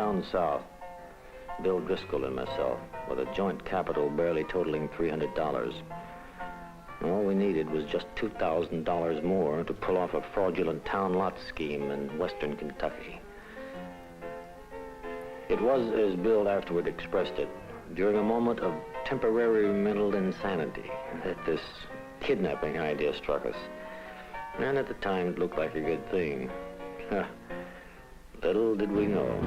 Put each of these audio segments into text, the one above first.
down south, Bill Driscoll and myself, with a joint capital barely totaling $300. All we needed was just $2,000 more to pull off a fraudulent town lot scheme in western Kentucky. It was, as Bill afterward expressed it, during a moment of temporary mental insanity that this kidnapping idea struck us. And at the time, it looked like a good thing. Little did we know.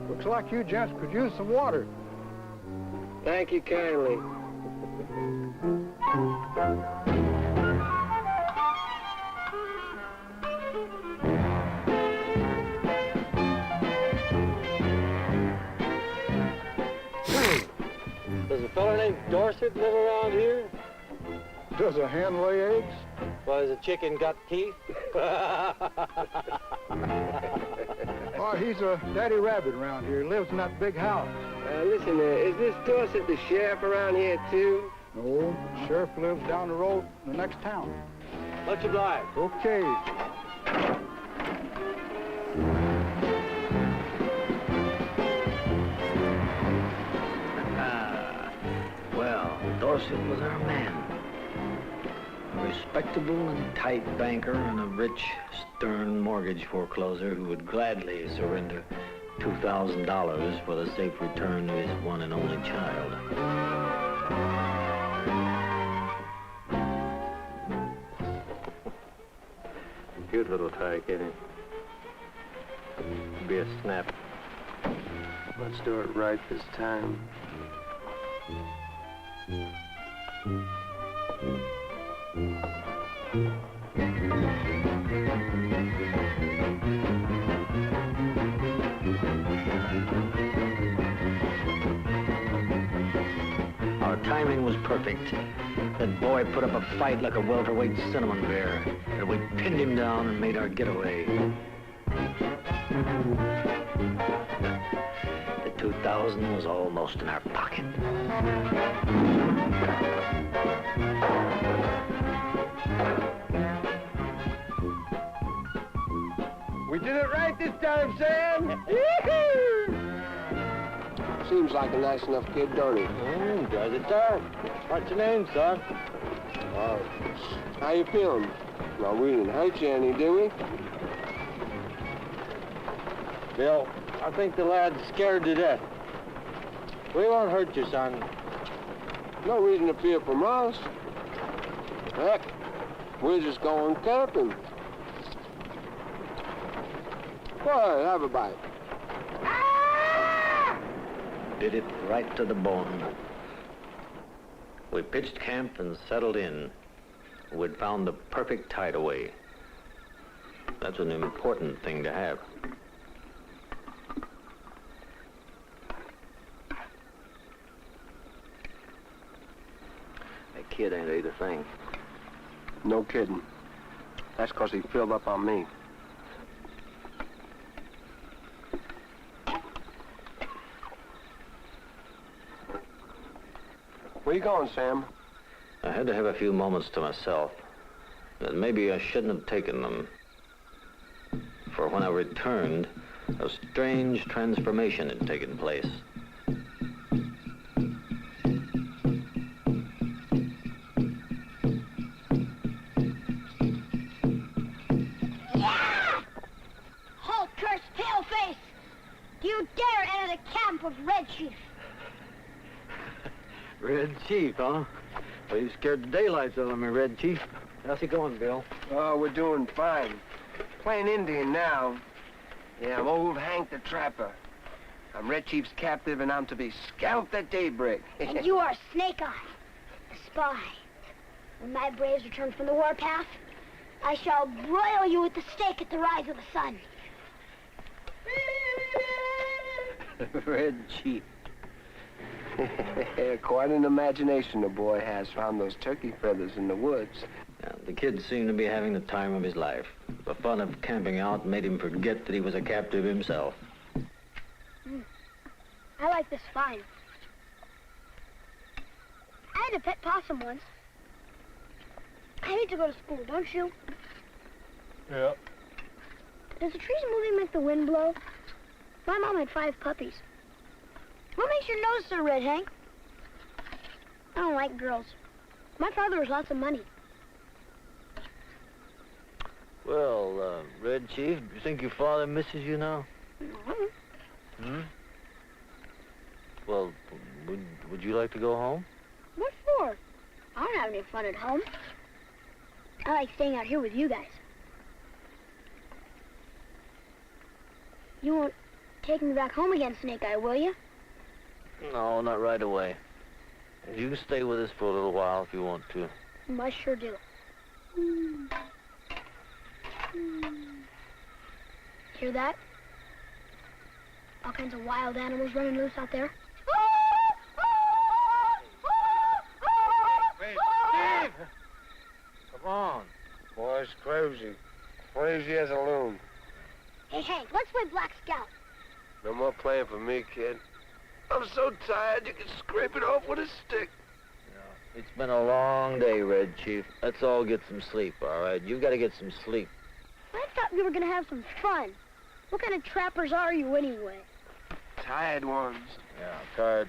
Looks like you gents could use some water. Thank you kindly. Does a fella named Dorset live around here? Does a hen lay eggs? Well, has a chicken got teeth? Oh, he's a daddy rabbit around here. He lives in that big house. Listen, is this Dorset the sheriff around here, too? No, the sheriff lives down the road in the next town. Much obliged. Okay. Well, Dorset was our man. A respectable and tight banker and a rich, stern mortgage forecloser who would gladly surrender $2,000 for the safe return of his one and only child. Cute little tyke, ain't it? Be a snap. Let's do it right this time. Our timing was perfect. That boy put up a fight like a welterweight cinnamon bear, and we pinned him down and made our getaway. The 2,000 was almost in our pocket. We did it right this time, Sam! Seems like a nice enough kid, don't he? Does it, sir? What's your name, son? How you feeling? Well, we didn't hurt you any, did we? Bill, I think the lad's scared to death. We won't hurt you, son. No reason to fear from us. Heck, we're just going camping. Go ahead, have a bite. Did it right to the bone. We pitched camp and settled in. We'd found the perfect hideaway. That's an important thing to have. That kid ain't ate a thing. No kidding. That's 'cause he filled up on me. Where you going, Sam? I had to have a few moments to myself. But maybe I shouldn't have taken them. For when I returned, a strange transformation had taken place. Halt, cursed paleface! Do you dare enter the camp of Red Chief? Red Chief, huh? Well, you scared the daylights out of me, Red Chief. How's it going, Bill? Oh, we're doing fine. Playing Indian now. Yeah, I'm old Hank the Trapper. I'm Red Chief's captive, and I'm to be scalped at daybreak. And you are Snake Eye, a spy. When my braves return from the warpath, I shall broil you with the stake at the rise of the sun. Red Chief. Quite an imagination the boy has found those turkey feathers in the woods. Yeah, the kid seemed to be having the time of his life. The fun of camping out made him forget that he was a captive himself. I like this fine. I had a pet possum once. I hate to go to school, don't you? Yeah. Does the trees moving make the wind blow? My mom had 5 puppies. What makes your nose so red, Hank? I don't like girls. My father has lots of money. Well, Red Chief, do you think your father misses you now? No. Well, would you like to go home? What for? I don't have any fun at home. I like staying out here with you guys. You won't take me back home again, Snake Eye, will you? No, not right away. You can stay with us for a little while if you want to. I sure do. Hear that? All kinds of wild animals running loose out there. Hey, Steve! Come on. Boy's crazy. Crazy as a loon. Hey, Hank, let's play Black Scout. No more playing for me, kid. I'm so tired you can scrape it off with a stick. It's been a long day, Red Chief. Let's all get some sleep, all right? You got to get some sleep. I thought we were going to have some fun. What kind of trappers are you anyway? Tired ones. Yeah, tired.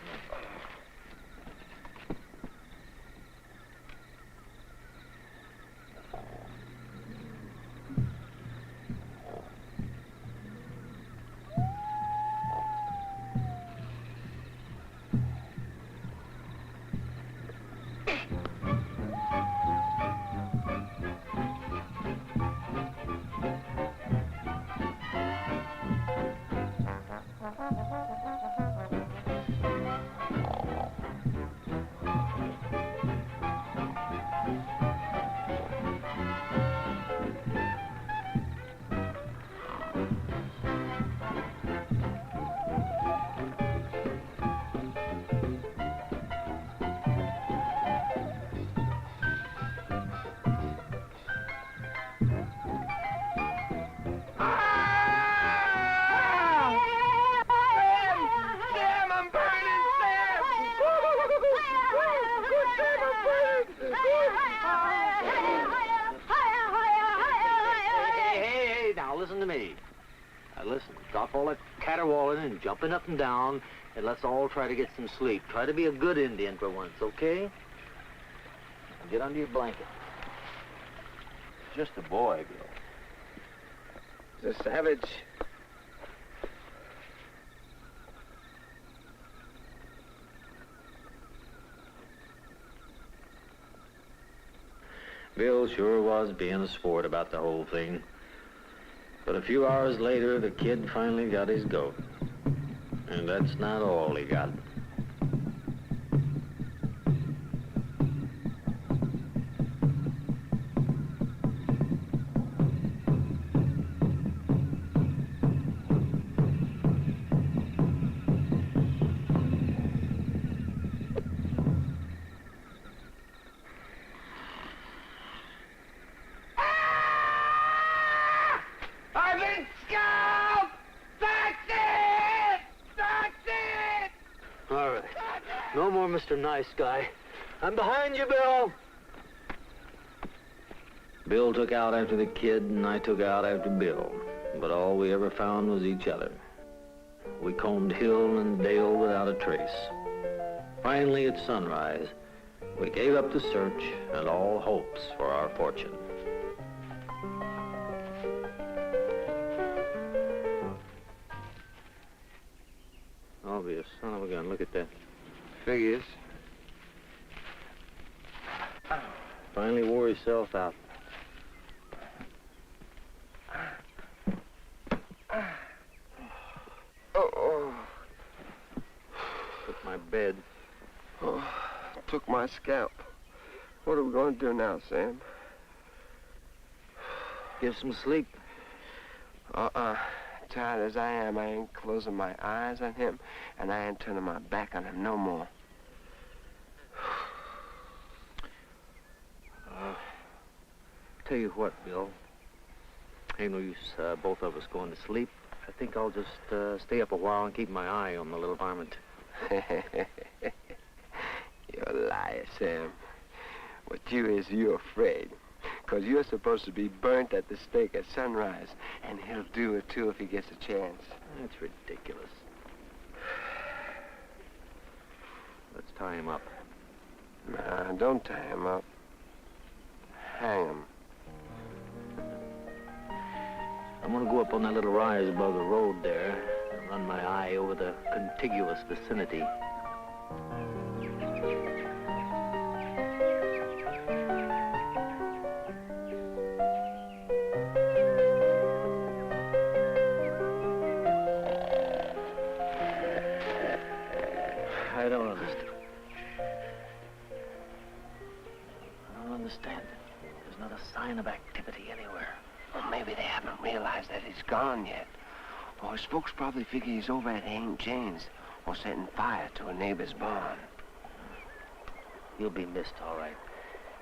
Listen to me. Now listen, stop all that caterwauling and jumping up and down, and let's all try to get some sleep. Try to be a good Indian for once, okay? Now get under your blanket. Just a boy, Bill. He's a savage. Bill sure was being a sport about the whole thing. But a few hours later, the kid finally got his goat. And that's not all he got. No more Mr. Nice Guy. I'm behind you, Bill. Bill took out after the kid, and I took out after Bill. But all we ever found was each other. We combed hill and dale without a trace. Finally, at sunrise, we gave up the search and all hopes for our fortune. I'll be a son of a gun. Look at that. Figures. Finally wore himself out. Oh. Took my bed. Oh, took my scalp. What are we going to do now, Sam? Get some sleep. Tired as I am, I ain't closing my eyes on him, and I ain't turning my back on him no more. tell you what, Bill. Ain't no use both of us going to sleep. I think I'll just stay up a while and keep my eye on the little varmint. You're a liar, Sam. What you're afraid. Because you're supposed to be burnt at the stake at sunrise. And he'll do it, too, if he gets a chance. That's ridiculous. Let's tie him up. Nah, don't tie him up. Hang him. I'm gonna go up on that little rise above the road there and run my eye over the contiguous vicinity. I don't understand it. There's not a sign of activity anywhere. Well, maybe they haven't realized that he's gone yet. Or his folks probably figure he's over at Hank Jane's or setting fire to a neighbor's barn. You'll be missed, all right.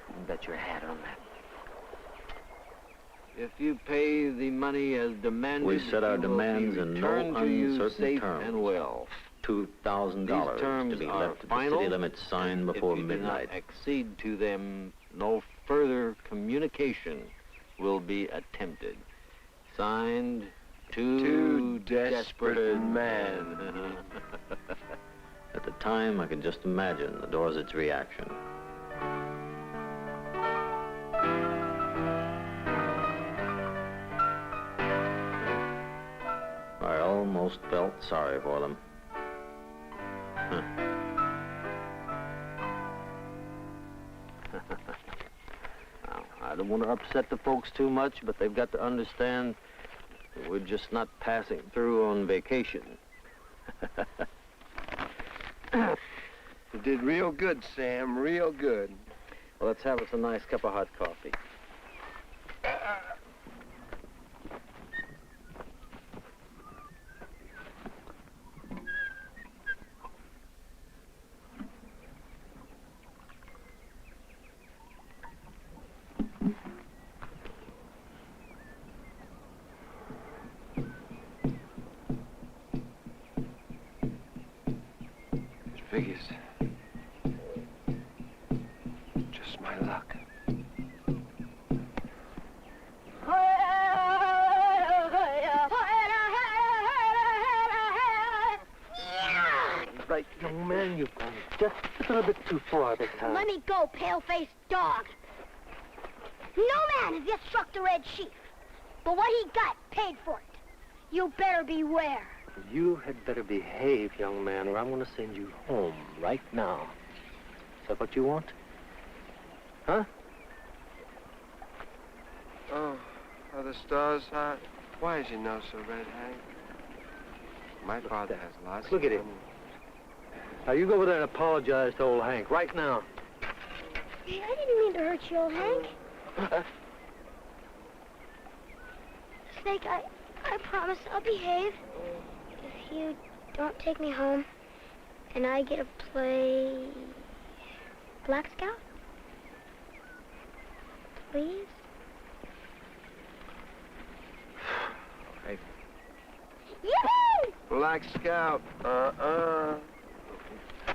You can bet your hat on that. If you pay the money as demanded, We set our demands in no uncertain safe terms. and well. $2,000 These terms to be are left at the final. city limits signed before If you midnight. do not accede to them, no further communication will be attempted. Signed, Two Desperate Men. At the time, I could just imagine the Dorsets' reaction. I almost felt sorry for them. Now, I don't want to upset the folks too much, but they've got to understand that we're just not passing through on vacation. You did real good, Sam, real good. Well, let's have us a nice cup of hot coffee. Figures. Just my luck. Right, young man, you've gone just a little bit too far this time. Let me go, pale-faced dog. No man has yet struck the red chief. But what he got paid for it. You better beware. You had better behave, young man, or I'm going to send you home right now. Is that what you want? Huh? Oh, are the stars hot? Why is your nose so red, Hank? My father has lots Look of at him. money. Now, you go over there and apologize to old Hank right now. Hey, I didn't mean to hurt you, old Hank. Snake, I promise I'll behave. If you don't take me home, and I get to play Black Scout? Please? Hey. Yoo-hoo! Black Scout.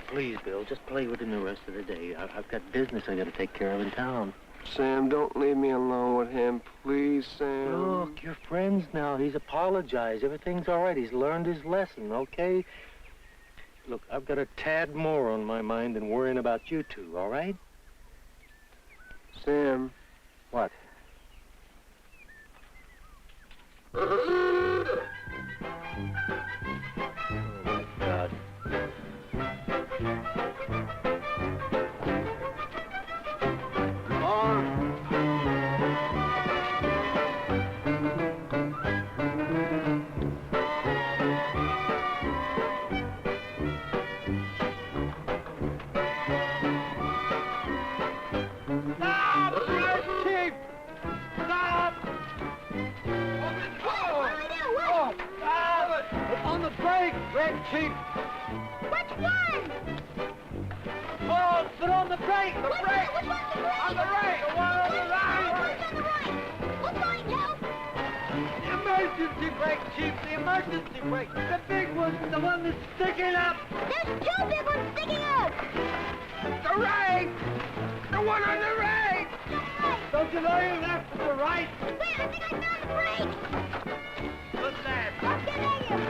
Please, Bill, just play with him the rest of the day. I've got business I got to take care of in town. Sam, don't leave me alone with him. Please, Sam. Look, you're friends now. He's apologized. Everything's all right. He's learned his lesson, okay? Look, I've got a tad more on my mind than worrying about you two, all right? Sam. What? Oh, my God. Red Chief! Which one? Oh, put on the brake! The brake! Which one's the brake? On the right! The one on the right! Which one's on the right? brake, Chief, the emergency brake. The big one, the one that's sticking up. There's two big ones sticking up. The right! The one on the right! Don't you know you're left to the right? Wait, I think I found the brake. What's that? Okay, negative.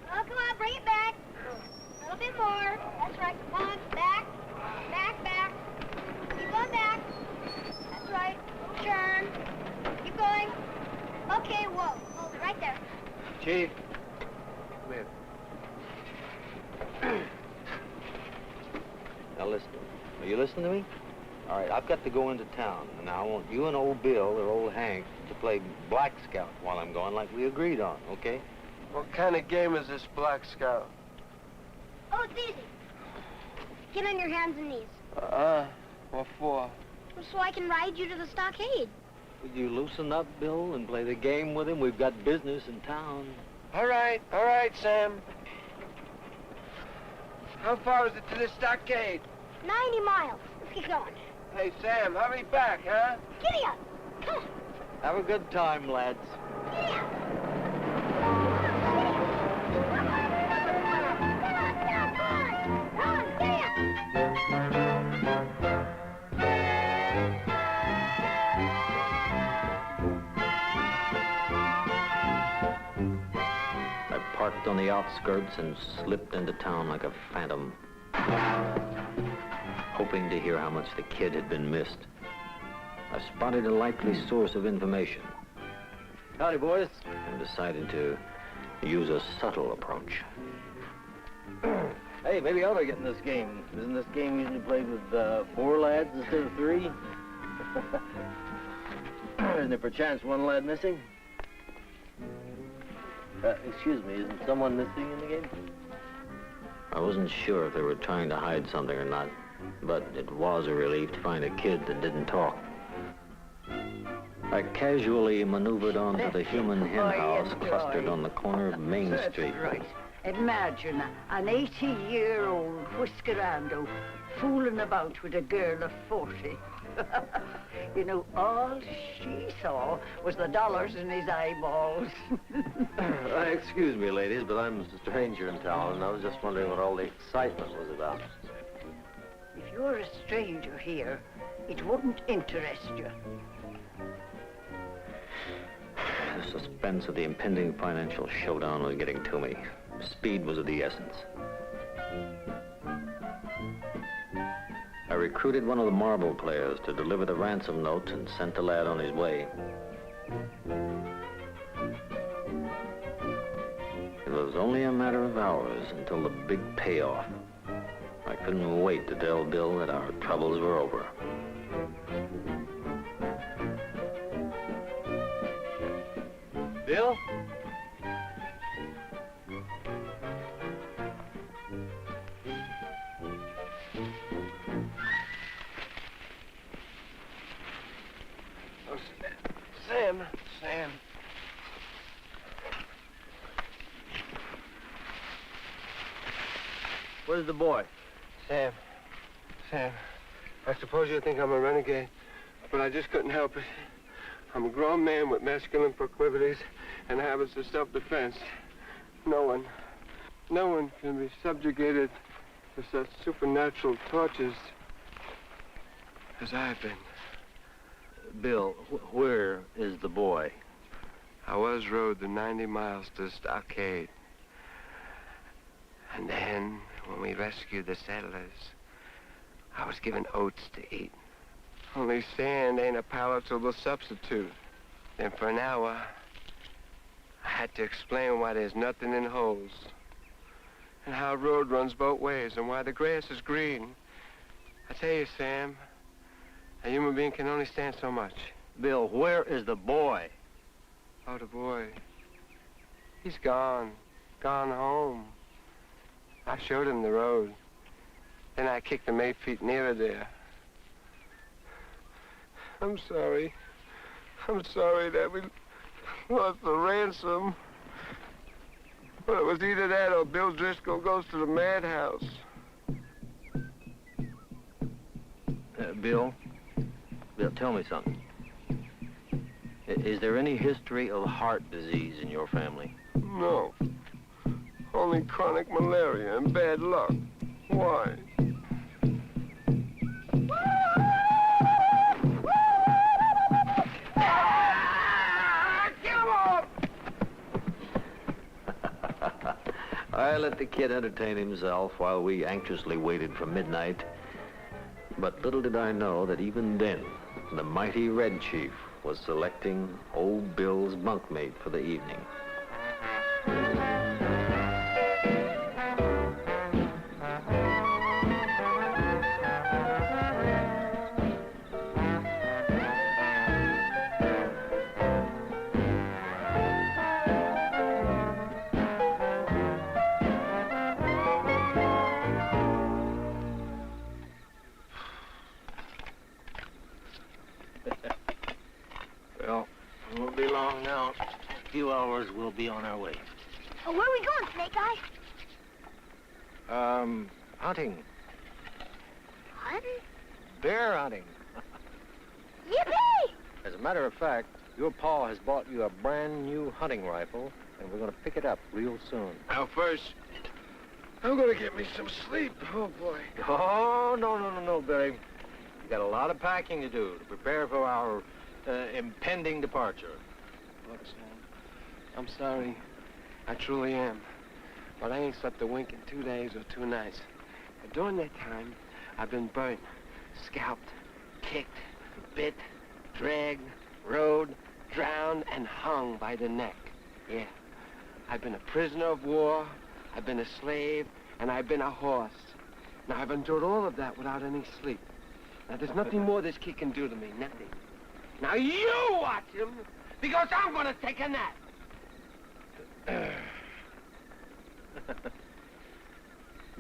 Oh, come on, bring it back. A little bit more. That's right. Come on, back. Back, back. Keep going back. That's right. Turn. Keep going. Okay, whoa. Hold it right there. Chief. Come here. Now listen. Are you listening to me? All right, I've got to go into town, and now I want you and old Bill or old Hank to play Black Scout while I'm gone, like we agreed on, okay? What kind of game is this Black Scout? Oh, it's easy. Get on your hands and knees. What for? So I can ride you to the stockade. Would you loosen up, Bill, and play the game with him? We've got business in town. All right, Sam. How far is it to the stockade? 90 miles. Let's get going. Hey, Sam, hurry back, huh? Giddy up. Come on. Have a good time, lads. Giddy up. I parked on the outskirts and slipped into town like a phantom, hoping to hear how much the kid had been missed. I spotted a likely source of information Howdy, boys. and decided to use a subtle approach. Hey, maybe I ought to get in this game. Isn't this game usually played with 4 lads instead of 3? Isn't there perchance one lad missing? Excuse me, isn't someone missing in the game? I wasn't sure if they were trying to hide something or not, but it was a relief to find a kid that didn't talk. I casually maneuvered onto the human hen house clustered on the corner of Main Street. That's right. Imagine an 80-year-old whiskerando fooling about with a girl of 40. You know, all she saw was the dollars in his eyeballs. Excuse me, ladies, but I'm a stranger in town, and I was just wondering what all the excitement was about. If you're a stranger here, it wouldn't interest you. The suspense of the impending financial showdown was getting to me. Speed was of the essence. I recruited one of the marble players to deliver the ransom notes and sent the lad on his way. It was only a matter of hours until the big payoff. I couldn't wait to tell Bill that our troubles were over. Bill? Oh, Sam. Where's the boy? Sam, I suppose you think I'm a renegade, but I just couldn't help it. I'm a grown man with masculine proclivities and habits of self-defense. No one can be subjugated to such supernatural tortures as I've been. Bill, where is the boy? I was rode the 90 miles to the stockade. And then, when we rescued the settlers, I was given oats to eat. Only sand ain't a palatable substitute. And for an hour, I had to explain why there's nothing in holes, and how a road runs both ways, and why the grass is green. I tell you, Sam, a human being can only stand so much. Bill, where is the boy? Oh, the boy. He's gone home. I showed him the road. Then I kicked him 8 feet nearer there. I'm sorry. I'm sorry that we lost the ransom. Well, it was either that or Bill Driscoll goes to the madhouse. Bill, tell me something. Is there any history of heart disease in your family? No. Only chronic malaria and bad luck. Why? I let the kid entertain himself while we anxiously waited for midnight. But little did I know that even then, the mighty Red Chief was selecting old Bill's bunkmate for the evening. Well, it won't be long now. A few hours, we'll be on our way. Oh, where are we going, Snake Eye? Hunting. Hunting? Bear hunting. Yippee! As a matter of fact, your pa has bought you a brand new hunting rifle, and we're going to pick it up real soon. Now, first, I'm gonna get me some sleep. Oh, boy. Oh, no, Billy. You got a lot of packing to do to prepare for our impending departure. Look, Sam, I'm sorry. I truly am. But I ain't slept a wink in 2 days or 2 nights. And during that time, I've been burnt, scalped, kicked, bit, dragged, rode, drowned, and hung by the neck. Yeah. I've been a prisoner of war, I've been a slave, and I've been a horse. Now, I've endured all of that without any sleep. Now, there's nothing more this kid can do to me, nothing. Now, you watch him, because I'm gonna take a nap.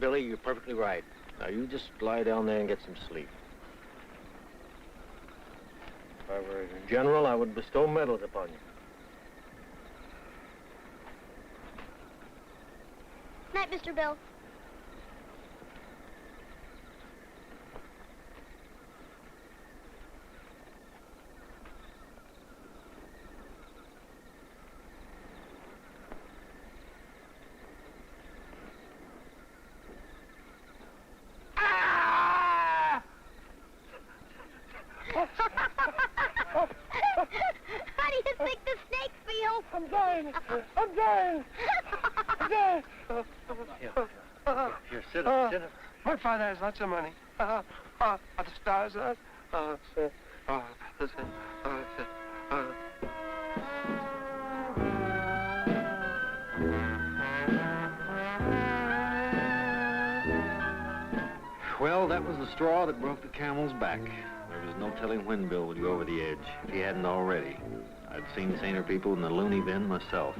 Billy, you're perfectly right. Now, you just lie down there and get some sleep. If I were a general, I would bestow medals upon you. Night, Mr. Bill. How do you think the snake feels? I'm dying. I'm dying. I'm dying. Here, sit up, sit up. My father has lots of money. The stars are. Well, that was the straw that broke the camel's back. There was no telling when Bill would go over the edge, if he hadn't already. I'd seen saner people in the loony bin myself.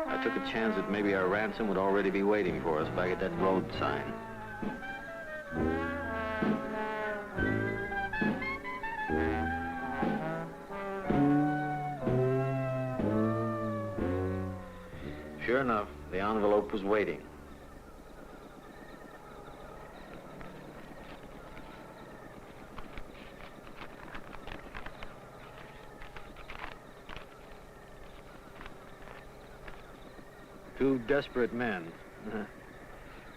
I took a chance that maybe our ransom would already be waiting for us back at that road sign. Sure enough, the envelope was waiting. Two desperate men.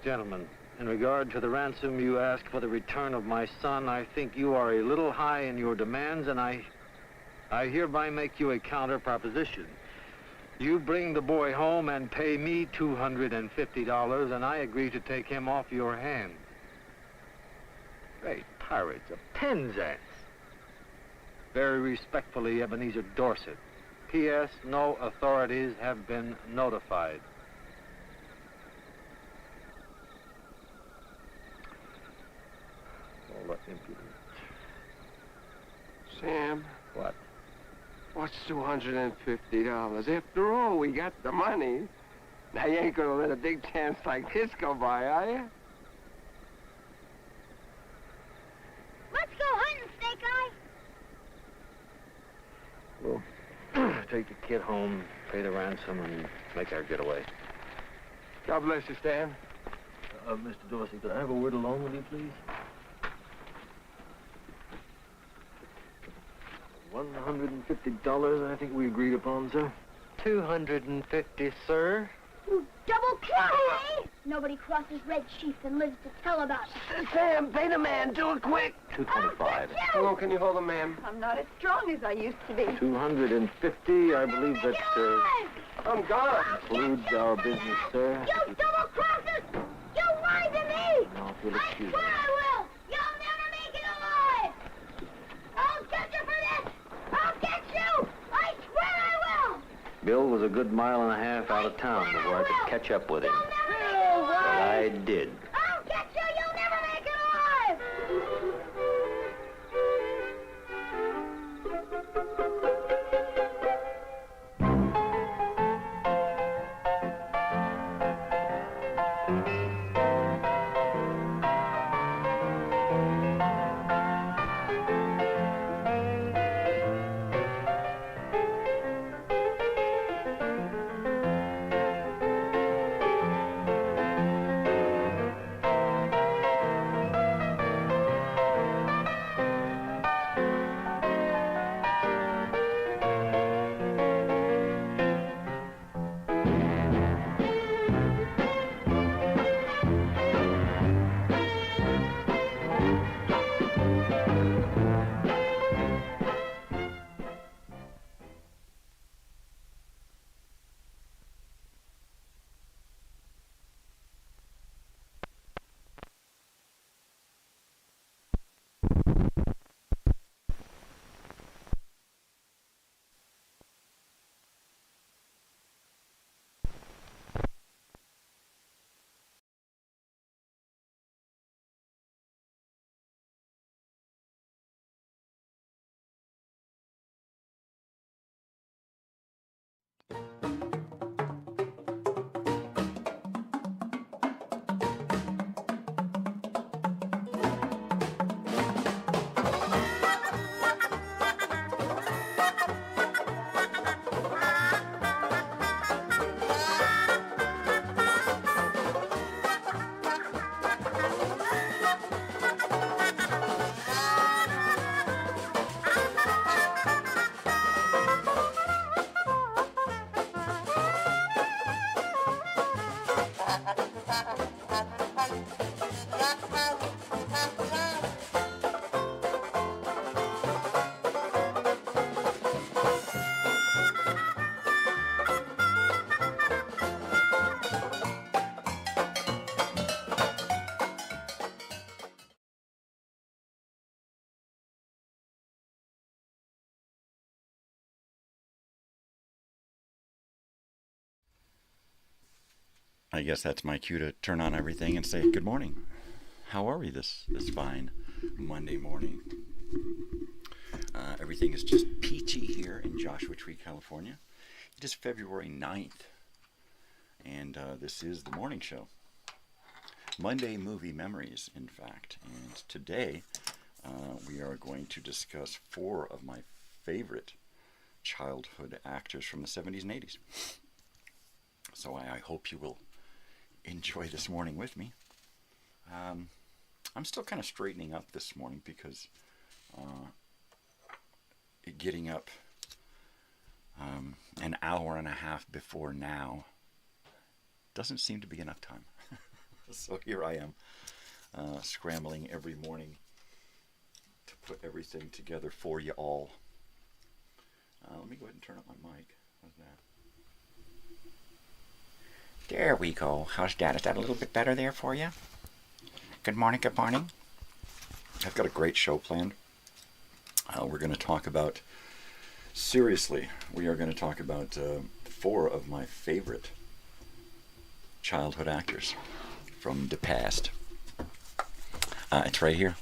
Gentlemen, in regard to the ransom you ask for the return of my son, I think you are a little high in your demands, and I hereby make you a counter proposition. You bring the boy home and pay me $250, and I agree to take him off your hands. Great pirates of Penzance. Very respectfully, Ebenezer Dorset. P.S. No authorities have been notified. All that impudence. Sam. What? What's $250? After all, we got the money. Now, you ain't gonna let a big chance like this go by, are you? Let's go hunting, Snake Eye. We'll take the kid home, pay the ransom, and make our getaway. God bless you, Stan. Mr. Dorsey, could I have a word alone with you, please? $150, I think we agreed upon, sir. $250, sir. You double cross, eh? Nobody crosses Red Chief and lives to tell about it. Sam, pay the man. Do it quick. $225. Hello, can you hold him, ma'am? I'm not as strong as I used to be. $250, I believe that I'm gone. concludes our business, sir. You double crossers! You lied to me! Now, if you'll I excuse swear me. I will! You'll never make it alive! I'll get you for this! I'll get you! I swear I will! Bill was a good mile and a half out of town before I could catch up with him. You'll never make it alive! But I did. I'll get you! You'll never make it alive! I guess that's my cue to turn on everything and say good morning. How are we this fine Monday morning? Everything is just peachy here in Joshua Tree, California. It is February 9th, and this is the morning show. Monday Movie Memories, in fact. And today we are going to discuss 4 of my favorite childhood actors from the 70s and 80s. So I hope you will enjoy this morning with me. I'm still kind of straightening up this morning because getting up an hour and a half before now doesn't seem to be enough time. So here I am scrambling every morning to put everything together for you all. Let me go ahead and turn up my mic. How's that? There we go. How's that? Is that a little bit better there for you? Good morning, good morning. I've got a great show planned. We're going to talk about, seriously, we are going to talk about 4 of my favorite childhood actors from the past. It's right here.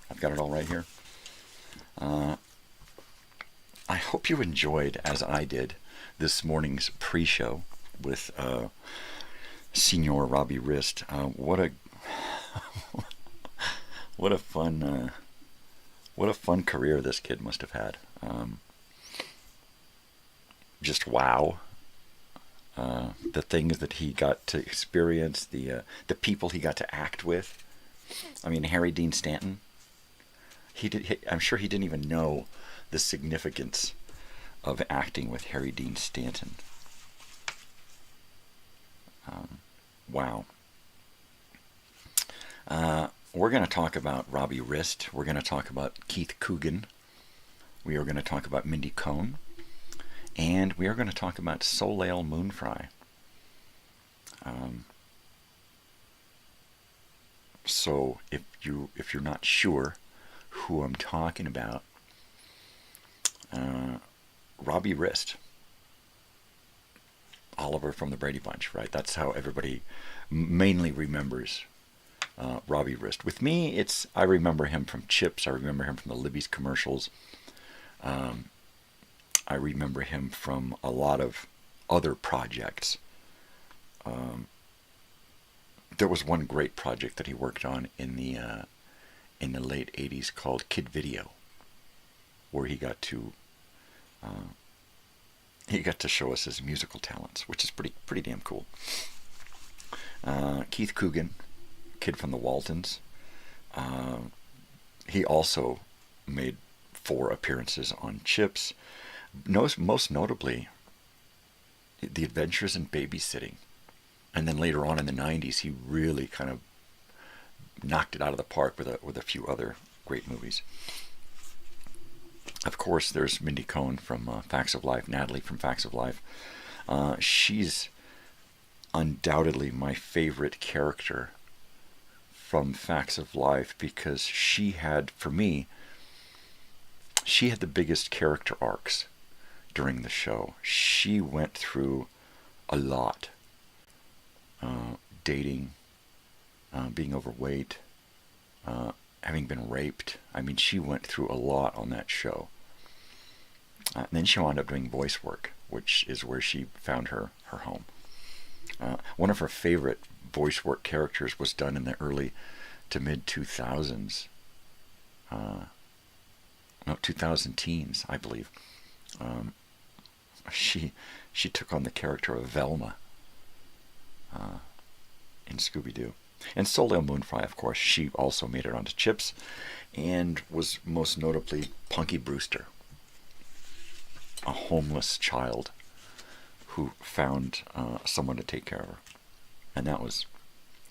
I've got it all right here. I hope you enjoyed, as I did, this morning's pre-show with Senior Robbie Rist. What a what a fun career this kid must have had. Just wow. The things that he got to experience, the people he got to act with. I mean, Harry Dean Stanton. I'm sure he didn't even know the significance of acting with Harry Dean Stanton. Wow. We're going to talk about Robbie Rist. We're going to talk about Keith Coogan. We are going to talk about Mindy Cohn. And we are going to talk about Soleil Moon Frye. So if you're not sure who I'm talking about, Robbie Rist, Oliver from the Brady Bunch, right? That's how everybody mainly remembers Robbie Rist. With me, I remember him from Chips. I remember him from the Libby's commercials. I remember him from a lot of other projects. There was one great project that he worked on in the late '80s called Kid Video, where he got to show us his musical talents, which is pretty damn cool. Keith Coogan, kid from the Waltons. He also made 4 appearances on Chips. Most notably, The Adventures in Babysitting. And then later on in the 90s, he really kind of knocked it out of the park with a few other great movies. Of course, there's Mindy Cohn from Facts of Life, Natalie from Facts of Life. She's undoubtedly my favorite character from Facts of Life because she had the biggest character arcs during the show. She went through a lot. Dating, being overweight, having been raped. I mean, she went through a lot on that show. And then she wound up doing voice work, which is where she found her home. One of her favorite voice work characters was done in the early to mid 2000s. 2000 teens, I believe. She took on the character of Velma in Scooby-Doo. And Soleil Moon Frye, of course, she also made it onto Chips and was most notably Punky Brewster, a homeless child who found someone to take care of her. And that was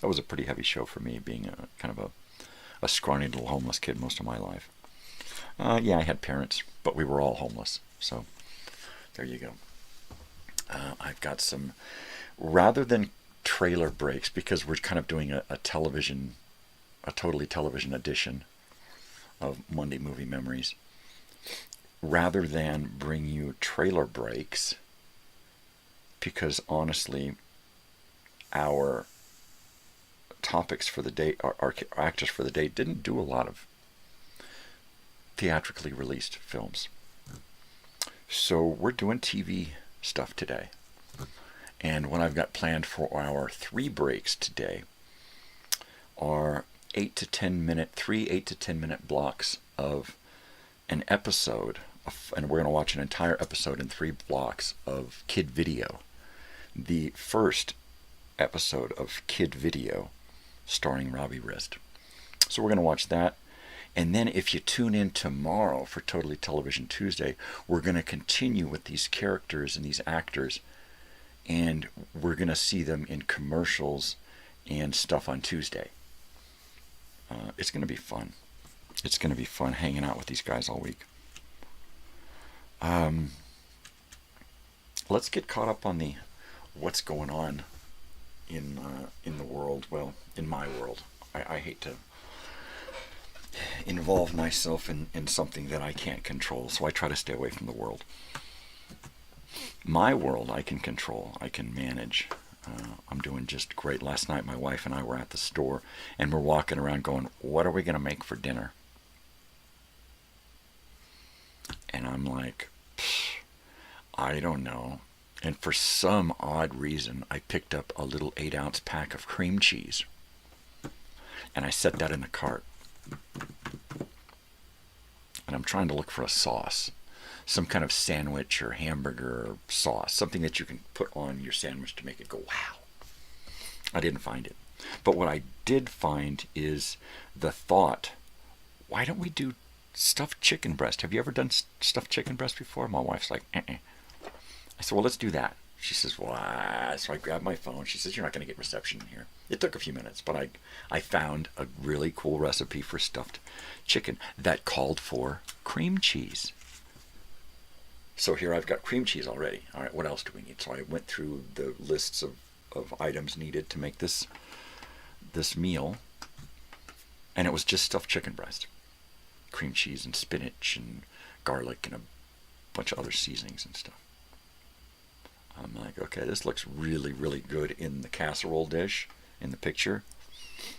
a pretty heavy show for me, being a kind of a scrawny little homeless kid most of my life. Yeah, I had parents, but we were all homeless. So there you go. I've got some, rather than trailer breaks, because we're kind of doing a totally television edition of Monday Movie Memories, rather than bring you trailer breaks, because honestly, our topics for the day, our actors for the day, didn't do a lot of theatrically released films. So we're doing TV stuff today. And what I've got planned for our 3 breaks today are 8 to 10 minute blocks of an episode, and we're going to watch an entire episode in 3 blocks of Kid Video. The first episode of Kid Video starring Robbie Rist. So we're going to watch that. And then if you tune in tomorrow for Totally Television Tuesday, we're going to continue with these characters and these actors, and we're going to see them in commercials and stuff on Tuesday. It's going to be fun. It's going to be fun hanging out with these guys all week. Let's get caught up on what's going on in the world. Well, in my world. I hate to involve myself in something that I can't control, so I try to stay away from the world. My world I can control, I can manage. I'm doing just great. Last night my wife and I were at the store, and we're walking around going, what are we going to make for dinner? And I'm like, I don't know. And for some odd reason, I picked up a little 8-ounce pack of cream cheese. And I set that in the cart. And I'm trying to look for a sauce. Some kind of sandwich or hamburger sauce. Something that you can put on your sandwich to make it go, wow. I didn't find it. But what I did find is the thought, why don't we do stuffed chicken breast? Have you ever done stuffed chicken breast before? My wife's like, eh. I said, well, let's do that. She says, why? So I grabbed my phone. She says, you're not going to get reception here. It took a few minutes, but I found a really cool recipe for stuffed chicken that called for cream cheese. So here I've got cream cheese already. All right, what else do we need? So I went through the lists of items needed to make this meal, and it was just stuffed chicken breast. Cream cheese and spinach and garlic and a bunch of other seasonings and stuff. I'm like, okay, this looks really, really good in the casserole dish, in the picture,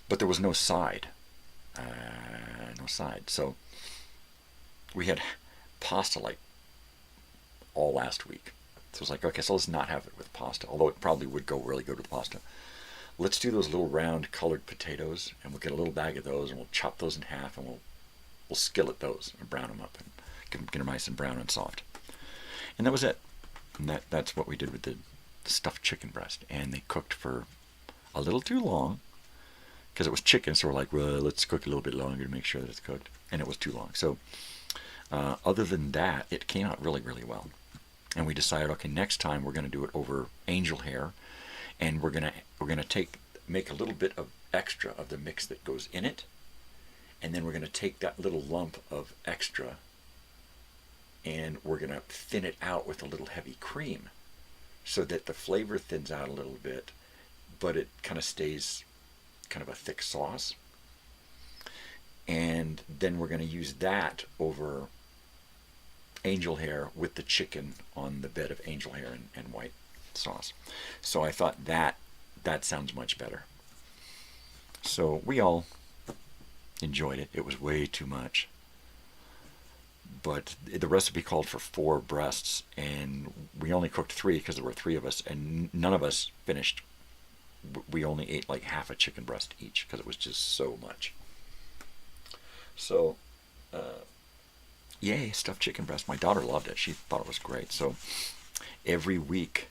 but there was no side. So we had pasta like all last week. So it was like, okay, so let's not have it with pasta, although it probably would go really good with pasta. Let's do those little round colored potatoes, and we'll get a little bag of those, and we'll chop those in half, and we'll skillet those and brown them up and get them nice and brown and soft. And that was it. And that's what we did with the stuffed chicken breast. And they cooked for a little too long because it was chicken. So we're like, well, let's cook a little bit longer to make sure that it's cooked. And it was too long. So other than that, it came out really, really well. And we decided, okay, next time we're going to do it over angel hair, and we're gonna make a little bit of extra of the mix that goes in it, and then we're going to take that little lump of extra and we're going to thin it out with a little heavy cream so that the flavor thins out a little bit, but it kind of stays kind of a thick sauce. And then we're going to use that over angel hair with the chicken on the bed of angel hair and white sauce. So I thought that sounds much better. So we all enjoyed it. It was way too much. But the recipe called for 4 breasts, and we only cooked 3 because there were 3 of us, and none of us finished. We only ate like half a chicken breast each because it was just so much. So, yay, stuffed chicken breast. My daughter loved it. She thought it was great. So every week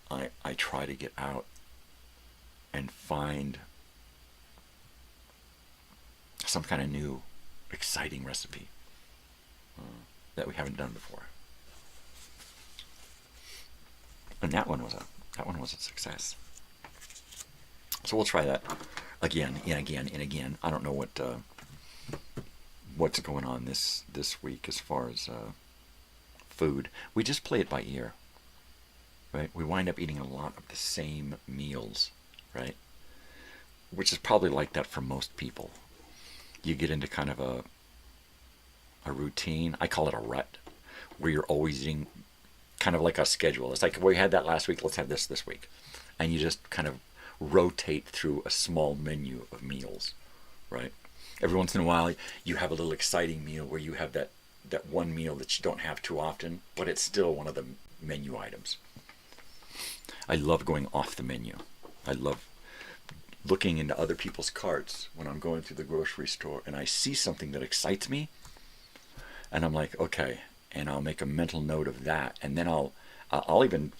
I try to get out and find some kind of new, exciting recipe that we haven't done before. And that one was a success. So we'll try that again and again and again. I don't know what's going on this week as far as food. We just play it by ear, right? We wind up eating a lot of the same meals, right? Which is probably like that for most people. You get into kind of a routine. I call it a rut, where you're always eating kind of like a schedule. It's like, we had that last week, let's have this week. And you just kind of rotate through a small menu of meals, right? Every once in a while, you have a little exciting meal where you have that one meal that you don't have too often, but it's still one of the menu items. I love going off the menu. I love looking into other people's carts when I'm going through the grocery store and I see something that excites me, and I'm like, okay, and I'll make a mental note of that, and then I'll even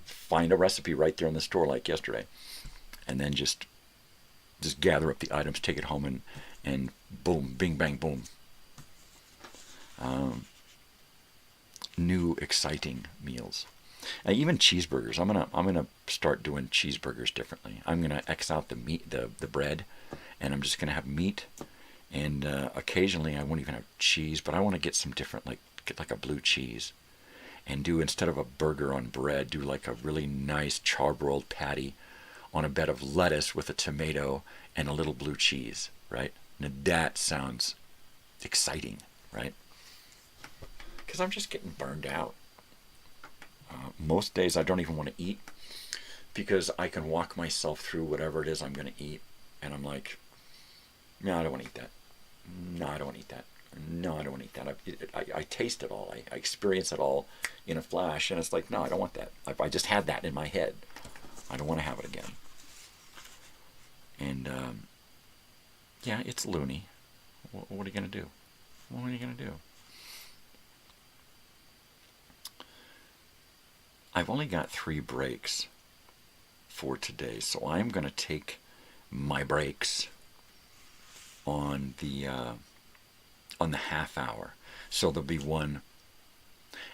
find a recipe right there in the store like yesterday, and then just gather up the items, take it home, and boom, bing, bang, boom. New exciting meals. Even cheeseburgers. I'm gonna start doing cheeseburgers differently. I'm gonna X out the meat, the bread, and I'm just gonna have meat, and occasionally I won't even have cheese, but I want to get some different, get like a blue cheese, and do, instead of a burger on bread, do like a really nice charbroiled patty on a bed of lettuce with a tomato and a little blue cheese, right? Now that sounds exciting, right? Because I'm just getting burned out. Most days I don't even want to eat because I can walk myself through whatever it is I'm going to eat, and I'm like, no, I don't want to eat that. No, I don't want to eat that. No, I don't want to eat that. I taste it all. I experience it all in a flash, and it's like, no, I don't want that. I just had that in my head. I don't want to have it again. And, yeah, it's loony. What are you going to do? What are you going to do? I've only got 3 breaks for today, so I'm going to take my breaks on the half hour. So there'll be one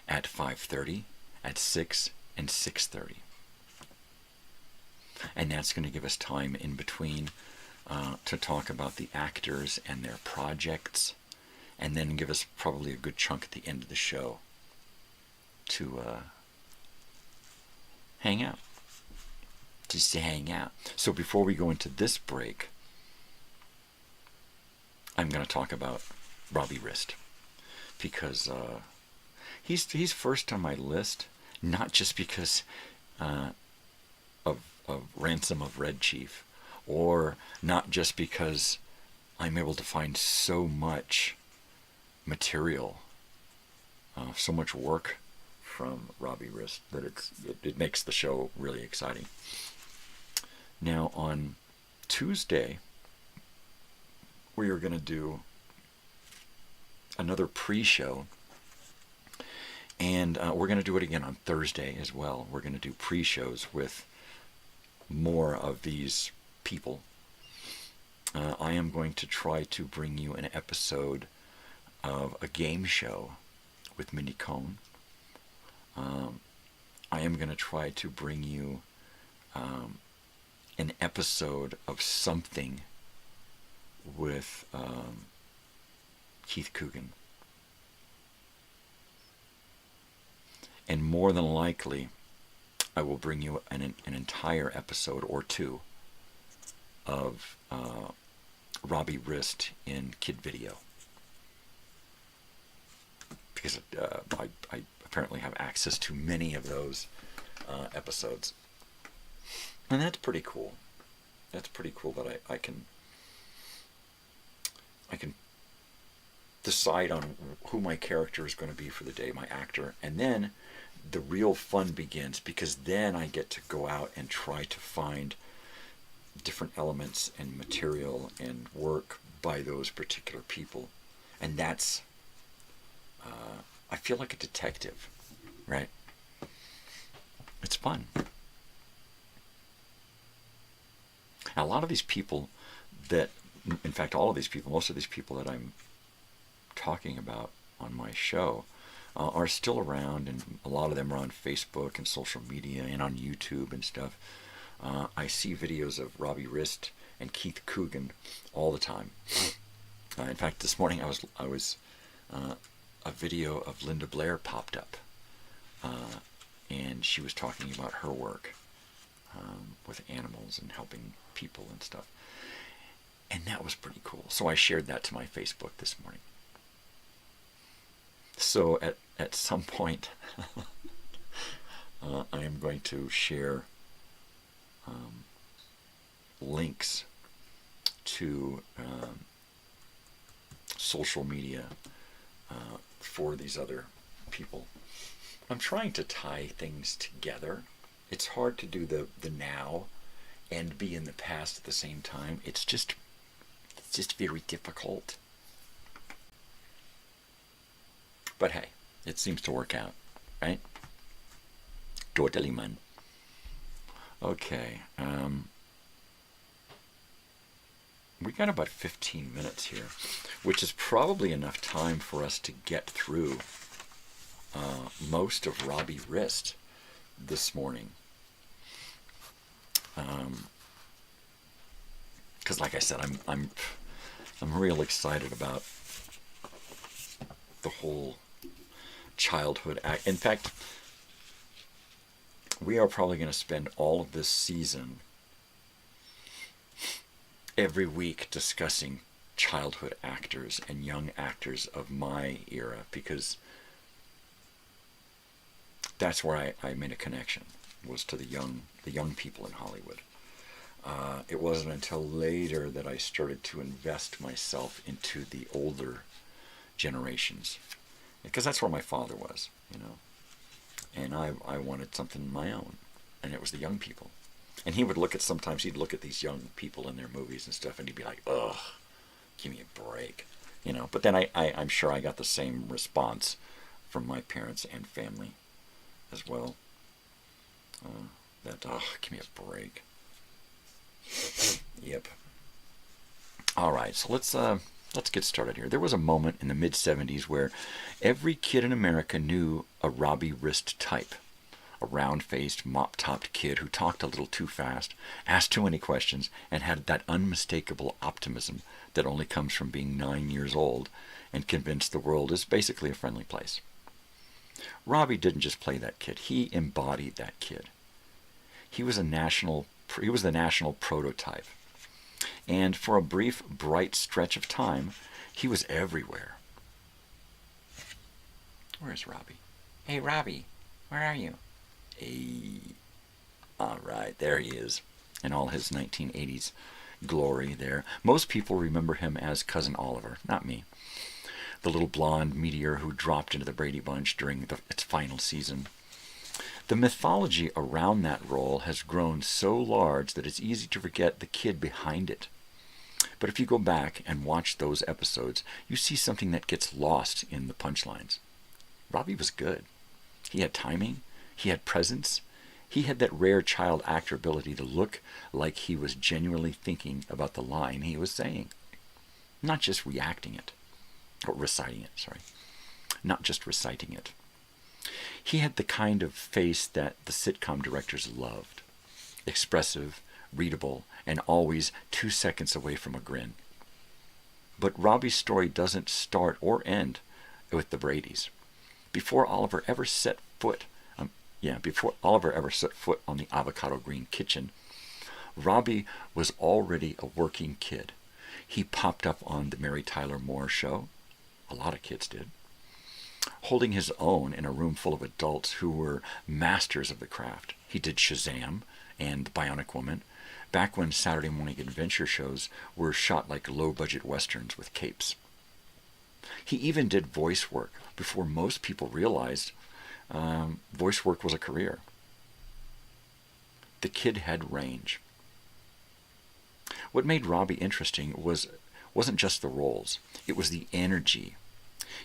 at 5:30, at 6, and 6:30. And that's going to give us time in between to talk about the actors and their projects, and then give us probably a good chunk at the end of the show to hang out. Just to hang out. So before we go into this break, I'm going to talk about Robbie Rist, because he's first on my list, not just because of Ransom of Red Chief, or not just because I'm able to find so much material, so much work from Robbie Rist that it makes the show really exciting. Now on Tuesday, we are going to do another pre-show, and we're going to do it again on Thursday as well. We're going to do pre-shows with more of these people. I am going to try to bring you an episode of a game show with Mindy Cohn. I am going to try to bring you an episode of something with Keith Coogan. And more than likely, I will bring you an entire episode or two of Robbie Rist in Kid Video. Because I apparently have access to many of those episodes. And that's pretty cool. That's pretty cool that I can decide on who my character is going to be for the day, my actor, and then the real fun begins, because then I get to go out and try to find different elements and material and work by those particular people. And that's, I feel like a detective, right? It's fun. Now, a lot of these people that, in fact, all of these people, most of these people that I'm talking about on my show are still around, and a lot of them are on Facebook and social media and on YouTube and stuff. I see videos of Robbie Rist and Keith Coogan all the time. In fact, this morning I was a video of Linda Blair popped up, and she was talking about her work with animals and helping people and stuff, and that was pretty cool. So I shared that to my Facebook this morning. So at some point, I am going to share links to social media for these other people. I'm trying to tie things together. It's hard to do the now and be in the past at the same time. It's just very difficult. But hey, it seems to work out, right? Totally, man. Okay, we got about 15 minutes here, which is probably enough time for us to get through most of Robbie Rist this morning. Because, like I said, I'm real excited about the whole childhood act. In fact, we are probably going to spend all of this season every week discussing childhood actors and young actors of my era, because that's where I made a connection, was to the young people in Hollywood. It wasn't until later that I started to invest myself into the older generations. Because that's where my father was, you know. And I wanted something of my own. And it was the young people. And he would sometimes he'd look at these young people in their movies and stuff, and he'd be like, ugh, give me a break. You know, but then I'm sure I got the same response from my parents and family as well. Give me a break. Yep. All right, so let's get started here. There was a moment in the mid-'70s where every kid in America knew a Robbie Rist type. A round-faced, mop-topped kid who talked a little too fast, asked too many questions, and had that unmistakable optimism that only comes from being 9 years old and convinced the world is basically a friendly place. Robbie didn't just play that kid, he embodied that kid. He was the national prototype. And for a brief, bright stretch of time, he was everywhere. Where's Robbie? Hey, Robbie, where are you? Hey. All right, there he is, in all his 1980s glory there. Most people remember him as Cousin Oliver, not me. The little blonde meteor who dropped into the Brady Bunch during its final season. The mythology around that role has grown so large that it's easy to forget the kid behind it. But if you go back and watch those episodes, you see something that gets lost in the punchlines. Robbie was good. He had timing. He had presence. He had that rare child actor ability to look like he was genuinely thinking about the line he was saying. Not just reacting it. Or reciting it, sorry. Not just reciting it. He had the kind of face that the sitcom directors loved. Expressive, readable, and always 2 seconds away from a grin. But Robbie's story doesn't start or end with the Bradys. Before Oliver ever set foot on the avocado green kitchen, Robbie was already a working kid. He popped up on the Mary Tyler Moore Show. A lot of kids did. Holding his own in a room full of adults who were masters of the craft. He did Shazam and The Bionic Woman, back when Saturday morning adventure shows were shot like low-budget westerns with capes. He even did voice work before most people realized voice work was a career. The kid had range. What made Robbie interesting wasn't just the roles. It was the energy.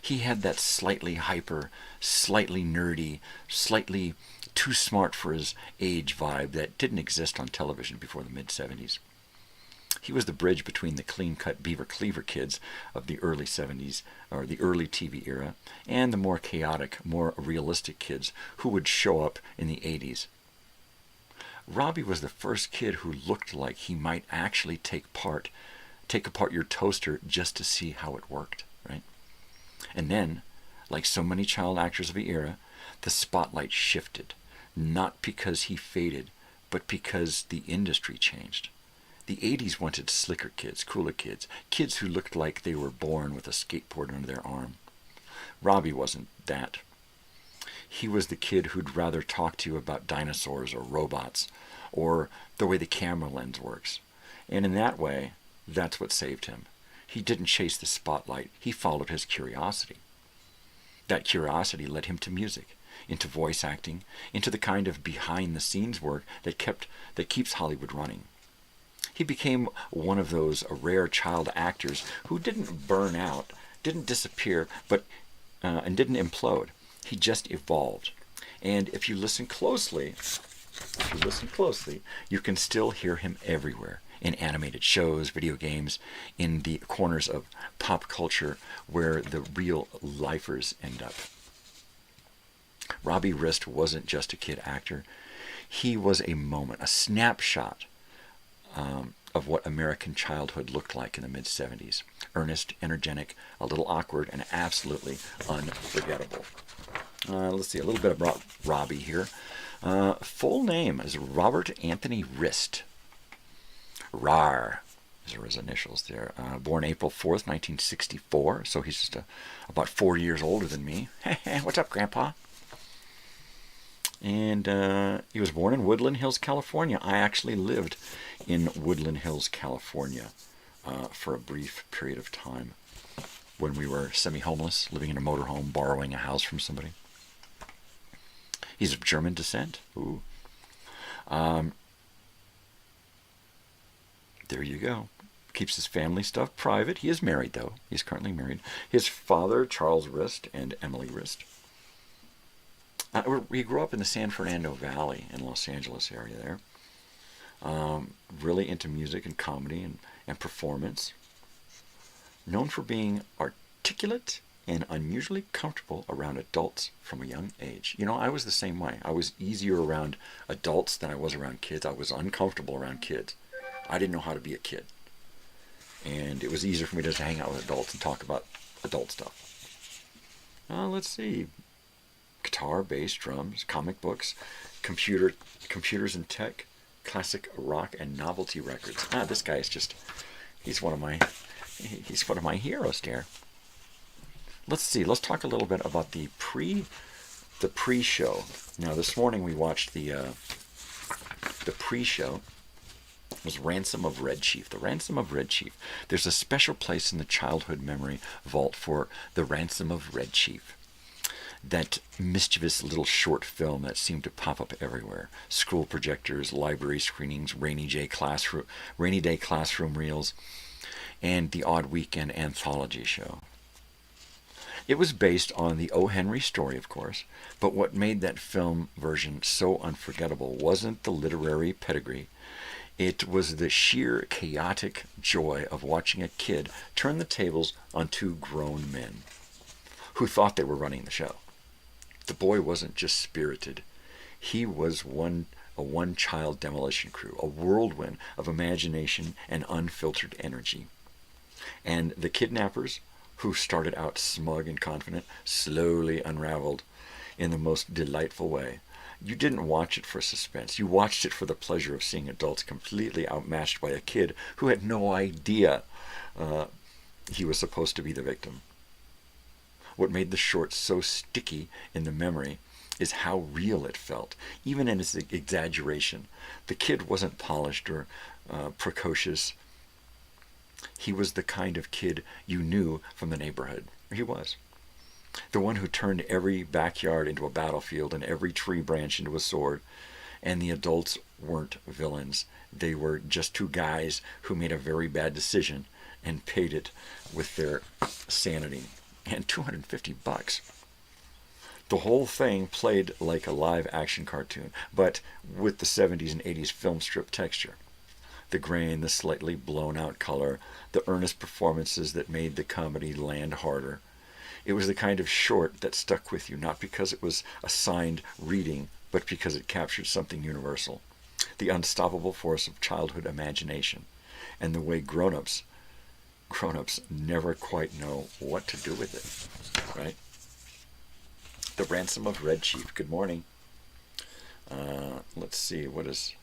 He had that slightly hyper, slightly nerdy, slightly too smart for his age vibe that didn't exist on television before the mid-'70s. He was the bridge between the clean-cut Beaver Cleaver kids of the early 70s, or the early TV era, and the more chaotic, more realistic kids who would show up in the 80s. Robbie was the first kid who looked like he might actually take apart your toaster just to see how it worked, right? And then, like so many child actors of the era, the spotlight shifted, not because he faded, but because the industry changed. The 80s wanted slicker kids, cooler kids, kids who looked like they were born with a skateboard under their arm. Robbie wasn't that. He was the kid who'd rather talk to you about dinosaurs or robots, or the way the camera lens works. And in that way, that's what saved him. He didn't chase the spotlight, he followed his curiosity. That curiosity led him to music, into voice acting, into the kind of behind-the-scenes work that keeps Hollywood running. He became one of those rare child actors who didn't burn out, didn't disappear, and didn't implode. He just evolved. And if you listen closely, you can still hear him everywhere. In animated shows, video games, in the corners of pop culture where the real lifers end up. Robbie Rist wasn't just a kid actor. He was a moment, a snapshot of what American childhood looked like in the mid-'70s. Earnest, energetic, a little awkward, and absolutely unforgettable. Let's see, a little bit about Robbie here. Full name is Robert Anthony Rist. RAR. These are his initials there. Born April 4th, 1964, so he's just about 4 years older than me. What's up, Grandpa? And he was born in Woodland Hills, California. I actually lived in Woodland Hills, California for a brief period of time. when we were semi-homeless, living in a motorhome, borrowing a house from somebody. He's of German descent. Ooh. There you go. Keeps his family stuff private. He is married, though. He's currently married. His father, Charles Rist, and Emily Rist. He grew up in the San Fernando Valley in Los Angeles area there. Really into music and comedy and performance. Known for being articulate and unusually comfortable around adults from a young age. You know, I was the same way. I was easier around adults than I was around kids. I was uncomfortable around kids. I didn't know how to be a kid. And it was easier for me to just hang out with adults and talk about adult stuff. Let's see. Guitar, bass, drums, comic books, computers and tech, classic rock and novelty records. This guy is just, he's one of my heroes there. Let's see. Let's talk a little bit about the pre-show. Now, this morning we watched the pre-show. It was Ransom of Red Chief. The Ransom of Red Chief. There's a special place in the childhood memory vault for the Ransom of Red Chief. That mischievous little short film that seemed to pop up everywhere. School projectors, library screenings, rainy day classroom reels, and the odd weekend anthology show. It was based on the O. Henry story, of course, but what made that film version so unforgettable wasn't the literary pedigree. It was the sheer chaotic joy of watching a kid turn the tables on two grown men who thought they were running the show. The boy wasn't just spirited. He was a one-child demolition crew, a whirlwind of imagination and unfiltered energy. And the kidnappers, who started out smug and confident, slowly unraveled in the most delightful way. You didn't watch it for suspense. You watched it for the pleasure of seeing adults completely outmatched by a kid who had no idea he was supposed to be the victim. What made the short so sticky in the memory is how real it felt, even in its exaggeration. The kid wasn't polished or precocious. He was the kind of kid you knew from the neighborhood. He was. The one who turned every backyard into a battlefield and every tree branch into a sword. And the adults weren't villains. They were just two guys who made a very bad decision and paid it with their sanity. And $250. The whole thing played like a live action cartoon, but with the 70s and 80s film strip texture. The grain, the slightly blown out color, the earnest performances that made the comedy land harder. It was the kind of short that stuck with you, not because it was a signed reading, but because it captured something universal. The unstoppable force of childhood imagination, and the way grown-ups never quite know what to do with it, right? The Ransom of Red Chief. Good morning. Let's see. What is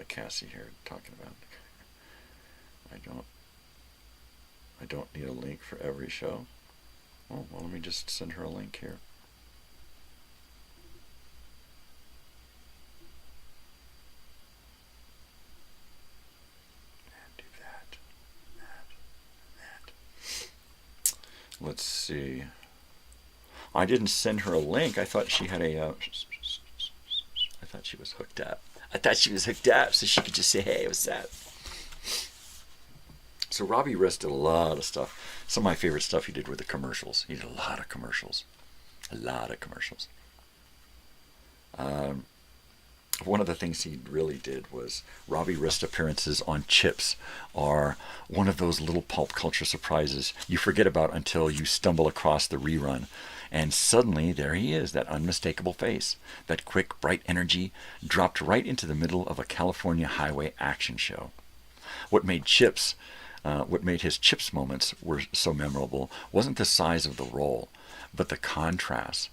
Cassie here talking about? I don't need a link for every show. Oh, well, let me just send her a link here. Let's see. I didn't send her a link. I thought she had I thought she was hooked up. So she could just say, hey, what's up? So Robbie Rist did a lot of stuff. Some of my favorite stuff he did were the commercials. He did a lot of commercials. One of the things he really did was Robbie Rist appearances on Chips are one of those little pulp culture surprises you forget about until you stumble across the rerun. And suddenly there he is, that unmistakable face, that quick, bright energy dropped right into the middle of a California highway action show. What made his Chips moments were so memorable wasn't the size of the role, but the contrast.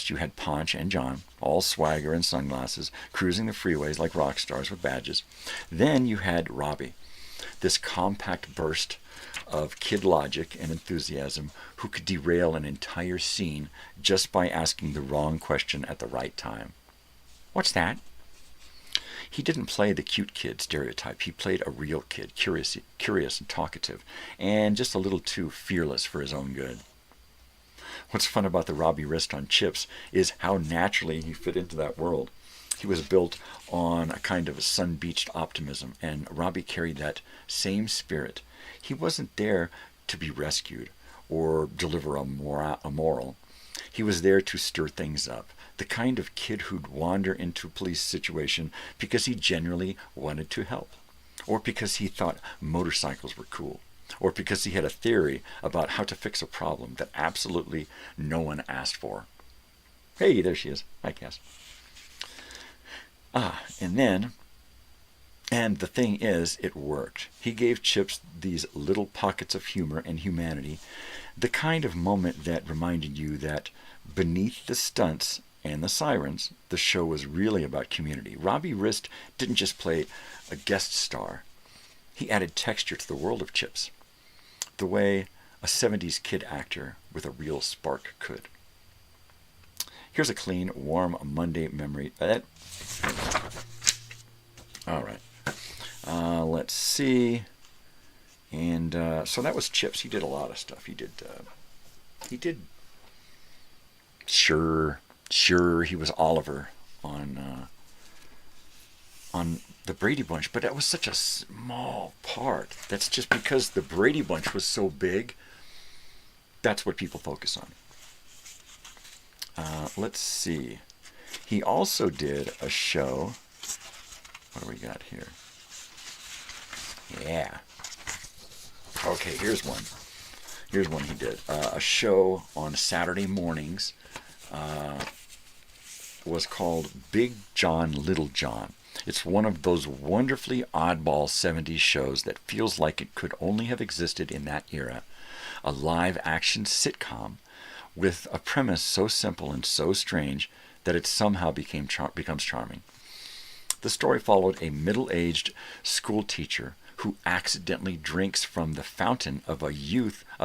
You had Ponch and John, all swagger and sunglasses, cruising the freeways like rock stars with badges. Then you had Robbie, this compact burst of kid logic and enthusiasm who could derail an entire scene just by asking the wrong question at the right time. What's that? He didn't play the cute kid stereotype. He played a real kid, curious and talkative, and just a little too fearless for his own good. What's fun about the Robbie Rist on Chips is how naturally he fit into that world. He was built on a kind of a sun-beached optimism, and Robbie carried that same spirit. He wasn't there to be rescued or deliver a moral. He was there to stir things up, the kind of kid who'd wander into a police situation because he genuinely wanted to help, or because he thought motorcycles were cool, or because he had a theory about how to fix a problem that absolutely no one asked for. Hey, there she is. Hi, Cass. And the thing is, it worked. He gave Chips these little pockets of humor and humanity, the kind of moment that reminded you that beneath the stunts and the sirens, the show was really about community. Robbie Rist didn't just play a guest star. He added texture to the world of Chips, the way a 70s kid actor with a real spark could. Here's a clean, warm Monday memory. All right. Let's see. And so that was Chips. He did a lot of stuff. He did. Sure. He was Oliver on the Brady Bunch, but that was such a small part. That's just because the Brady Bunch was so big. That's what people focus on. Let's see. He also did a show. What do we got here? Yeah. Okay, here's one. Here's one he did. A show on Saturday mornings was called Big John, Little John. It's one of those wonderfully oddball 70s shows that feels like it could only have existed in that era. A live-action sitcom with a premise so simple and so strange that it somehow becomes charming. The story followed a middle-aged school teacher who accidentally drinks from the fountain of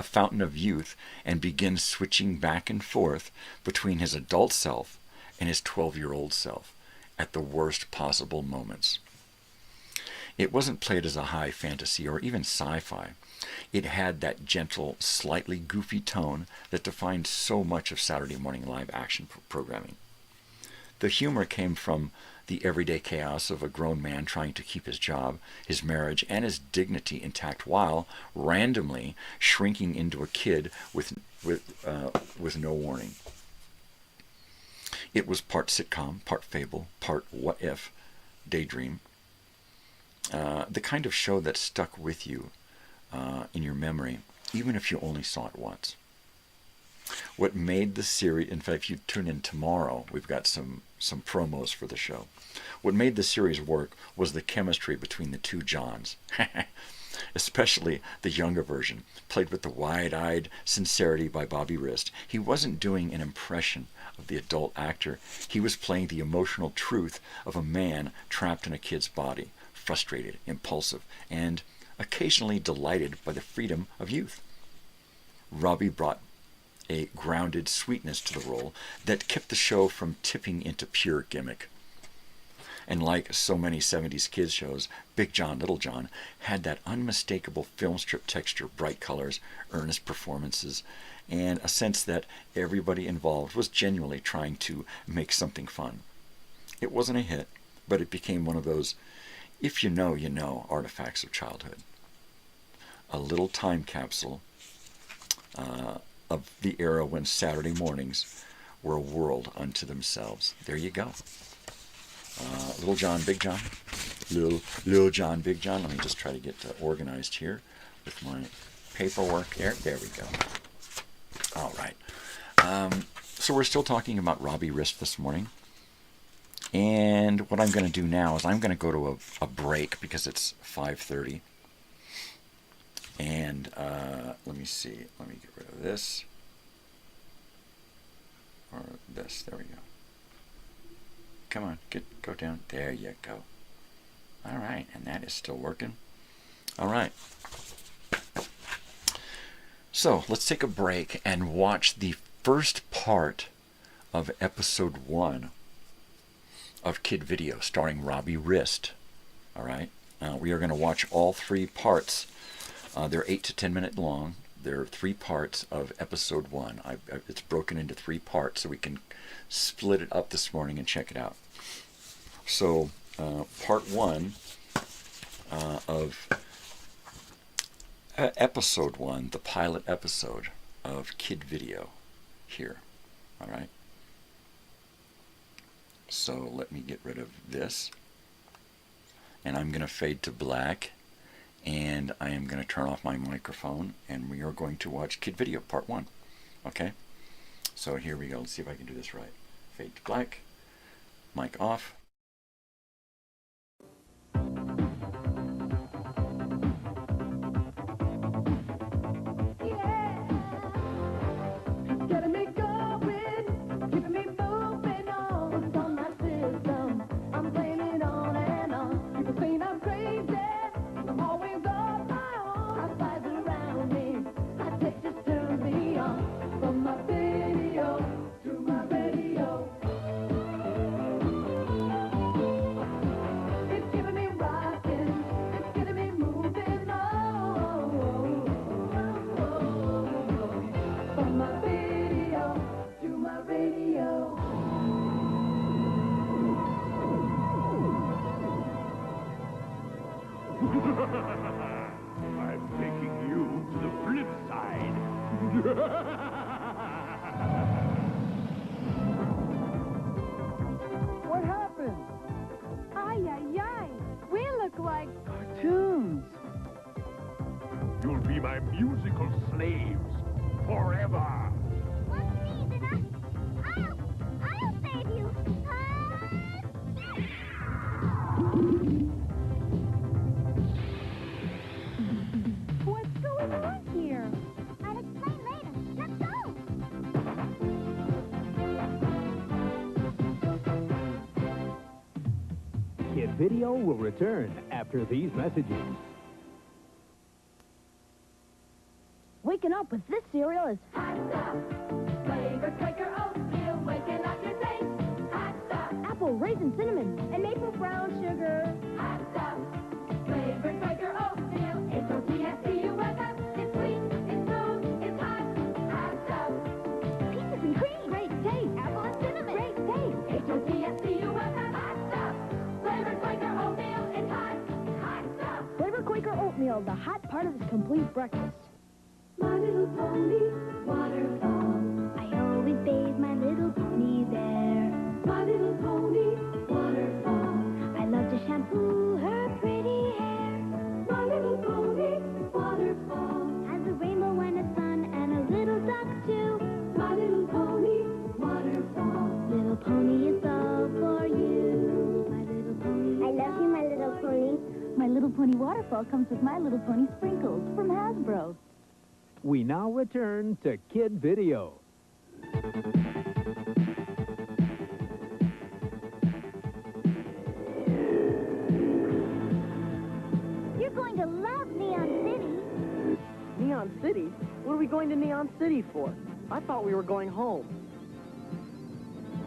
fountain of youth, and begins switching back and forth between his adult self and his 12-year-old self at the worst possible moments. It wasn't played as a high fantasy or even sci-fi. It had that gentle, slightly goofy tone that defined so much of Saturday morning live action programming. The humor came from the everyday chaos of a grown man trying to keep his job, his marriage, and his dignity intact while randomly shrinking into a kid with no warning. It was part sitcom, part fable, part what if, daydream. The kind of show that stuck with you in your memory, even if you only saw it once. What made the series, in fact, if you tune in tomorrow, we've got some promos for the show. What made the series work was the chemistry between the two Johns, especially the younger version, played with the wide-eyed sincerity by Robbie Rist. He wasn't doing an impression of the adult actor. He was playing the emotional truth of a man trapped in a kid's body, frustrated, impulsive, and occasionally delighted by the freedom of youth. Robbie brought a grounded sweetness to the role that kept the show from tipping into pure gimmick. And like so many 70s kids shows, Big John, Little John had that unmistakable film strip texture, bright colors, earnest performances, and a sense that everybody involved was genuinely trying to make something fun. It wasn't a hit, but it became one of those, if you know, artifacts of childhood. A little time capsule of the era when Saturday mornings were a world unto themselves. There you go. Little John, Big John. Little John, Big John. Let me just try to get organized here with my paperwork there. There we go. All right. So we're still talking about Robbie Rist this morning. And what I'm going to do now is I'm going to go to a break because it's 5:30. And let me see. Let me get rid of this. Or this. There we go. Come on. Go down. There you go. All right. And that is still working. All right. So let's take a break and watch the first part of episode 1 of Kid Video, starring Robbie Rist. All right? We are going to watch all 3 parts. They're 8 to 10 minutes long. There are 3 parts of episode 1. It's broken into 3 parts, so we can split it up this morning and check it out. So, part 1 of episode 1, the pilot episode of Kid Video here. All right? So, let me get rid of this. And I'm going to fade to black. And I am going to turn off my microphone, and we are going to watch Kid Video Part 1. Okay? So here we go. Let's see if I can do this right. Fade to black. Mic off. I'm taking you to the flip side. What happened? Ay, ay, ay. We look like cartoons. You'll be my musical slaves forever. I'll save you. What's going on here? I'll explain later. Let's go. Kid Video will return after these messages. Waking up with this cereal is Hot stuff. Flavored Quaker oatmeal, waking up your taste. Hot stuff. apple, raisin, cinnamon, and maple brown sugar. Hot stuff. Flavored Quaker oatmeal. H-O-T-S-E-U, wake up. It's sweet, it's smooth, it's hot. Hot stuff. Peaches and cream. Great taste. Apple and cinnamon. Great taste. H-O-T-S-E-U, wake up. Hot stuff. Flavored Quaker oatmeal. It's hot. Hot stuff. Flavor Quaker oatmeal, the hot part of this complete breakfast. My little pony, waterfall. I always bathe my little pony there. My little pony, waterfall. I love to shampoo her pretty hair. My little pony, waterfall. Has a rainbow and a sun and a little duck too. My little pony, waterfall. Little pony, it's all for you. My little pony. I love you, my little pony. My Little Pony Waterfall comes with My Little Pony Sprinkles from Hasbro. We now return to Kid Video. You're going to love Neon City. Neon City? What are we going to Neon City for? I thought we were going home.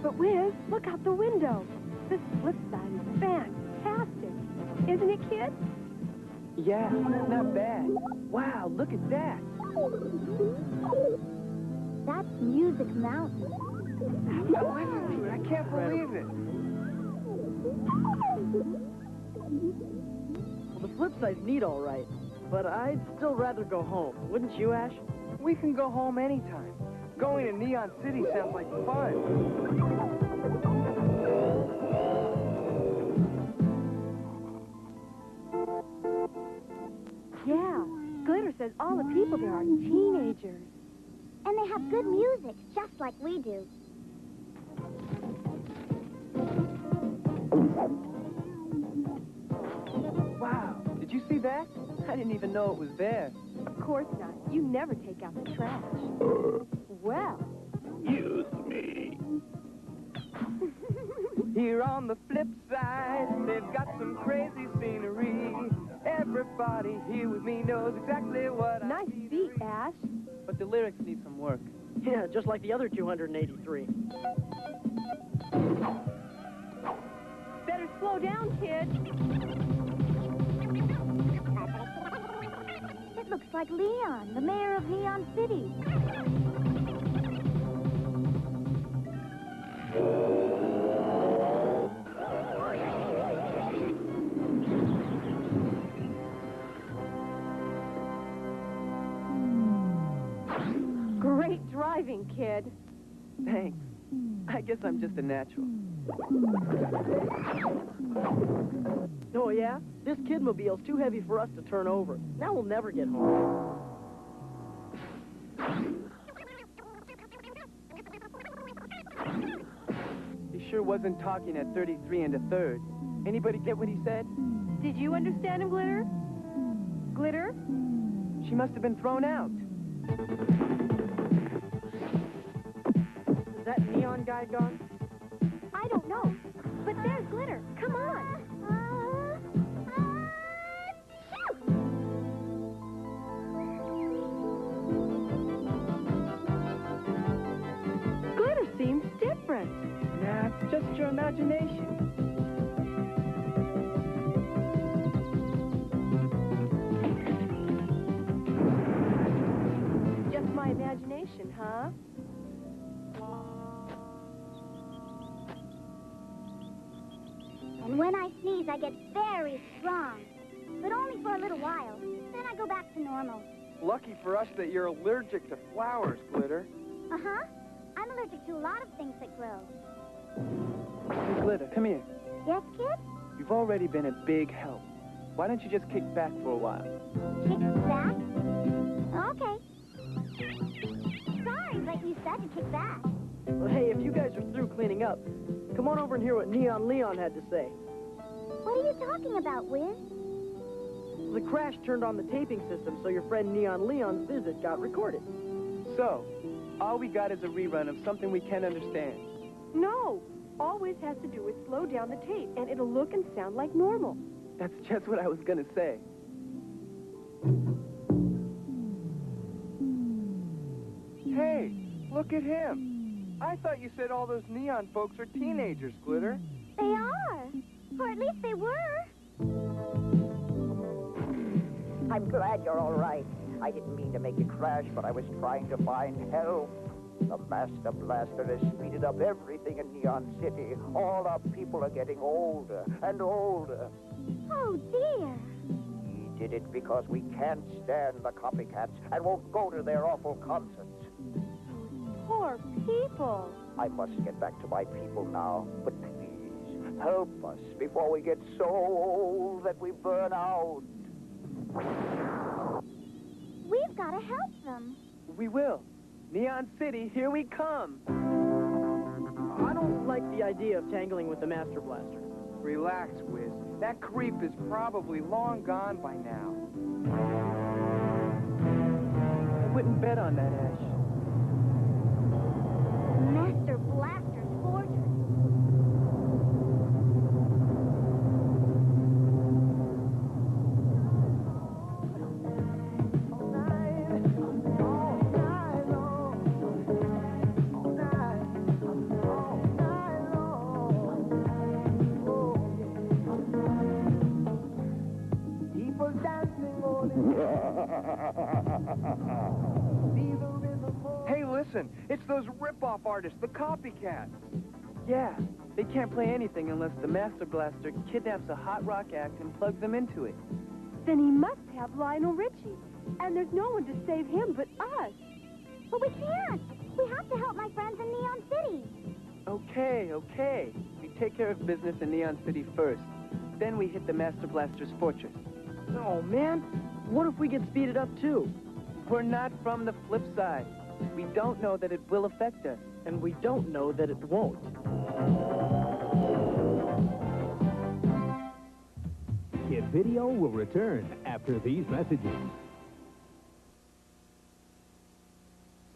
But Wiz, look out the window. This flip side is fantastic. Isn't it, kid? Yeah, not bad. Wow, look at that. That's Music Mountain. I can't believe it. Well, the flip side's neat, all right. But I'd still rather go home. Wouldn't you, Ash? We can go home anytime. Going to Neon City sounds like fun. Yeah, Glitter says all the people there are teenagers. And they have good music, just like we do. Wow, did you see that? I didn't even know it was there. Of course not. You never take out the trash. Well. Use me. Here on the flip side, they've got some crazy scenery. Everybody here with me knows exactly what Nice beat, Ash. But the lyrics need some work. Yeah, just like the other 283. Better slow down, kid. It looks like Leon, the mayor of Neon City. Great driving, kid. Thanks. I guess I'm just a natural. Oh, yeah? This kidmobile's too heavy for us to turn over. Now we'll never get home. He sure wasn't talking at 33 and a third. Anybody get what he said? Did you understand him, Glitter? Glitter? She must have been thrown out. Is that neon guy gone? I don't know, but there's Glitter. Come on. Glitter seems different. Nah, it's just your imagination. Just my imagination, huh? And when I sneeze, I get very strong. But only for a little while. Then I go back to normal. Lucky for us that you're allergic to flowers, Glitter. Uh-huh. I'm allergic to a lot of things that grow. Hey, Glitter, come here. Yes, kid? You've already been a big help. Why don't you just kick back for a while? Kick back? Okay. Sorry, but you said to kick back. Well, hey, if you guys are through cleaning up, come on over and hear what Neon Leon had to say. What are you talking about, Wiz? The crash turned on the taping system, so your friend Neon Leon's visit got recorded. So, all we got is a rerun of something we can't understand. No. All Wiz has to do is slow down the tape, and it'll look and sound like normal. That's just what I was gonna say. Hey, look at him. I thought you said all those neon folks are teenagers, Glitter. They are. Or at least they were. I'm glad you're all right. I didn't mean to make you crash, but I was trying to find help. The Master Blaster has speeded up everything in Neon City. All our people are getting older and older. Oh, dear. He did it because we can't stand the copycats and won't go to their awful concerts. Poor people. I must get back to my people now, but please, help us before we get so old that we burn out. We've got to help them. We will. Neon City, here we come. I don't like the idea of tangling with the Master Blaster. Relax, Wiz. That creep is probably long gone by now. I wouldn't bet on that, Ash. Master Blaster's fortress. Hey, listen, it's those rip-off artists, the copycats. Yeah, they can't play anything unless the Master Blaster kidnaps a hot rock act and plugs them into it. Then he must have Lionel Richie. And there's no one to save him but us. But we can't. We have to help my friends in Neon City. Okay. We take care of business in Neon City first. Then we hit the Master Blaster's fortress. Oh, man. What if we get speeded up, too? We're not from the flip side. We don't know that it will affect us. And we don't know that it won't. Kid Video will return after these messages.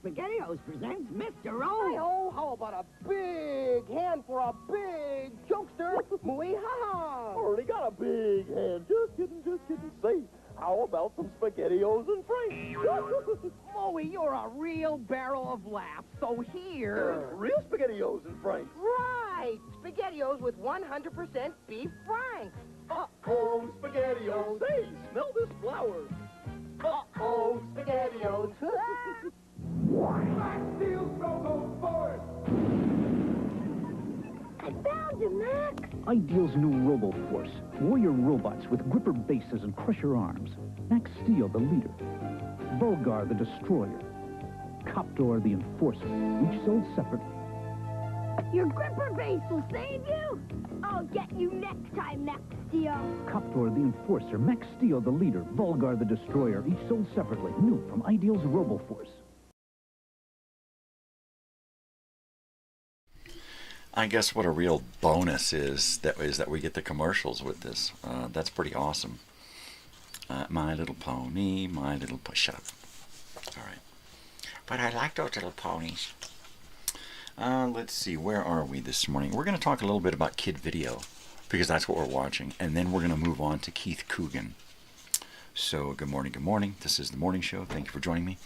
SpaghettiOs presents Mr. O. Hey-oh, how about a big hand for a big jokester? Mooey-ha-ha! Already got a big hand. Just kidding. Say, how about some SpaghettiOs and Frank? Mooey, you're a real barrel of laughs, so here... real SpaghettiOs and Frank. Right! Right. SpaghettiOs with 100% beef franks. Uh-oh, SpaghettiOs. Hey, smell this flour. Uh-oh, SpaghettiOs. Black Steel Go-Go Force. I found you, Mac. Ideal's new Robo-Force. Warrior robots with gripper bases and crusher arms. Max Steel, the leader. Volgar, the destroyer. Coptor, the enforcer. Each sold separately. Your gripper base will save you. I'll get you next time, Max Steel. Coptor, the enforcer. Max Steel, the leader. Volgar, the destroyer. Each sold separately. New from Ideal's Robo-Force. I guess what a real bonus is that we get the commercials with this. That's pretty awesome. My Little Pony, My Little Pony. Shut up. All right. But I like those little ponies. Let's see, where are we this morning? We're going to talk a little bit about Kid Video, because that's what we're watching. And then we're going to move on to Keith Coogan. So, good morning, good morning. This is The Morning Show. Thank you for joining me.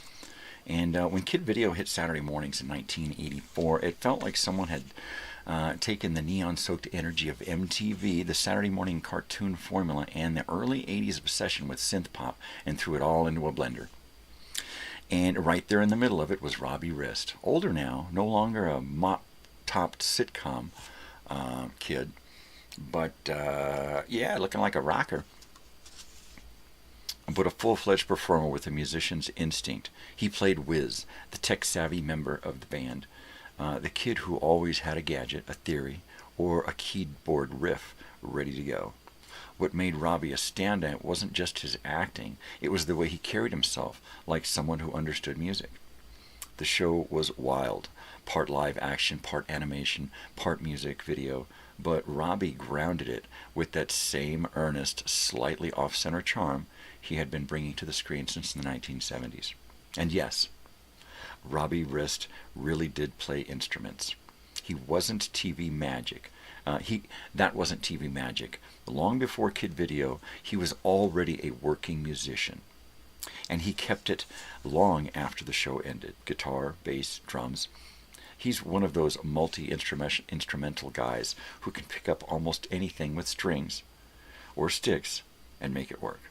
And when Kid Video hit Saturday mornings in 1984, it felt like someone had taken the neon-soaked energy of MTV, the Saturday morning cartoon formula, and the early 80s obsession with synth pop, and threw it all into a blender. And right there in the middle of it was Robbie Rist. Older now, no longer a mop-topped sitcom kid, but yeah, looking like a rocker. But a full-fledged performer with a musician's instinct. He played Wiz, the tech-savvy member of the band. The kid who always had a gadget, a theory, or a keyboard riff ready to go. What made Robbie a standout wasn't just his acting, it was the way he carried himself, like someone who understood music. The show was wild, part live action, part animation, part music video, but Robbie grounded it with that same earnest, slightly off-center charm he had been bringing to the screen since the 1970s. And yes, Robbie Rist really did play instruments. He wasn't TV magic. That wasn't TV magic. Long before Kid Video, he was already a working musician. And he kept it long after the show ended. Guitar, bass, drums. He's one of those multi-instrumental guys who can pick up almost anything with strings or sticks and make it work.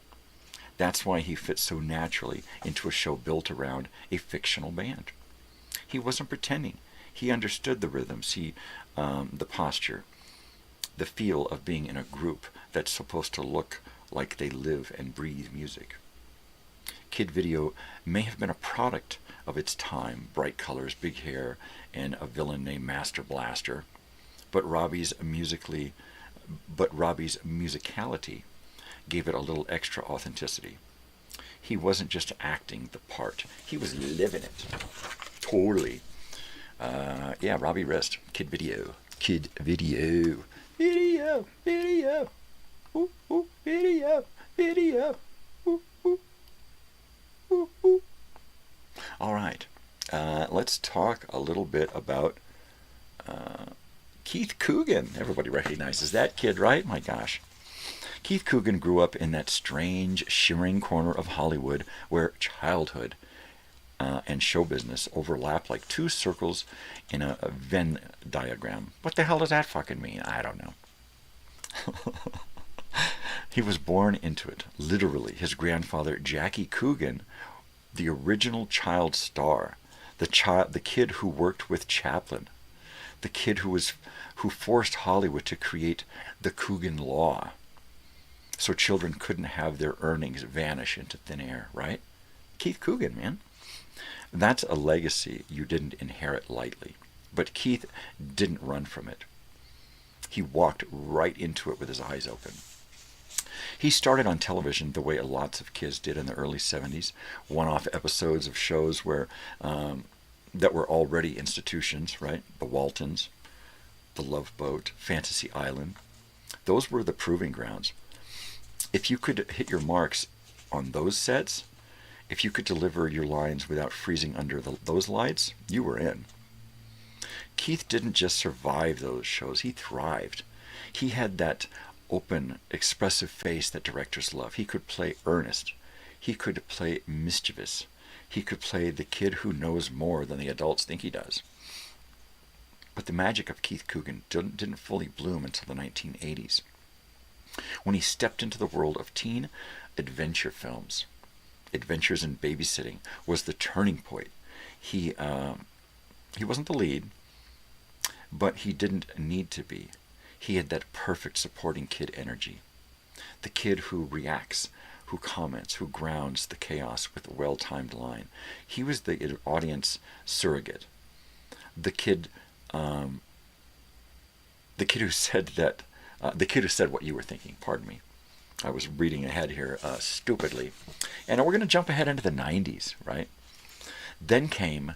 That's why he fits so naturally into a show built around a fictional band. He wasn't pretending. He understood the rhythms, the posture, the feel of being in a group that's supposed to look like they live and breathe music. Kid Video may have been a product of its time, bright colors, big hair, and a villain named Master Blaster, but Robbie's musicality gave it a little extra authenticity. He wasn't just acting the part, he was living it. Totally. Yeah, Robbie Rist, Kid Video. Kid Video. Video, video. Ooh, ooh, video, video. Ooh, ooh. Ooh, ooh. All right. Let's talk a little bit about Keith Coogan. Everybody recognizes that kid, right? My gosh. Keith Coogan grew up in that strange, shimmering corner of Hollywood where childhood and show business overlap like two circles in a Venn diagram. What the hell does that fucking mean? I don't know. He was born into it, literally. His grandfather, Jackie Coogan, the original child star, the kid who worked with Chaplin, the kid who forced Hollywood to create the Coogan Law, so children couldn't have their earnings vanish into thin air, right? Keith Coogan, man. That's a legacy you didn't inherit lightly. But Keith didn't run from it. He walked right into it with his eyes open. He started on television the way lots of kids did in the early 70s, one-off episodes of shows that were already institutions, right? The Waltons, The Love Boat, Fantasy Island. Those were the proving grounds. If you could hit your marks on those sets, if you could deliver your lines without freezing under those lights, you were in. Keith didn't just survive those shows, he thrived. He had that open, expressive face that directors love. He could play earnest. He could play mischievous. He could play the kid who knows more than the adults think he does. But the magic of Keith Coogan didn't fully bloom until the 1980s, when he stepped into the world of teen adventure films. Adventures in Babysitting was the turning point. He wasn't the lead, but he didn't need to be. He had that perfect supporting kid energy. The kid who reacts, who comments, who grounds the chaos with a well-timed line. He was the audience surrogate. The kid who said that, the kid who said what you were thinking. Pardon me. I was reading ahead here stupidly. And we're going to jump ahead into the 90s, right? Then came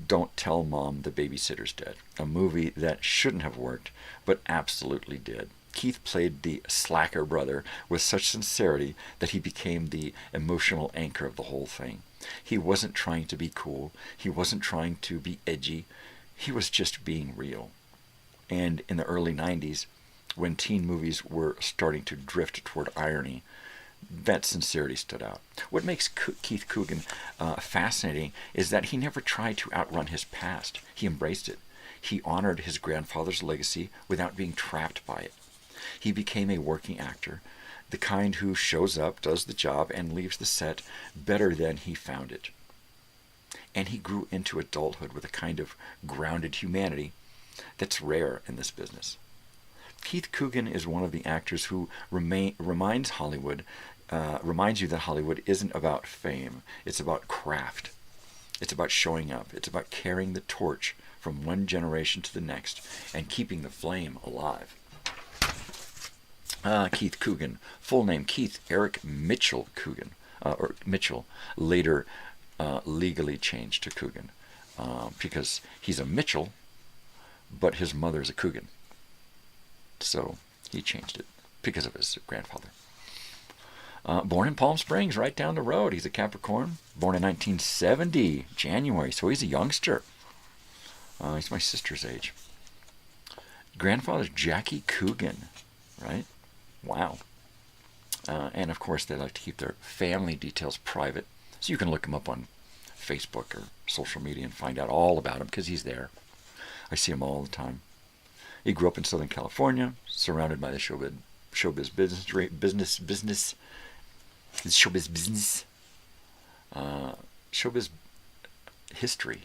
Don't Tell Mom the Babysitter's Dead, a movie that shouldn't have worked, but absolutely did. Keith played the slacker brother with such sincerity that he became the emotional anchor of the whole thing. He wasn't trying to be cool. He wasn't trying to be edgy. He was just being real. And in the early 90s, when teen movies were starting to drift toward irony, that sincerity stood out. What makes Keith Coogan fascinating is that he never tried to outrun his past. He embraced it. He honored his grandfather's legacy without being trapped by it. He became a working actor, the kind who shows up, does the job, and leaves the set better than he found it. And he grew into adulthood with a kind of grounded humanity that's rare in this business. Keith Coogan is one of the actors who reminds you that Hollywood isn't about fame. It's about craft. It's about showing up. It's about carrying the torch from one generation to the next and keeping the flame alive. Keith Coogan, full name Keith Eric Mitchell Coogan, or Mitchell, later legally changed to Coogan because he's a Mitchell, but his mother's a Coogan. So he changed it because of his grandfather. Born in Palm Springs, right down the road. He's a Capricorn, born in 1970, January, so he's a youngster. He's my sister's age. Grandfather's Jackie Coogan, right? Wow. And of course, they like to keep their family details private, so you can look him up on Facebook or social media and find out all about him because he's there. I see him all the time. He grew up in Southern California, surrounded by the showbiz history.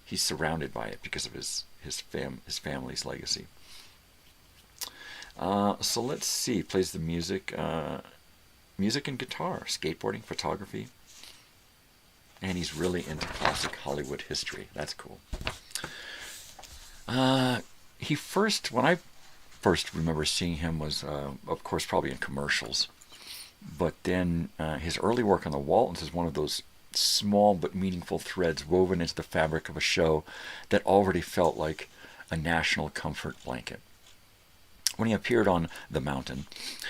He's surrounded by it because of his family's legacy. So let's see. Plays the music and guitar, skateboarding, photography, and he's really into classic Hollywood history. That's cool. When I first remember seeing him was, of course, probably in commercials. But then his early work on the Waltons is one of those small but meaningful threads woven into the fabric of a show that already felt like a national comfort blanket. When he appeared on The Mountain,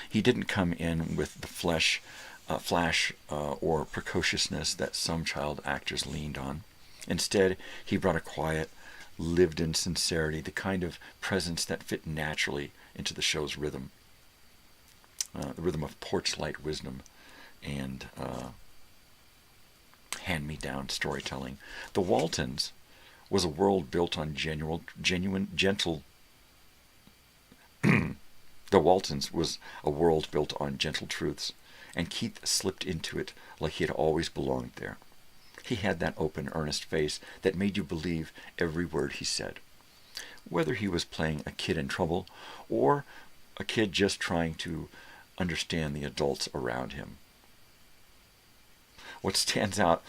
he didn't come in with the flash or precociousness that some child actors leaned on. Instead, he brought a quiet, lived-in sincerity, the kind of presence that fit naturally into the show's rhythm. The rhythm of porch-light wisdom and hand-me-down storytelling. The Waltons was a world built on gentle truths, and Keith slipped into it like he had always belonged there. He had that open, earnest face that made you believe every word he said, whether he was playing a kid in trouble or a kid just trying to understand the adults around him. What stands out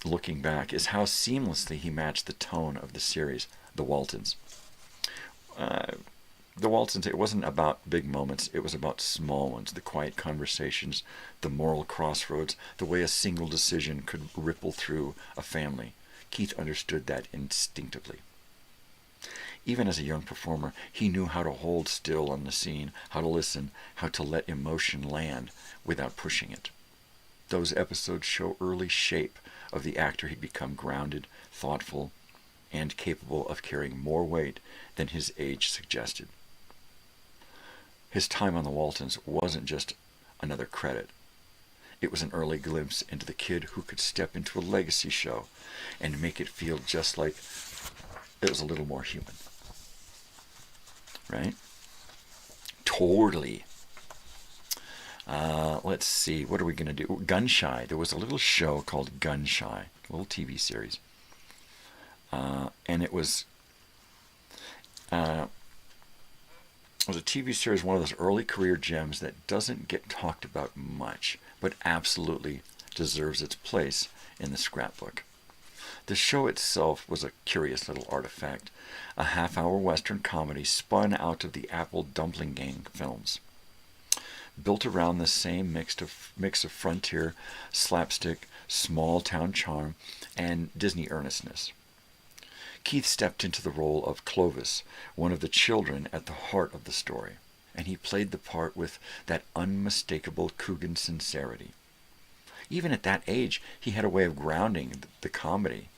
looking back is how seamlessly he matched the tone of the series, The Waltons. The Waltons, it wasn't about big moments, it was about small ones, the quiet conversations, the moral crossroads, the way a single decision could ripple through a family. Keith understood that instinctively. Even as a young performer, he knew how to hold still on the scene, how to listen, how to let emotion land without pushing it. Those episodes show early shape of the actor he'd become, grounded, thoughtful, and capable of carrying more weight than his age suggested. His time on the Waltons wasn't just another credit. It was an early glimpse into the kid who could step into a legacy show and make it feel just like it was a little more human. Right? Totally. Let's see, what are we going to do? Gun Shy. There was a little show called Gun Shy, a little TV series. And it was a TV series, one of those early career gems that doesn't get talked about much, but absolutely deserves its place in the scrapbook. The show itself was a curious little artifact, a half-hour Western comedy spun out of the Apple Dumpling Gang films, built around the same mix of frontier, slapstick, small-town charm, and Disney earnestness. Keith stepped into the role of Clovis, one of the children at the heart of the story, and he played the part with that unmistakable Coogan sincerity. Even at that age, he had a way of grounding the comedy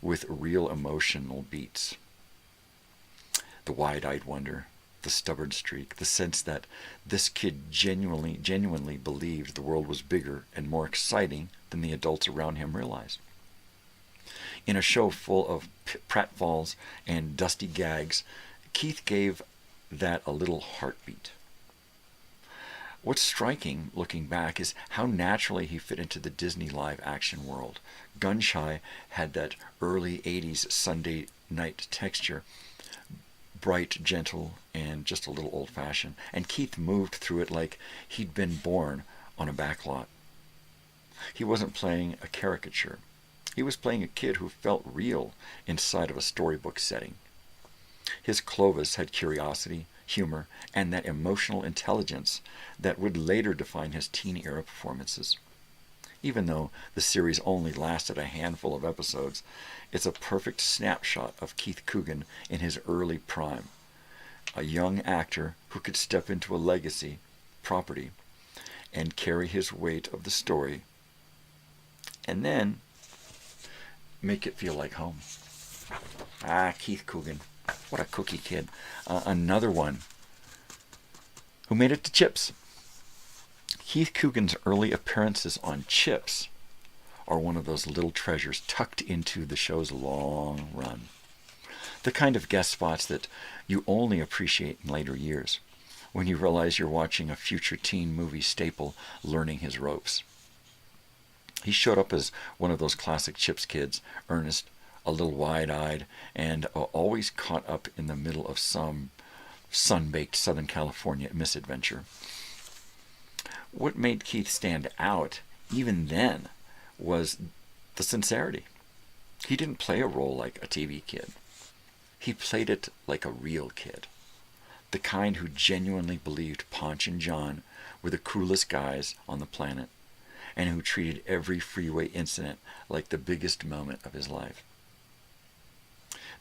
with real emotional beats. The wide-eyed wonder, the stubborn streak, the sense that this kid genuinely believed the world was bigger and more exciting than the adults around him realized. In a show full of pratfalls and dusty gags, Keith gave that a little heartbeat. What's striking, looking back, is how naturally he fit into the Disney live-action world. Gun Shy had that early 80s Sunday night texture, bright, gentle, and just a little old-fashioned, and Keith moved through it like he'd been born on a backlot. He wasn't playing a caricature. He was playing a kid who felt real inside of a storybook setting. His Clovis had curiosity, humor, and that emotional intelligence that would later define his teen-era performances. Even though the series only lasted a handful of episodes, it's a perfect snapshot of Keith Coogan in his early prime, a young actor who could step into a legacy property and carry his weight of the story, and then make it feel like home. Keith Coogan. What a cookie kid. Another one who made it to Chips. Keith Coogan's early appearances on Chips are one of those little treasures tucked into the show's long run. The kind of guest spots that you only appreciate in later years, when you realize you're watching a future teen movie staple learning his ropes. He showed up as one of those classic Chips kids, earnest, a little wide-eyed, and always caught up in the middle of some sun-baked Southern California misadventure. What made Keith stand out, even then, was the sincerity. He didn't play a role like a TV kid. He played it like a real kid. The kind who genuinely believed Ponch and John were the coolest guys on the planet, and who treated every freeway incident like the biggest moment of his life.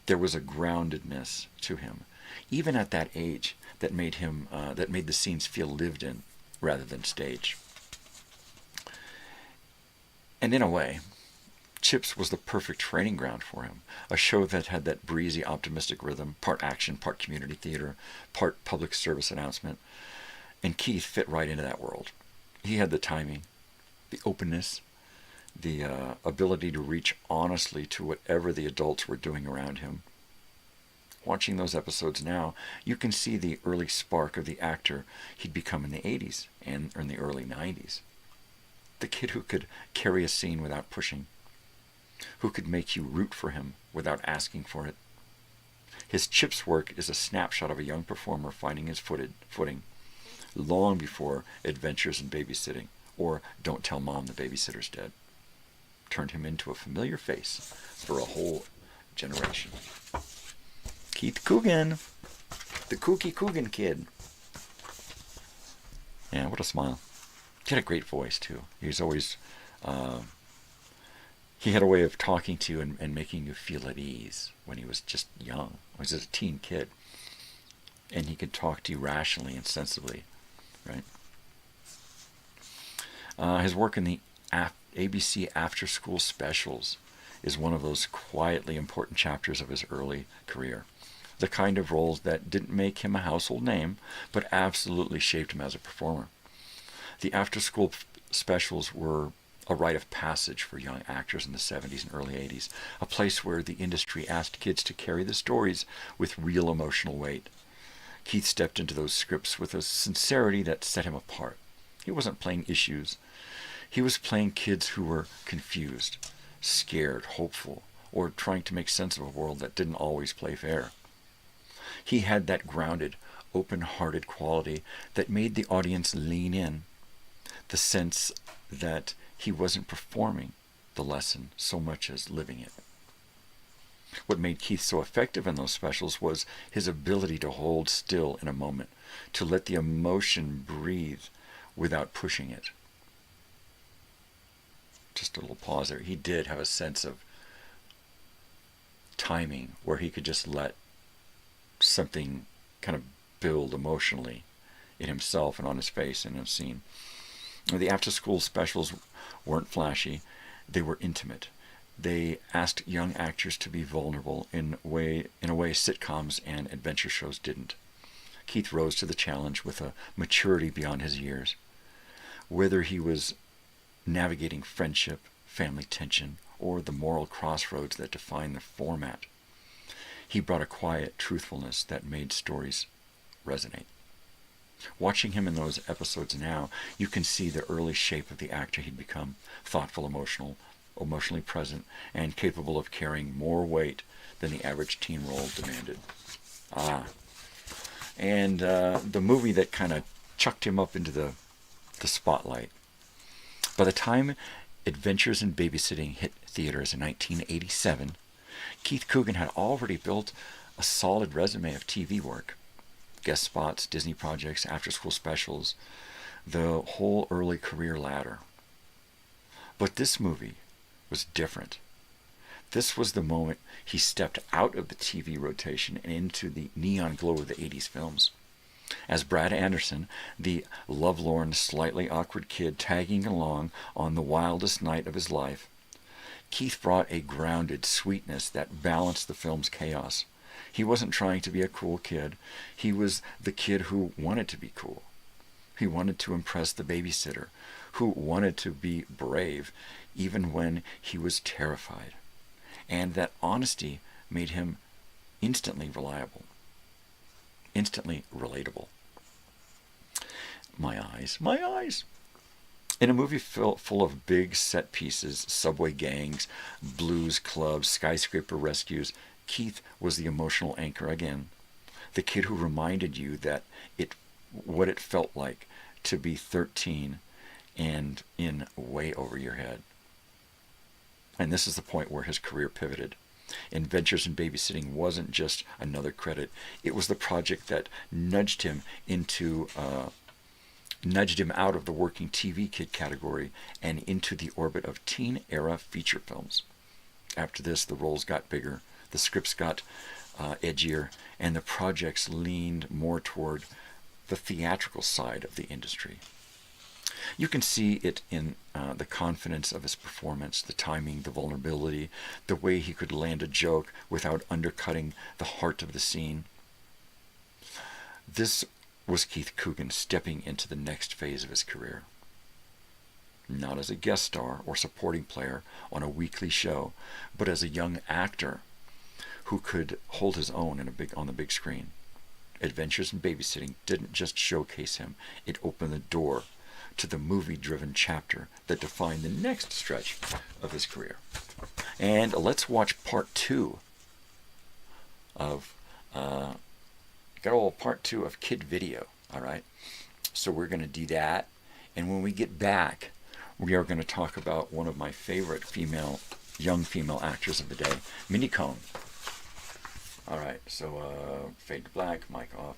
There was a groundedness to him, even at that age, that made the scenes feel lived in rather than staged. And in a way, Chips was the perfect training ground for him, a show that had that breezy, optimistic rhythm, part action, part community theater, part public service announcement, and Keith fit right into that world. He had the timing, the openness, the ability to reach honestly to whatever the adults were doing around him. Watching those episodes now, you can see the early spark of the actor he'd become in the 80s and in the early 90s. The kid who could carry a scene without pushing, who could make you root for him without asking for it. His Chips work is a snapshot of a young performer finding his footing long before Adventures in Babysitting or Don't Tell Mom the Babysitter's Dead turned him into a familiar face for a whole generation. Keith Coogan, the kooky Coogan kid. Yeah, what a smile. He had a great voice, too. He was always, he had a way of talking to you and making you feel at ease when he was just young. He was a teen kid. And he could talk to you rationally and sensibly, right? His work in the ABC after-school specials is one of those quietly important chapters of his early career. The kind of roles that didn't make him a household name, but absolutely shaped him as a performer. The after-school specials were a rite of passage for young actors in the 70s and early 80s, a place where the industry asked kids to carry the stories with real emotional weight. Keith stepped into those scripts with a sincerity that set him apart. He wasn't playing issues. He was playing kids who were confused, scared, hopeful, or trying to make sense of a world that didn't always play fair. He had that grounded, open-hearted quality that made the audience lean in, the sense that he wasn't performing the lesson so much as living it. What made Keith so effective in those specials was his ability to hold still in a moment, to let the emotion breathe without pushing it. Just a little pause there. He did have a sense of timing where he could just let something kind of build emotionally in himself and on his face in a scene. The after-school specials weren't flashy. They were intimate. They asked young actors to be vulnerable in a way sitcoms and adventure shows didn't. Keith rose to the challenge with a maturity beyond his years. Whether he was navigating friendship, family tension, or the moral crossroads that define the format, he brought a quiet truthfulness that made stories resonate. Watching him in those episodes now, you can see the early shape of the actor he'd become: thoughtful, emotionally present, and capable of carrying more weight than the average teen role demanded. And the movie that kind of chucked him up into the spotlight. By the time Adventures in Babysitting hit theaters in 1987, Keith Coogan had already built a solid resume of TV work. Guest spots, Disney projects, after-school specials, the whole early career ladder. But this movie was different. This was the moment he stepped out of the TV rotation and into the neon glow of the 80s films. As Brad Anderson, the lovelorn, slightly awkward kid tagging along on the wildest night of his life, Keith brought a grounded sweetness that balanced the film's chaos. He wasn't trying to be a cool kid. He was the kid who wanted to be cool. He wanted to impress the babysitter, who wanted to be brave even when he was terrified. And that honesty made him instantly reliable, instantly relatable. My eyes. In a movie full of big set pieces, subway gangs, blues clubs, skyscraper rescues, Keith was the emotional anchor again. The kid who reminded you that what it felt like to be 13 and in way over your head. And this is the point where his career pivoted. Adventures in Babysitting wasn't just another credit. It was the project that nudged him out of the working TV kid category and into the orbit of teen-era feature films. After this, the roles got bigger, the scripts got edgier, and the projects leaned more toward the theatrical side of the industry. You can see it in the confidence of his performance, the timing, the vulnerability, the way he could land a joke without undercutting the heart of the scene. This was Keith Coogan stepping into the next phase of his career. Not as a guest star or supporting player on a weekly show, but as a young actor who could hold his own on the big screen. Adventures in Babysitting didn't just showcase him, it opened the door to the movie-driven chapter that defined the next stretch of his career. And let's watch part 2 of part 2 of Kid Video. All right, so we're going to do that, and when we get back, we are going to talk about one of my favorite young female actors of the day, Mindy Cohn. All right, so fade to black, mic off.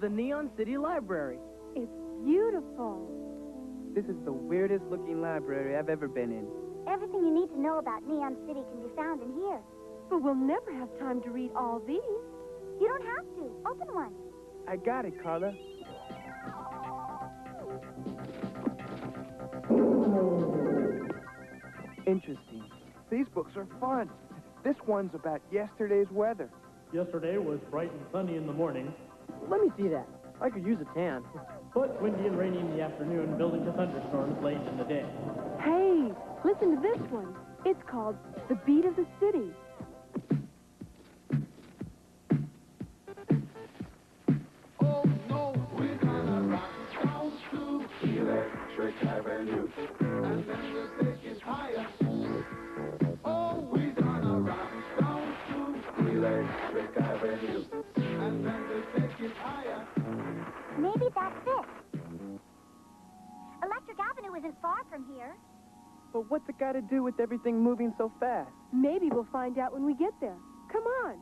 The Neon City Library. It's beautiful. This is the weirdest looking library I've ever been in. Everything you need to know about Neon City can be found in here. But we'll never have time to read all these. You don't have to. Open one. I got it, Carla. Interesting. These books are fun. This one's about yesterday's weather. Yesterday was bright and sunny in the morning, Let me see that. I could use a tan. but windy and rainy in the afternoon, building to thunderstorms late in the day. Hey, listen to this one. It's called The Beat of the City. Oh no, we're gonna rock down to Electric Avenue, and then the stage is higher. Oh, we're gonna rock down to Electric Avenue, and then the stage is higher. Maybe that's it. Electric Avenue isn't far from here. But what's it got to do with everything moving so fast? Maybe we'll find out when we get there. Come on.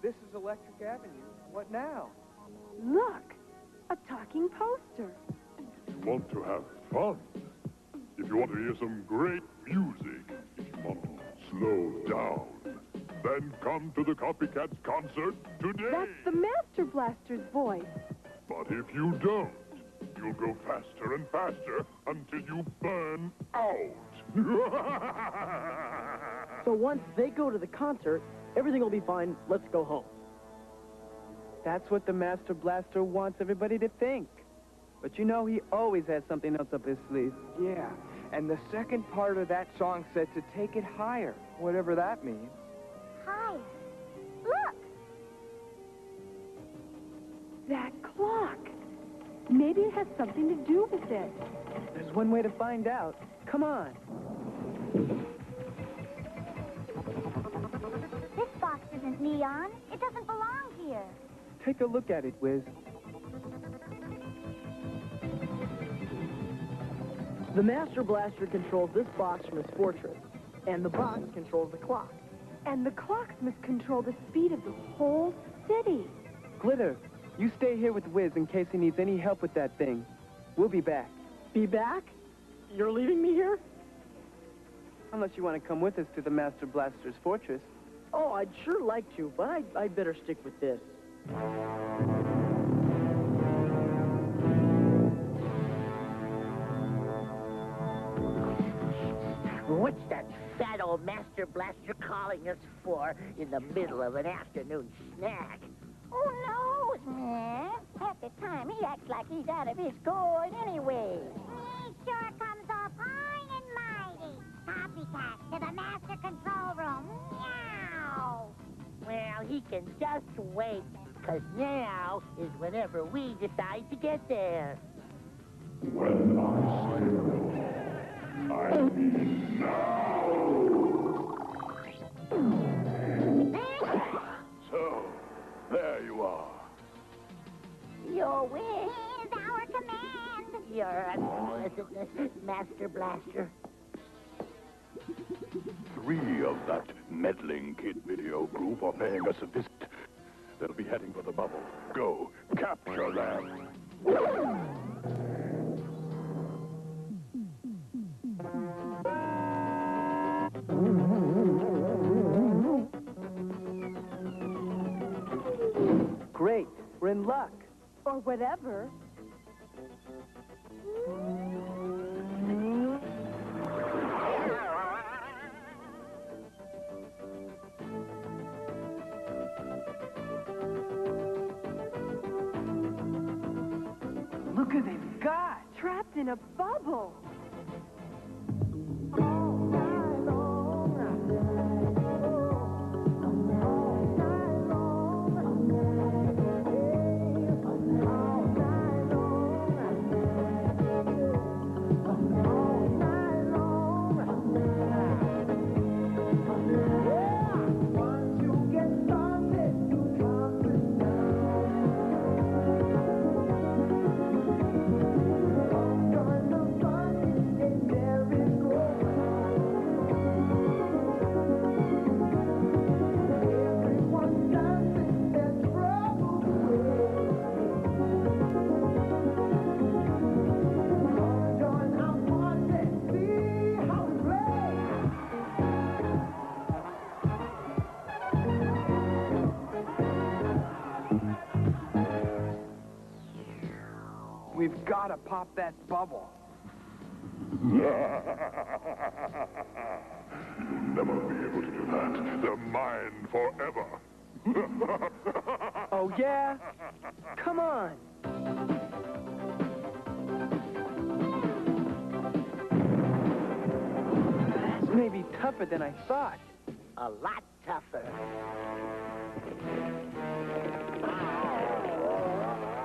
This is Electric Avenue. What now? Look, a talking poster. If you want to have fun, if you want to hear some great music, if you want to slow down, then come to the Copycats concert today. That's the Master Blaster's voice. But if you don't, you'll go faster and faster until you burn out. So once they go to the concert, everything will be fine. Let's go home. That's what the Master Blaster wants everybody to think. But you know he always has something else up his sleeve. Yeah, and the second part of that song said to take it higher, whatever that means. Higher. Look. That clock. Maybe it has something to do with it. There's one way to find out. Come on. This box isn't neon. It doesn't belong here. Take a look at it, Wiz. The Master Blaster controls this box from his fortress, and the box controls the clock. And the clocks must control the speed of the whole city. Glitter, you stay here with Wiz in case he needs any help with that thing. We'll be back. Be back? You're leaving me here? Unless you want to come with us to the Master Blaster's fortress. Oh, I'd sure like to, but I'd better stick with this. What's that fat old Master Blaster calling us for in the middle of an afternoon snack? Oh, no. Half the time he acts like he's out of his gourd anyway. He sure comes off fine and mighty. Copycat to the master control room. Meow. Well, he can just wait, because now is whenever we decide to get there. When I say go, I mean now. So, there you are. Your wish is our command. Your Master Blaster. 3 of that meddling kid video group are paying us a visit. They'll be heading for the bubble. Go, capture them. Great, we're in luck. Or whatever. Look who they've got. Trapped in a bubble. Fun We've got to pop that bubble. You'll never be able to do that. They're mine forever. Oh, yeah? Come on. This may be tougher than I thought. A lot tougher.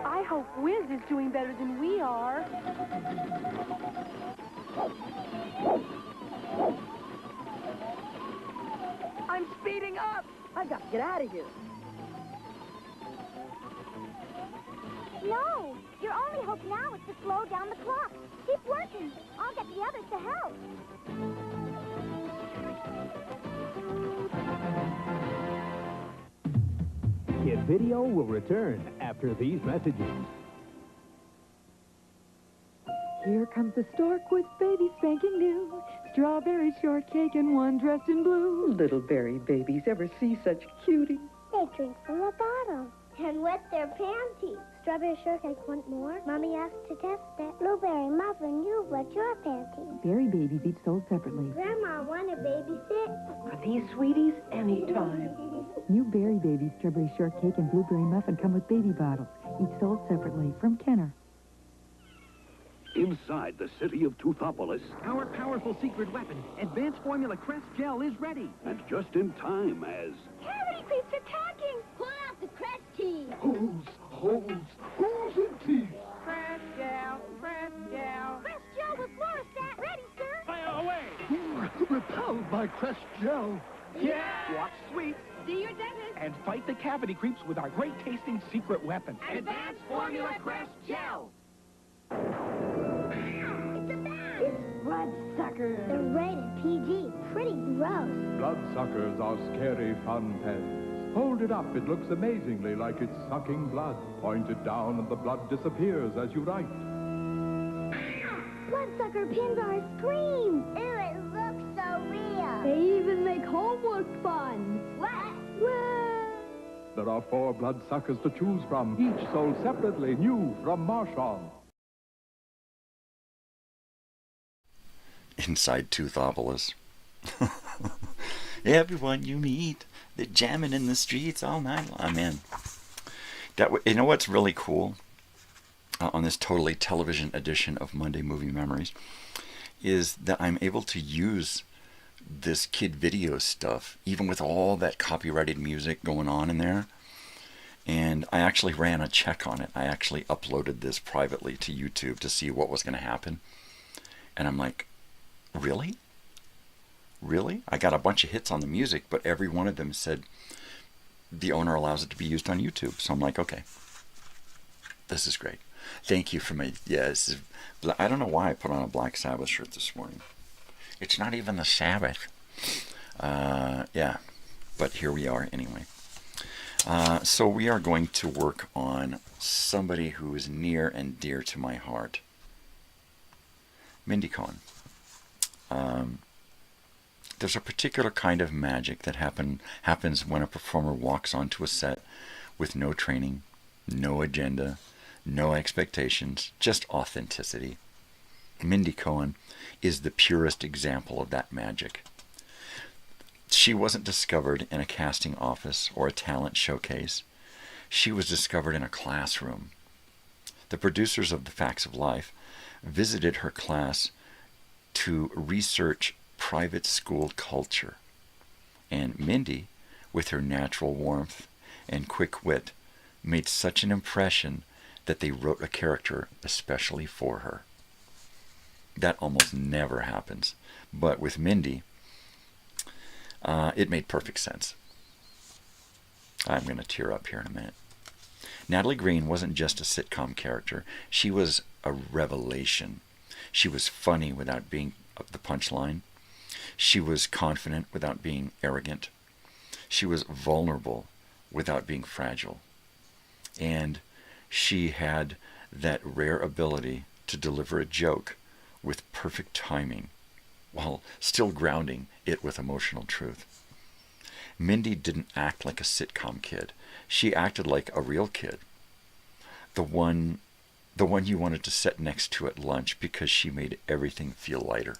I hope Wiz is doing better than we are. I'm speeding up. I got to get out of here. No, your only hope now is to slow down the clock. Keep working. I'll get the others to help. Kid Video will return after these messages. Here comes the stork with baby spanking new. Strawberry shortcake and one dressed in blue. Little berry babies ever see such cuties? They drink from a bottle and wet their panties. Strawberry shortcake want more? Mommy asked to test it. Blueberry muffin, you wet your panties. Berry babies each sold separately. Grandma want to babysit? For these sweeties, anytime. New berry baby strawberry shortcake and blueberry muffin come with baby bottles, each sold separately from Kenner. Inside the city of Toothopolis, Our powerful secret weapon, Advanced Formula Crest Gel, is ready. and just in time as... Cavity creeps attacking! Pull out the crest key! Who's in teeth? Crest gel, crest gel. Crest gel with fluorostat ready, sir! Fire away! Repelled by Crest Gel. Yeah! Watch sweet See your dentist. and fight the cavity creeps with our great-tasting secret weapon. Advanced Formula Crest Gel. It's bloodsuckers. They're rated PG. Pretty gross. Bloodsuckers are scary fun pets. Hold it up. It looks amazingly like it's sucking blood. Point it down and the blood disappears as you write. Bloodsucker pins are a scream. Ew, it looks so real. They even make homework fun. What? There are 4 bloodsuckers to choose from, each sold separately, new from Marchand. Inside Toothopolis. Everyone you meet, they're jamming in the streets all night long. I'm in. You know what's really cool on this totally television edition of Monday Movie Memories is that I'm able to use this kid video stuff, even with all that copyrighted music going on in there. And I actually ran a check on it. I actually uploaded this privately to YouTube to see what was going to happen. And I'm like, really? Really? I got a bunch of hits on the music, but every one of them said the owner allows it to be used on YouTube. So I'm like, okay, this is great. Thank you for my, yes. I don't know why I put on a Black Sabbath shirt this morning. It's not even the Sabbath. Yeah, but here we are anyway. So we are going to work on somebody who is near and dear to my heart. Mindy Cohn. There's a particular kind of magic that happens when a performer walks onto a set with no training, no agenda, no expectations, just authenticity. Mindy Cohn is the purest example of that magic. She wasn't discovered in a casting office or a talent showcase. She was discovered in a classroom. The producers of The Facts of Life visited her class to research private school culture. And Mindy, with her natural warmth and quick wit, made such an impression that they wrote a character especially for her. That almost never happens. But with Mindy, it made perfect sense. I'm going to tear up here in a minute. Natalie Green wasn't just a sitcom character. She was a revelation. She was funny without being the punchline. She was confident without being arrogant. She was vulnerable without being fragile. And she had that rare ability to deliver a joke with perfect timing while still grounding it with emotional truth. Mindy didn't act like a sitcom kid. She acted like a real kid. The one the one you wanted to sit next to at lunch because she made everything feel lighter.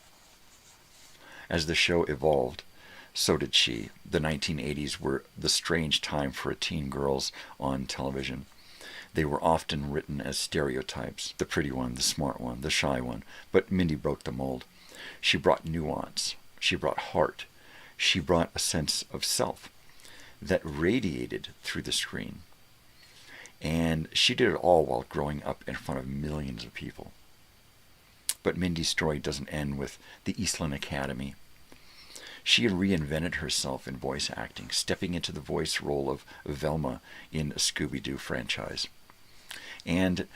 As the show evolved, so did she. The 1980s were the strange time for teen girls on television. They were often written as stereotypes, the pretty one, the smart one, the shy one, but Mindy broke the mold. She brought nuance, she brought heart, she brought a sense of self that radiated through the screen. And she did it all while growing up in front of millions of people. But Mindy's story doesn't end with the Eastland Academy. She had reinvented herself in voice acting, stepping into the voice role of Velma in the Scooby-Doo franchise. And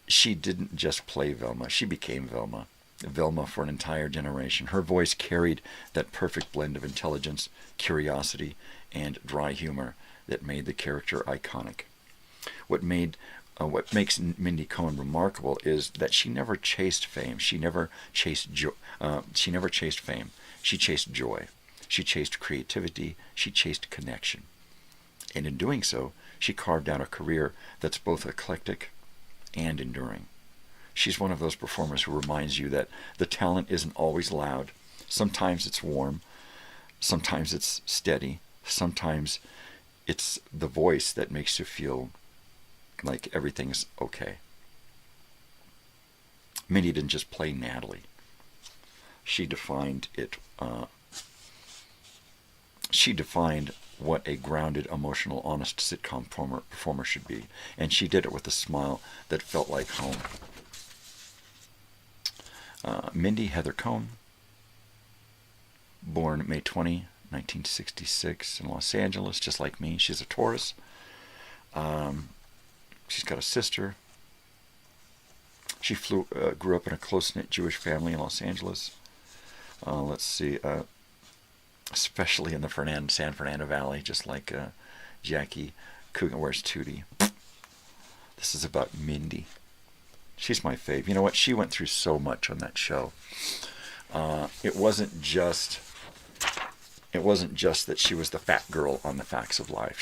she didn't just play Velma, she became Velma. Velma for an entire generation. Her voice carried that perfect blend of intelligence, curiosity, and dry humor that made the character iconic. What makes Mindy Cohn remarkable is that she never chased fame. She never chased fame. She chased joy. She chased creativity. She chased connection. And in doing so, she carved out a career that's both eclectic and enduring. She's one of those performers who reminds you that the talent isn't always loud. Sometimes it's warm. Sometimes it's steady. Sometimes it's the voice that makes you feel like everything's okay. Mindy didn't just play Natalie. She defined it. She defined what a grounded, emotional, honest sitcom performer should be, and she did it with a smile that felt like home. Mindy Heather Cohn, born May 20, 1966 in Los Angeles, just like me. She's a Taurus. She's got a sister. She grew up in a close-knit Jewish family in Los Angeles. Let's see, especially in the San Fernando Valley, just like Jackie Coogan. Where's Tootie? This is about Mindy. She's my fave. You know what? She went through so much on that show. It wasn't just that she was the fat girl on The Facts of Life.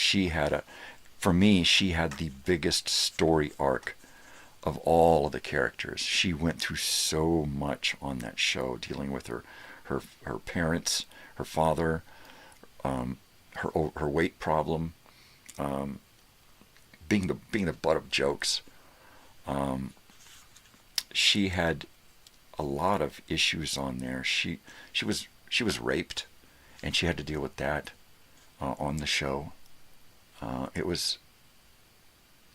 For me, she had the biggest story arc of all of the characters. She went through so much on that show, dealing with her parents, her father, her weight problem, being the butt of jokes. She had a lot of issues on there. She was raped, and she had to deal with that on the show.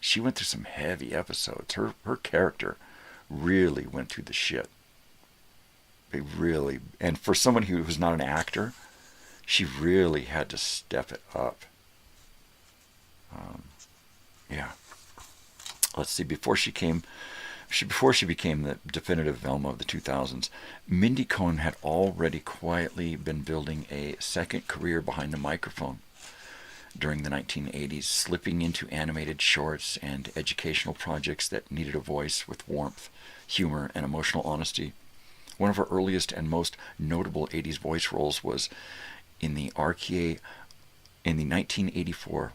She went through some heavy episodes. Her character really went through the shit. And for someone who was not an actor, she really had to step it up. Yeah. Let's see. Before she became the definitive Velma of the 2000s, Mindy Cohn had already quietly been building a second career behind the microphone during the 1980s, slipping into animated shorts and educational projects that needed a voice with warmth, humor, and emotional honesty. One of her earliest and most notable 80s voice roles was in the 1984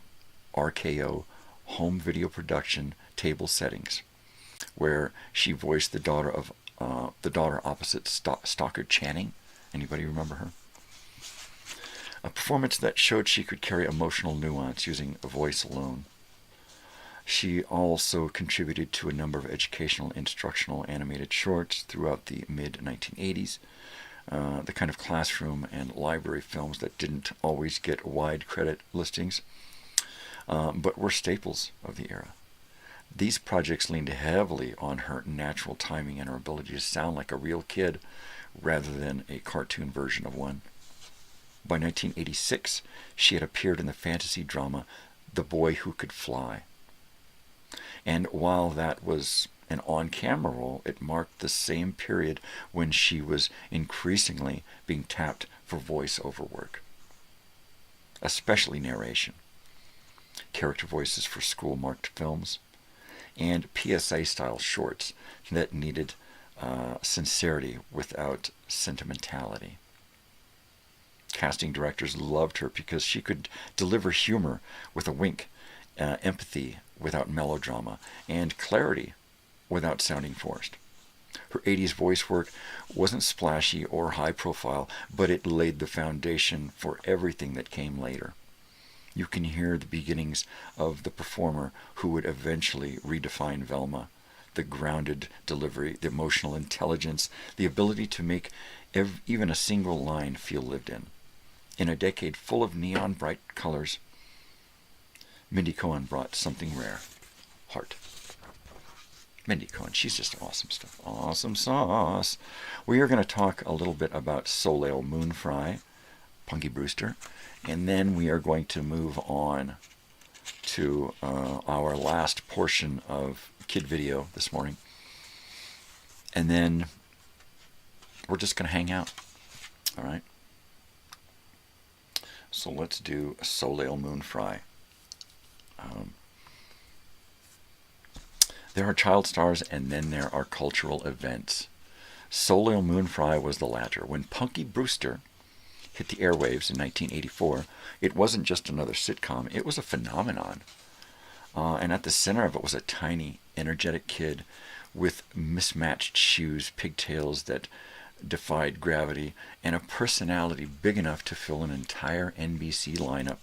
RKO home video production Table Settings, where she voiced the daughter opposite Stockard Channing. Anybody remember her? A performance that showed she could carry emotional nuance using a voice alone. She also contributed to a number of educational, instructional animated shorts throughout the mid-1980s, the kind of classroom and library films that didn't always get wide credit listings, but were staples of the era. These projects leaned heavily on her natural timing and her ability to sound like a real kid rather than a cartoon version of one. By 1986, she had appeared in the fantasy drama The Boy Who Could Fly. And while that was an on-camera role, it marked the same period when she was increasingly being tapped for voiceover work, especially narration, character voices for school-marked films, and PSA-style shorts that needed sincerity without sentimentality. Casting directors loved her because she could deliver humor with a wink, empathy without melodrama, and clarity without sounding forced. Her 80s voice work wasn't splashy or high profile, but it laid the foundation for everything that came later. You can hear the beginnings of the performer who would eventually redefine Velma. The grounded delivery, the emotional intelligence, the ability to make even a single line feel lived in. In a decade full of neon bright colors, Mindy Cohn brought something rare. Heart. Mindy Cohn, she's just awesome stuff. Awesome sauce. We are going to talk a little bit about Soleil Moon Frye, Punky Brewster, and then we are going to move on to our last portion of Kid Video this morning. And then we're just going to hang out. All right? So let's do Soleil Moon Frye. There are child stars, and then there are cultural events. Soleil Moon Frye was the latter. When Punky Brewster hit the airwaves in 1984, it wasn't just another sitcom, it was a phenomenon. And at the center of it was a tiny, energetic kid with mismatched shoes, pigtails that defied gravity, and a personality big enough to fill an entire NBC lineup.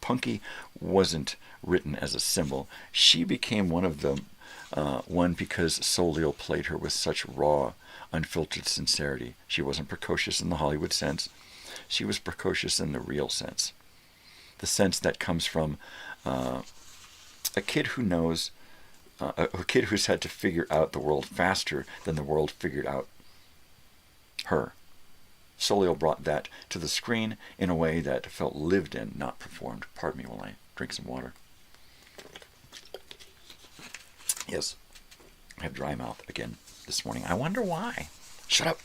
Punky wasn't written as a symbol. She became one of them, one because Soleil played her with such raw, unfiltered sincerity. She wasn't precocious in the Hollywood sense. She was precocious in the real sense. The sense that comes from a kid who knows, a kid who's had to figure out the world faster than the world figured out her. Soleil brought that to the screen in a way that felt lived in, not performed. Pardon me while I drink some water. Yes, I have dry mouth again this morning. I wonder why. Shut up.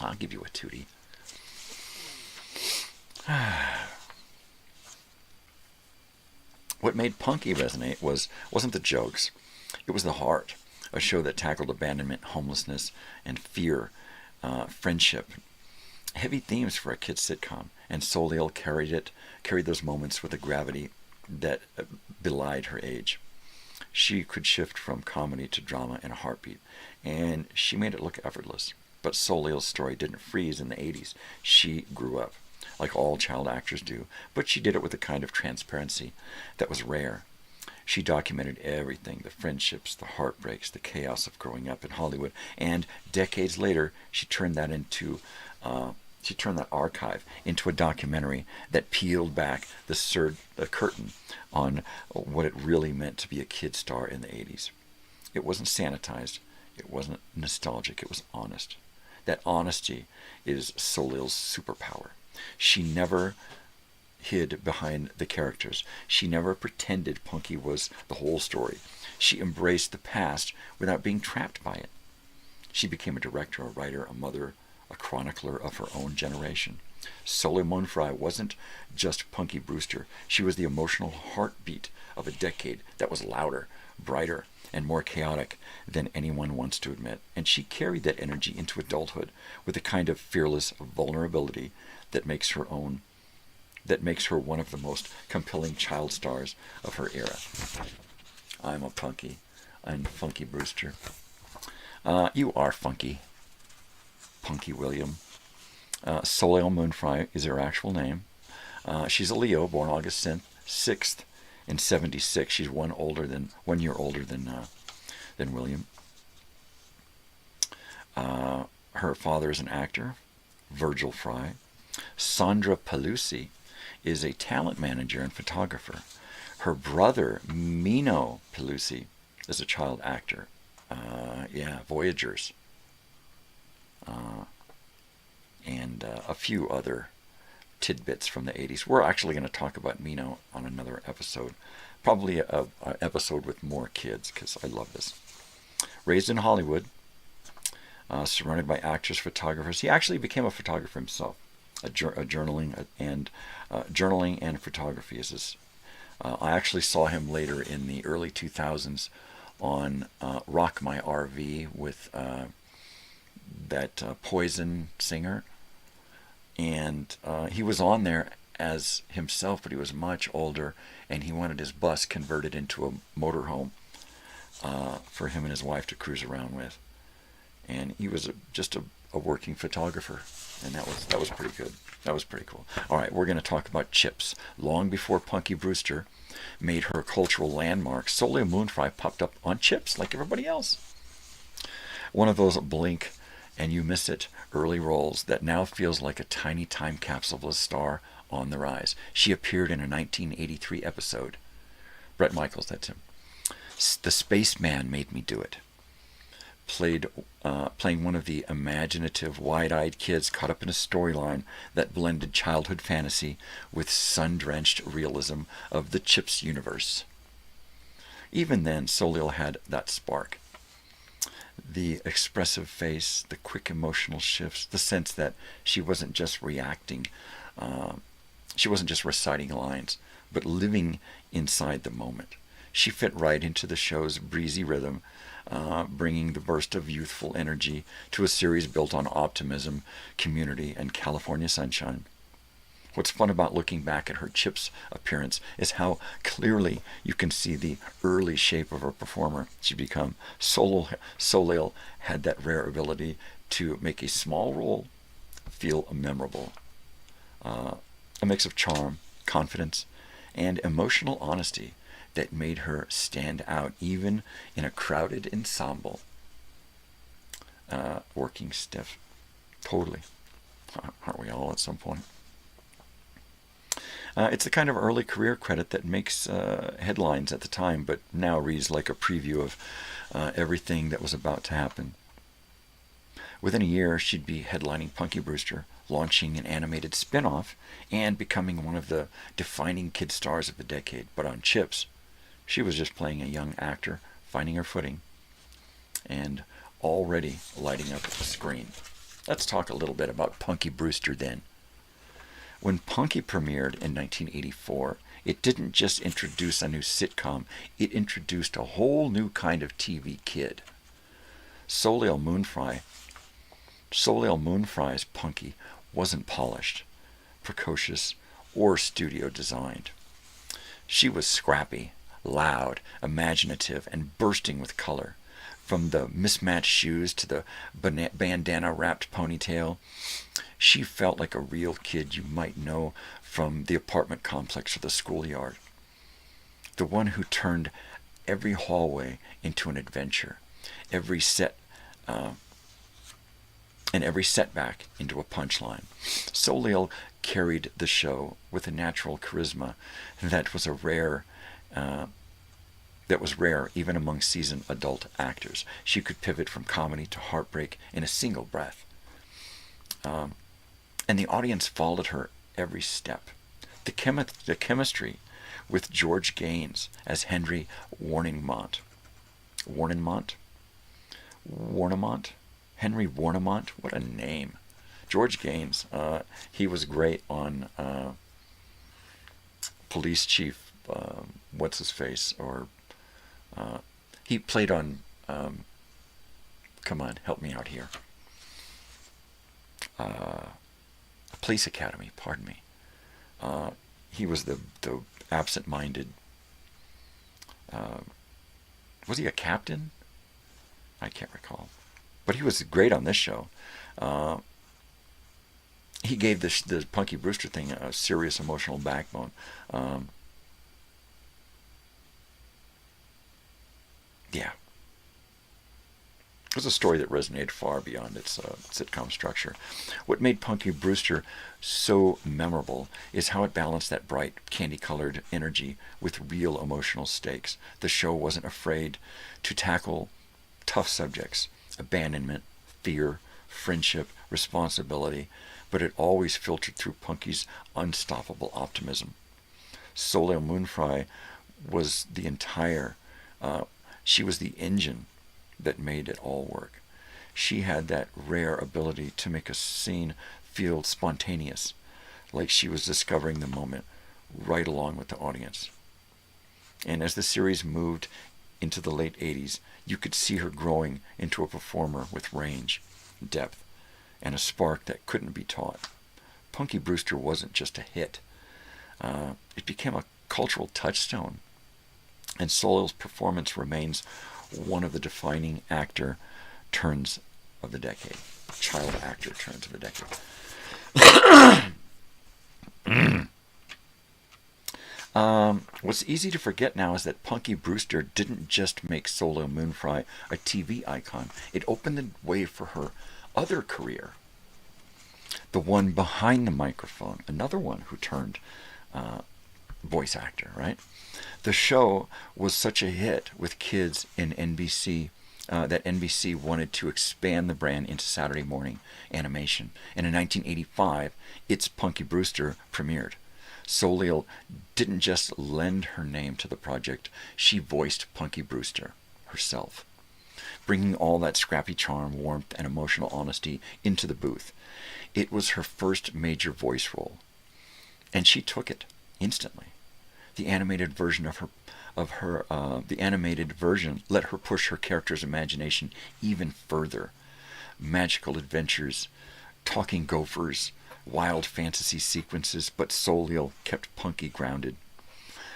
I'll give you a tootie. What made Punky resonate wasn't the jokes. It was the heart. A show that tackled abandonment, homelessness, and fear, friendship. Heavy themes for a kid's sitcom, and Soleil carried those moments with a gravity that belied her age. She could shift from comedy to drama in a heartbeat, and she made it look effortless. But Soleil's story didn't freeze in the 80s. She grew up, like all child actors do, but she did it with a kind of transparency that was rare. She documented everything, the friendships, the heartbreaks, the chaos of growing up in Hollywood, and decades later, she turned that archive into a documentary that peeled back the curtain on what it really meant to be a kid star in the 80s. It wasn't sanitized. It wasn't nostalgic. It was honest. That honesty is Soleil's superpower. She never hid behind the characters. She never pretended Punky was the whole story. She embraced the past without being trapped by it. She became a director, a writer, a mother, a chronicler of her own generation. Soleil Moon Frye wasn't just Punky Brewster. She was the emotional heartbeat of a decade that was louder, brighter, and more chaotic than anyone wants to admit. And she carried that energy into adulthood with a kind of fearless vulnerability that makes her one of the most compelling child stars of her era. I'm a Punky. I'm Punky Brewster. You are funky. Punky William. Soleil Moon Frye is her actual name. She's a Leo, born August 6th in 76. She's 1 year older than William. Her father is an actor, Virgil Frye. Sandra Pelusi is a talent manager and photographer. Her brother, Mino Pelusi, is a child actor. Voyagers. And a few other tidbits from the 80s. We're actually going to talk about Mino on another episode. Probably an episode with more kids, because I love this. Raised in Hollywood, surrounded by actors, photographers. He actually became a photographer himself. Journaling and photography is his. I actually saw him later in the early 2000s on Rock My RV with that Poison singer, and he was on there as himself, but he was much older, and he wanted his bus converted into a motorhome. for him and his wife to cruise around with. And he was just a working photographer, and that was pretty good. That was pretty cool. All right, we're going to talk about Chips. Long before Punky Brewster made her cultural landmark, Soleil Moon Frye popped up on Chips like everybody else. One of those blink and you miss it early roles that now feels like a tiny time capsule of a star on the rise. She appeared in a 1983 episode. Bret Michaels, that's him. The Spaceman Made Me Do It. Playing one of the imaginative, wide-eyed kids caught up in a storyline that blended childhood fantasy with sun-drenched realism of the Chips universe. Even then, Soleil had that spark. The expressive face, the quick emotional shifts, the sense that she wasn't just reacting, she wasn't just reciting lines, but living inside the moment. She fit right into the show's breezy rhythm, bringing the burst of youthful energy to a series built on optimism, community, and California sunshine. What's fun about looking back at her Chips appearance is how clearly you can see the early shape of a performer she'd become. Soleil had that rare ability to make a small role feel memorable. A mix of charm, confidence, and emotional honesty that made her stand out even in a crowded ensemble. Working stiff. Totally. Aren't we all at some point? It's the kind of early career credit that makes headlines at the time, but now reads like a preview of everything that was about to happen. Within a year, she'd be headlining Punky Brewster, launching an animated spin-off, and becoming one of the defining kid stars of the decade. But on Chips, she was just playing a young actor, finding her footing, and already lighting up the screen. Let's talk a little bit about Punky Brewster then. When Punky premiered in 1984, it didn't just introduce a new sitcom, it introduced a whole new kind of TV kid. Soleil Moon Frye's Punky wasn't polished, precocious, or studio designed. She was scrappy, loud, imaginative, and bursting with color. From the mismatched shoes to the bandana-wrapped ponytail, she felt like a real kid you might know from the apartment complex or the schoolyard. The one who turned every hallway into an adventure, every setback into a punchline. Soleil carried the show with a natural charisma that was rare even among seasoned adult actors. She could pivot from comedy to heartbreak in a single breath. And the audience followed her every step. The chemistry with George Gaines as Henry Warnemont. Henry Warnemont? What a name. George Gaines. He was great on Police Chief, what's his face? Or he played on, come on, help me out here. Police Academy, pardon me. He was the absent-minded, was he a captain? I can't recall. But he was great on this show. He gave the Punky Brewster thing a serious emotional backbone. Yeah. It was a story that resonated far beyond its sitcom structure. What made Punky Brewster so memorable is how it balanced that bright, candy-colored energy with real emotional stakes. The show wasn't afraid to tackle tough subjects, abandonment, fear, friendship, responsibility, but it always filtered through Punky's unstoppable optimism. Soleil Moon Frye was she was the engine that made it all work. She had that rare ability to make a scene feel spontaneous, like she was discovering the moment right along with the audience. And as the series moved into the late 80s, you could see her growing into a performer with range, depth, and a spark that couldn't be taught. Punky Brewster wasn't just a hit. It became a cultural touchstone. And Soleil's performance remains one of the defining actor turns of the decade. Child actor turns of the decade. What's easy to forget now is that Punky Brewster didn't just make Soleil Moon Frye a TV icon. It opened the way for her other career. The one behind the microphone, another one who turned voice actor, right? The show was such a hit with kids in NBC that NBC wanted to expand the brand into Saturday morning animation. And in 1985, its Punky Brewster premiered. Soleil didn't just lend her name to the project, she voiced Punky Brewster herself, bringing all that scrappy charm, warmth, and emotional honesty into the booth. It was her first major voice role, and she took it instantly. The animated version the animated version let her push her character's imagination even further. Magical adventures, talking gophers, wild fantasy sequences, but Soleil kept Punky grounded.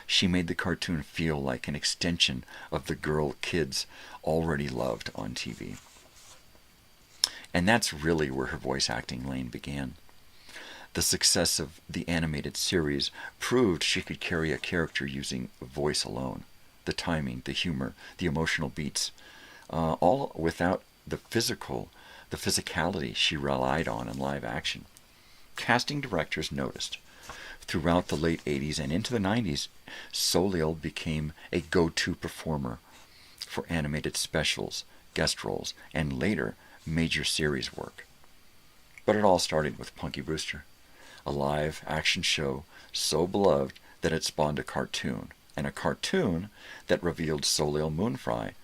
She made the cartoon feel like an extension of the girl kids already loved on TV. And that's really where her voice acting lane began. The success of the animated series proved she could carry a character using voice alone. The timing, the humor, the emotional beats, all without the physicality she relied on in live action. Casting directors noticed. Throughout the late 80s and into the 90s, Soleil became a go-to performer for animated specials, guest roles, and later major series work. But it all started with Punky Brewster, a live action show so beloved that it spawned a cartoon, and a cartoon that revealed Soleil Moon Frye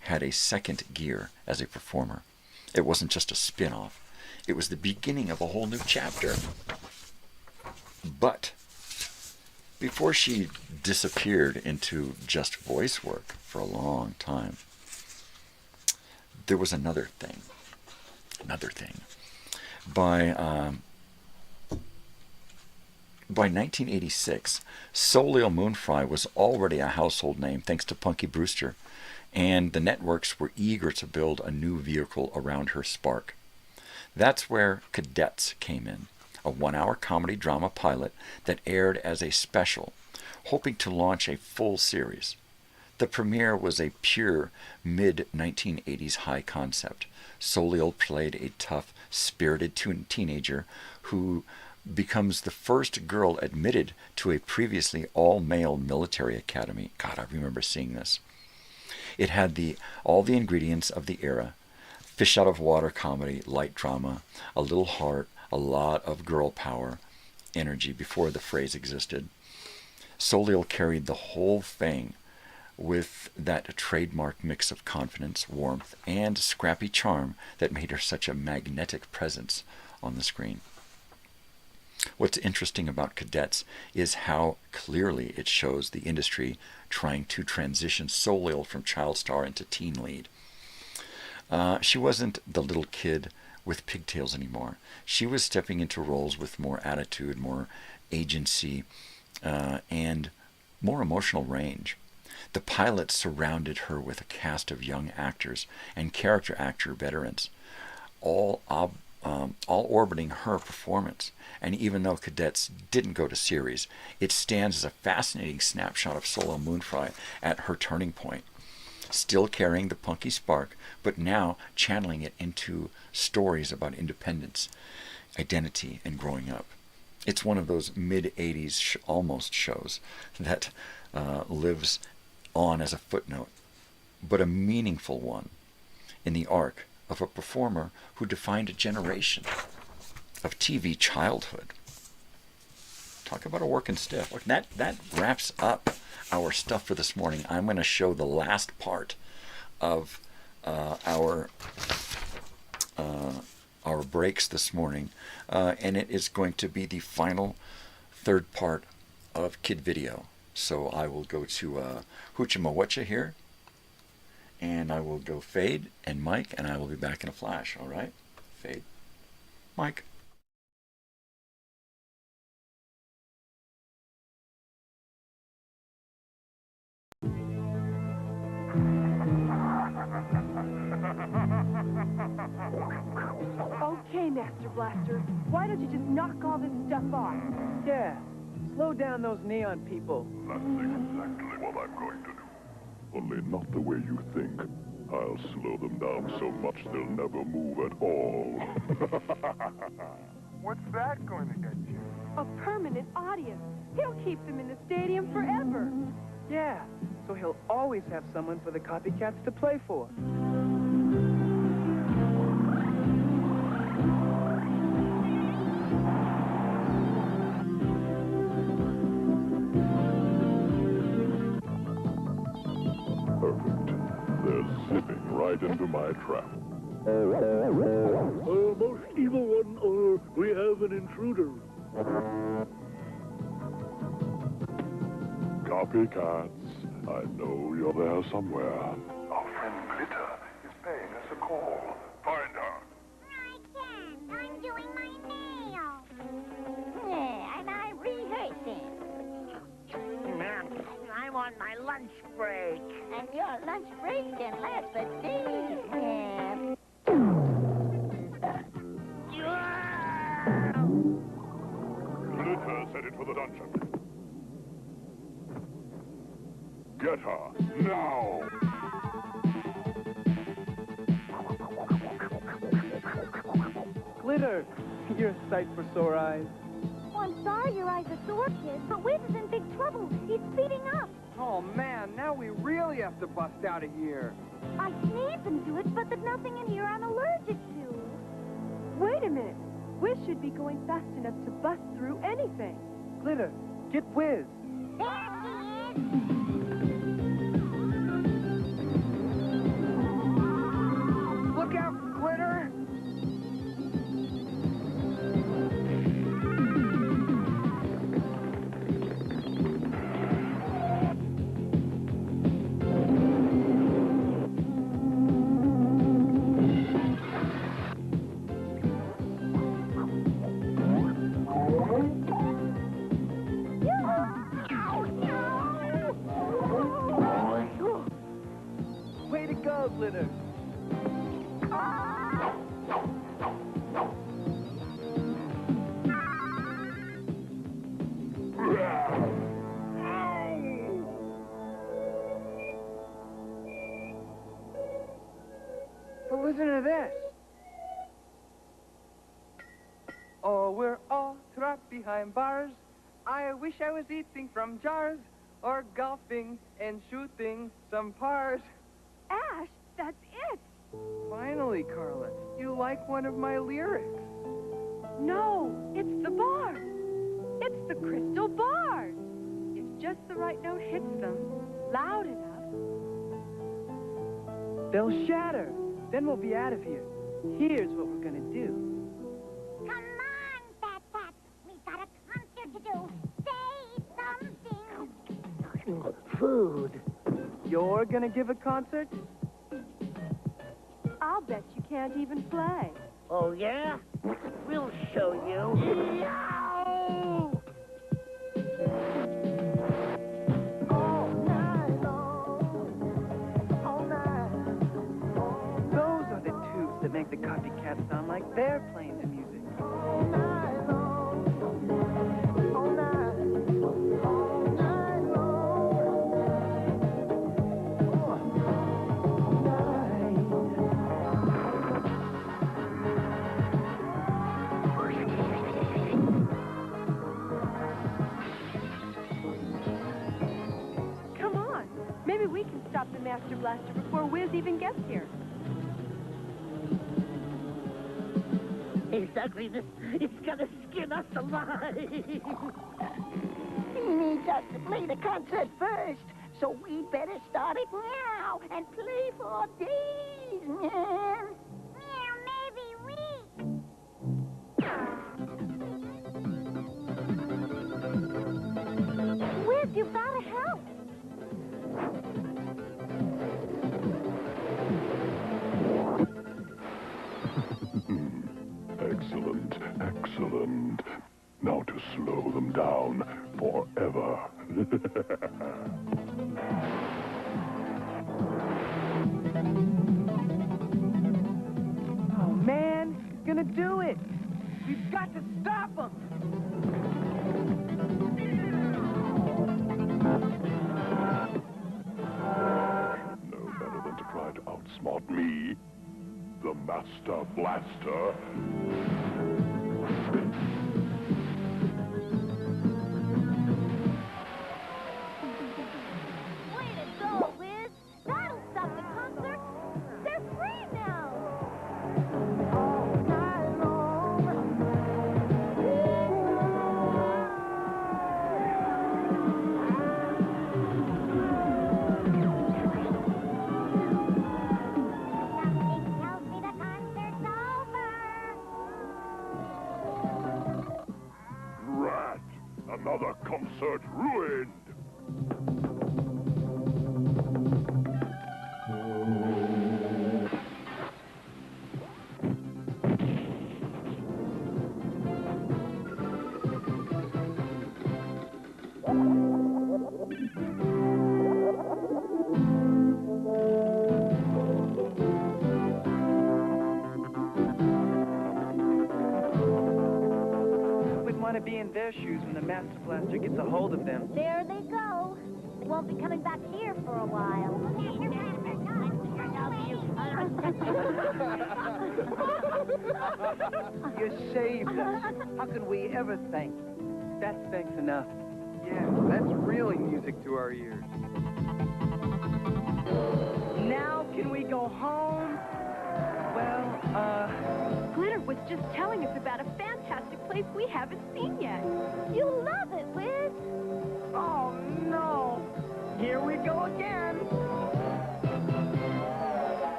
had a second gear as a performer. It wasn't just a spin-off. It was the beginning of a whole new chapter. But before she disappeared into just voice work for a long time, there was another thing. By 1986, Soleil Moon Frye was already a household name thanks to Punky Brewster, and the networks were eager to build a new vehicle around her spark. That's where Cadets came in, a one-hour comedy drama pilot that aired as a special, hoping to launch a full series. The premiere was a pure mid-1980s high concept. Soleil played a tough, spirited teenager who becomes the first girl admitted to a previously all-male military academy. God, I remember seeing this. It had all the ingredients of the era. Fish out of water comedy, light drama, a little heart, a lot of girl power, energy before the phrase existed. Soleil carried the whole thing with that trademark mix of confidence, warmth, and scrappy charm that made her such a magnetic presence on the screen. What's interesting about Cadets is how clearly it shows the industry trying to transition Soleil from child star into teen lead. She wasn't the little kid with pigtails anymore. She was stepping into roles with more attitude, more agency, and more emotional range. The pilot surrounded her with a cast of young actors and character actor veterans, all orbiting her performance. And even though Cadets didn't go to series, it stands as a fascinating snapshot of Soleil Moon Frye at her turning point. Still carrying the punky spark, but now channeling it into stories about independence, identity, and growing up. It's one of those mid-80s almost shows that lives on as a footnote, but a meaningful one in the arc of a performer who defined a generation of TV childhood. Talk about a working stiff. Look, that wraps up our stuff for this morning. I'm going to show the last part of our breaks this morning, and it is going to be the final third part of Kid Video. So I will go to Hoochamawacha here, and I will go Fade and Mike, and I will be back in a flash. All right, Fade, Mike. Okay, Master Blaster. Why don't you just knock all this stuff off? Yeah. Slow down those neon people. That's exactly what I'm going to do. Only not the way you think. I'll slow them down so much they'll never move at all. What's that going to get you? A permanent audience. He'll keep them in the stadium forever. Yeah, so he'll always have someone for the copycats to play for. Perfect. They're zipping right into my trap. Most evil one, we have an intruder. Copycats, I know you're there somewhere. Our friend Glitter is paying us a call. Find her. I can't. I'm doing my nails. Yeah, and I'm rehearsing. I'm on my lunch break. And your lunch break can last for days, man. Glitter headed for the dungeon. Get her, now! Glitter, you're a sight for sore eyes. Oh, I'm sorry your eyes are sore, kid, but Wiz is in big trouble. He's speeding up. Oh, man, now we really have to bust out of here. I sneeze into it, but there's nothing in here I'm allergic to. Wait a minute. Wiz should be going fast enough to bust through anything. Glitter, get Wiz. There she is. Look out, Glitter! Way to go, Glitter. But listen to this. Oh, we're all trapped behind bars. I wish I was eating from jars or golfing and shooting some pars. Ash, that's it. Finally, Carla, you like one of my lyrics. No, it's the bars. It's the crystal bars. If just the right note hits them loud enough, They'll shatter. Then we'll be out of here. Here's what we're gonna do. Come on, Fat Cat. We got a concert to do. Say something. Food. You're gonna give a concert? I'll bet you can't even play. Oh, yeah? We'll show you. No! Those are the tubes that make the copycats sound like they're playing the music. Come on. Maybe we can stop the Master Blaster before Wiz even gets here. His ugliness is gonna skin us alive. He needs us to play the concert first, so we better start it now and play for days, man. Yeah, maybe Wiz, you've got to help. Excellent, excellent. Now to slow them down forever. We've got to stop them! No better than to try to outsmart me, the Master Blaster. Way to go, Liz! That'll stop the concert! They're free now! All night long. Something tells me the concert's over. Rat! Another concert ruined! Who would want to be in their shoes when the Master Blaster gets a hold of them? There they go. They won't be coming back here for a while. You saved us. How could we ever thank you? That's thanks enough. Yeah, that's really music to our ears. Now can we go home? Well, Glitter was just telling us about a fantastic place we haven't seen yet. You'll love it, Liz. oh no! Here we go again!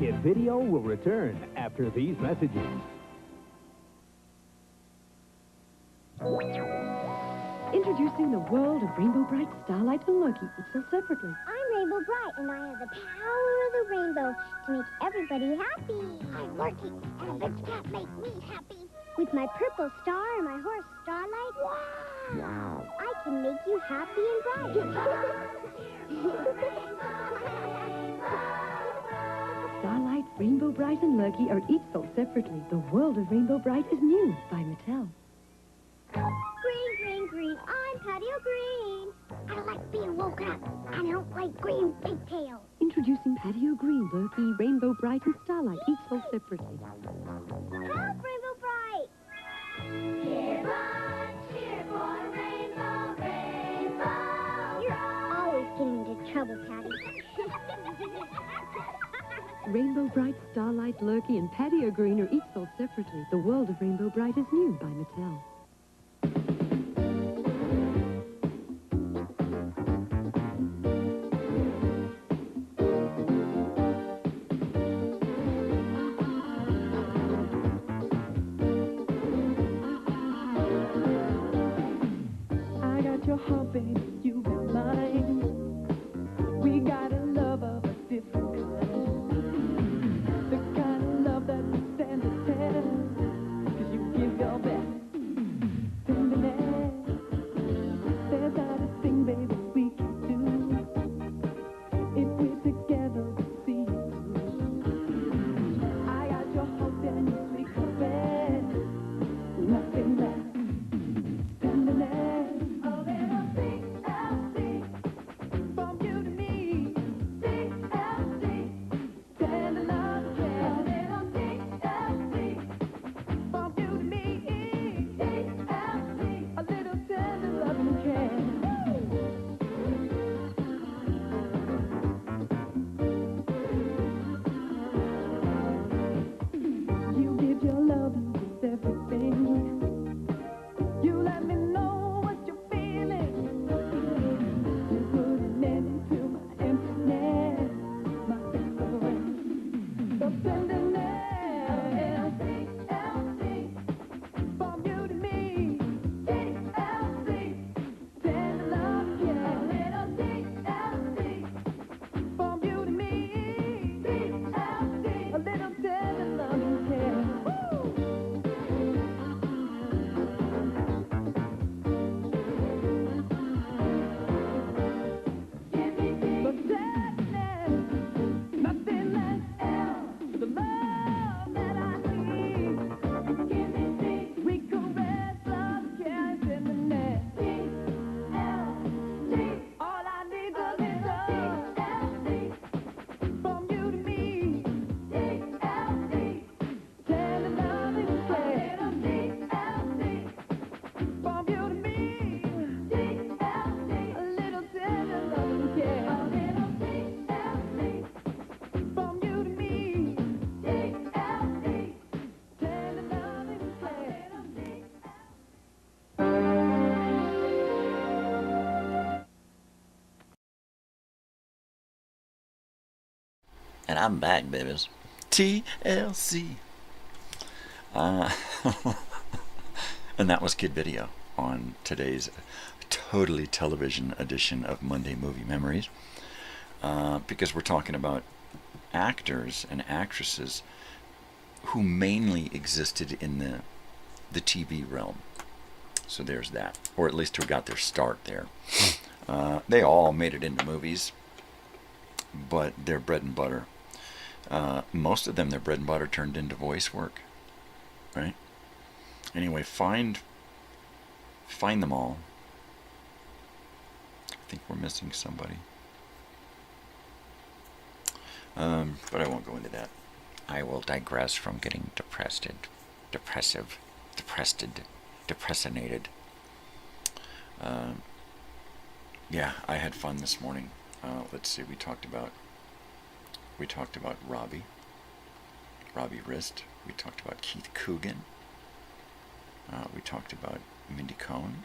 Kid Video will return after these messages. Introducing the world of Rainbow Bright, Starlight, and Loki, each sold separately. I'm Rainbow Bright, and I have the power of the rainbow to make everybody happy. I'm Loki, and bitch can't make me happy. With my purple star and my horse Starlight, wow! I can make you happy and bright. Starlight, Rainbow Bright, and Loki are each sold separately. The world of Rainbow Bright is new by Mattel. Green, green, green, I'm Patio Green. I don't like being woken up, and I don't like green pigtails. Introducing Patio Green, Loki, Rainbow Bright, and Starlight, each sold separately. Help, Rainbow Bright! Cheer for Rainbow, Rainbow. You're always getting into trouble, Patty. Rainbow Bright, Starlight, Loki, and Patio Green are each sold separately. The world of Rainbow Bright is new by Mattel. I got your heart, baby, you got mine. We got a love of a different kind. The kind of love that will stand the test. 'Cause you give your best. Tenderness. There's not a thing, baby, we can do. If we're together, we'll see it through. I got your hope and your sweet caress. Nothing less. Tenderness. Oh, little CLC. From you to me. CLC. Tender love, yeah. A little CLC. From you to me. CLC. A little tender love and care. You give your love, you give everything. You let me know what you're feeling. You put an end to my emptiness, my desperation. The tenderness, TLC, from you to me, TLC, tender love, yeah, a little TLC, from you to me, TLC, a little tender love and care. The sadness, nothing less else. The I'm back, babies. TLC. And that was Kid Video on today's totally television edition of Monday Movie Memories. Because we're talking about actors and actresses who mainly existed in the TV realm. So there's that. Or at least who got their start there. They all made it into movies, but their bread and butter. Most of them, their bread and butter turned into voice work. Right? Anyway, find them all. I think we're missing somebody. But I won't go into that. I will digress from getting depressinated. Yeah, I had fun this morning. Let's see, we talked about Robbie Rist. We talked about Keith Coogan. We talked about Mindy Cohn.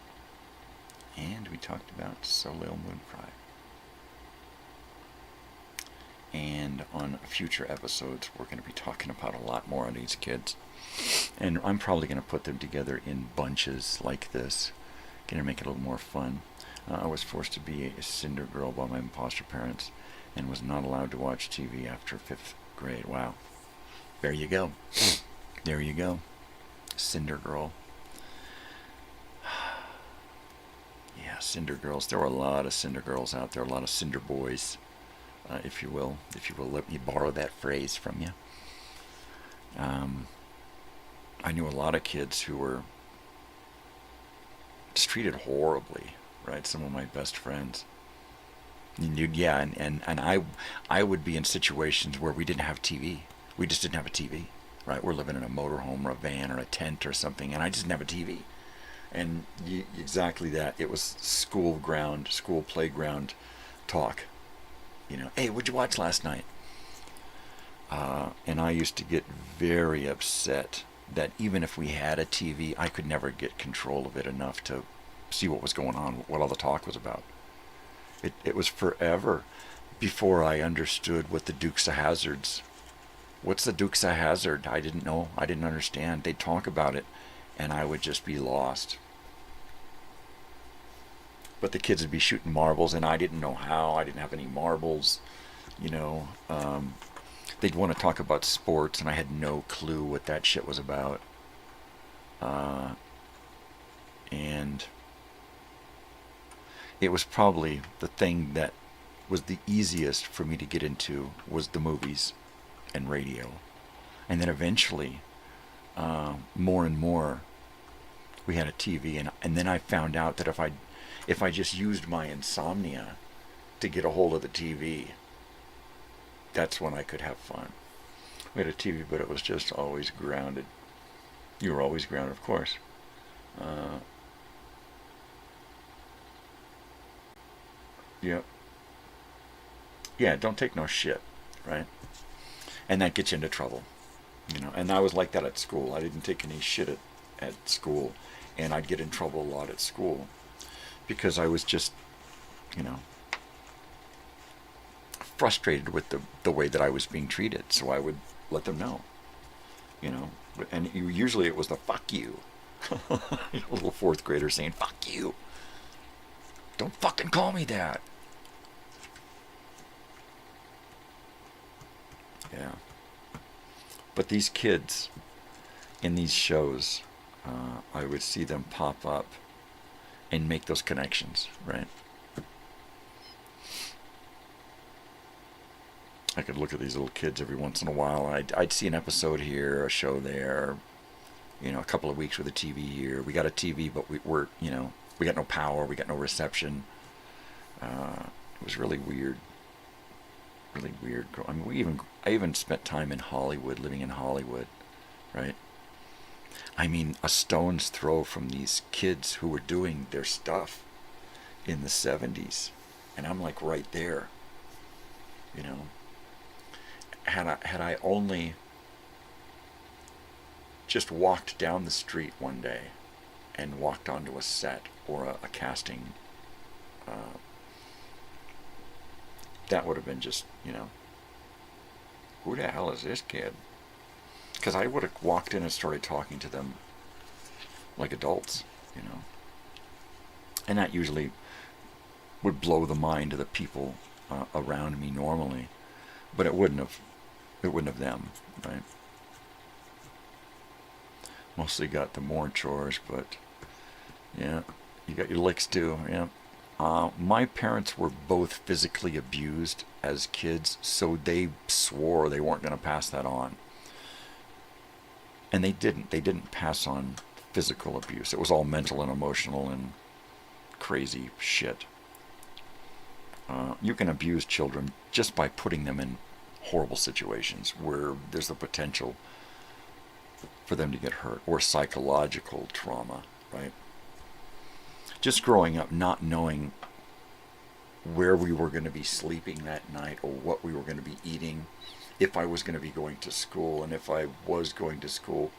And we talked about Soleil Moon Frye. And on future episodes, we're going to be talking about a lot more of these kids. And I'm probably going to put them together in bunches like this. Going to make it a little more fun. I was forced to be a cinder girl by my foster parents and was not allowed to watch TV after 5th grade. Wow. There you go. There you go. Cinder girl. Yeah, cinder girls. There were a lot of cinder girls out there, a lot of cinder boys. If you will let me borrow that phrase from you. I knew a lot of kids who were just treated horribly, right? Some of my best friends. And I would be in situations where we didn't have TV. We just didn't have a TV, right? We're living in a motorhome or a van or a tent or something, and I just didn't have a TV. And exactly that. It was school playground talk. You know, hey, what'd you watch last night? And I used to get very upset that even if we had a TV, I could never get control of it enough to see what was going on, what all the talk was about. It was forever before I understood what the Dukes of Hazzards. What's the Dukes of Hazzard? I didn't know. I didn't understand. They'd talk about it, and I would just be lost. But the kids would be shooting marbles, and I didn't know how. I didn't have any marbles, you know. They'd want to talk about sports, and I had no clue what that shit was about. And it was probably the thing that was the easiest for me to get into was the movies and radio. And then eventually, more and more, we had a TV, and then I found out that if I just used my insomnia to get a hold of the TV, that's when I could have fun. We had a TV, but it was just always grounded. You were always grounded, of course. Yep. Yeah, don't take no shit, right? And that gets you into trouble, you know. And I was like that at school. I didn't take any shit at school, and I'd get in trouble a lot at school because I was just, you know, frustrated with the way that I was being treated. So I would let them know, you know. And usually it was the fuck you. A little 4th grader saying, fuck you. Don't fucking call me that. Yeah. But these kids in these shows, I would see them pop up and make those connections, right? I could look at these little kids every once in a while. I'd see an episode here, a show there, you know, a couple of weeks with a TV here. We got a TV, but we're, you know, we got no power, we got no reception. It was really weird. Really weird. I mean, I even spent time in Hollywood, living in Hollywood, right? I mean, a stone's throw from these kids who were doing their stuff in the 70s. And I'm like right there, you know. Had I only just walked down the street one day and walked onto a set or a casting, that would have been just, you know, who the hell is this kid? Because I would have walked in and started talking to them like adults, you know. And that usually would blow the mind of the people around me normally, but it wouldn't have them, right? Mostly got the more chores, but yeah, you got your licks too, yeah. My parents were both physically abused as kids, so they swore they weren't going to pass that on. And they didn't pass on physical abuse. It was all mental and emotional and crazy shit. You can abuse children just by putting them in horrible situations where there's the potential for them to get hurt, or psychological trauma, right? Just growing up not knowing where we were going to be sleeping that night or what we were going to be eating, if I was going to be going to school, and if I was going to school,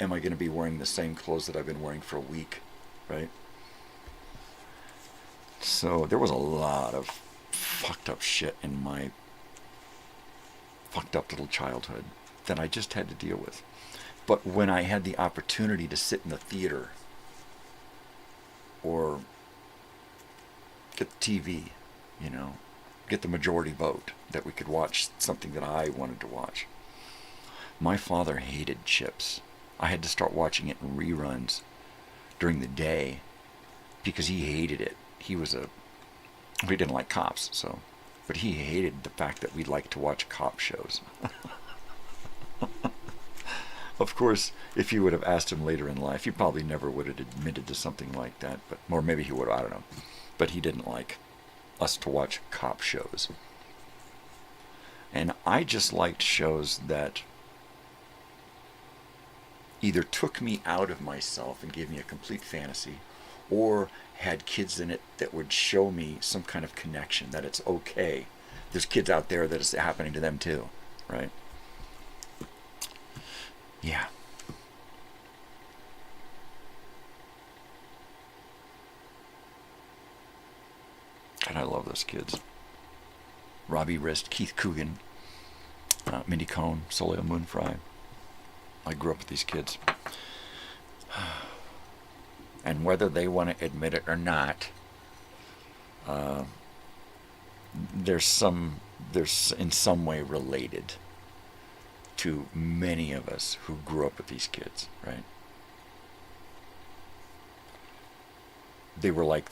am I going to be wearing the same clothes that I've been wearing for a week, right? So there was a lot of fucked up shit in my fucked up little childhood that I just had to deal with. But when I had the opportunity to sit in the theater or get the TV, you know, get the majority vote that we could watch something that I wanted to watch. My father hated Chips. I had to start watching it in reruns during the day because he hated it. He didn't like cops, so, but he hated the fact that we liked to watch cop shows. Of course, if you would have asked him later in life, he probably never would have admitted to something like that, but, or maybe he would, I don't know. But he didn't like us to watch cop shows. And I just liked shows that either took me out of myself and gave me a complete fantasy, or had kids in it that would show me some kind of connection, that it's okay. There's kids out there that it's happening to them too, right? Yeah. And I love those kids. Robbie Rist, Keith Coogan, Mindy Cohn, Soleil Moon Frye. I grew up with these kids. And whether they want to admit it or not, they're in some way related to many of us who grew up with these kids, right? They were like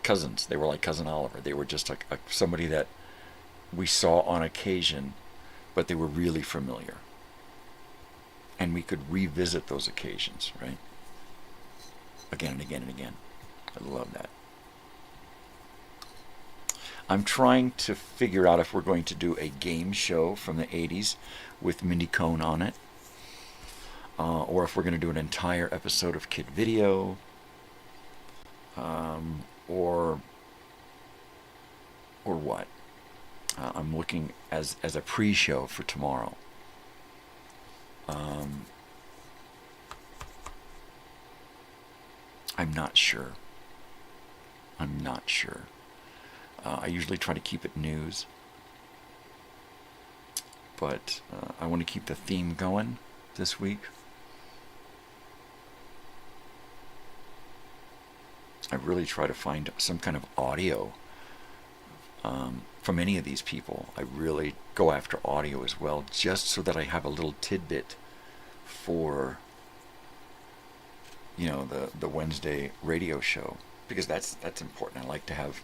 cousins. They were like Cousin Oliver. They were just like somebody that we saw on occasion, but they were really familiar. And we could revisit those occasions, right? Again and again and again. I love that. I'm trying to figure out if we're going to do a game show from the 80s with Mindy Cohn on it, or if we're going to do an entire episode of Kid Video, or what. I'm looking as a pre-show for tomorrow. I'm not sure. I usually try to keep it news, but I want to keep the theme going this week. I really try to find some kind of audio from any of these people. I really go after audio as well, just so that I have a little tidbit for, you know, the Wednesday radio show, because that's important. I like to have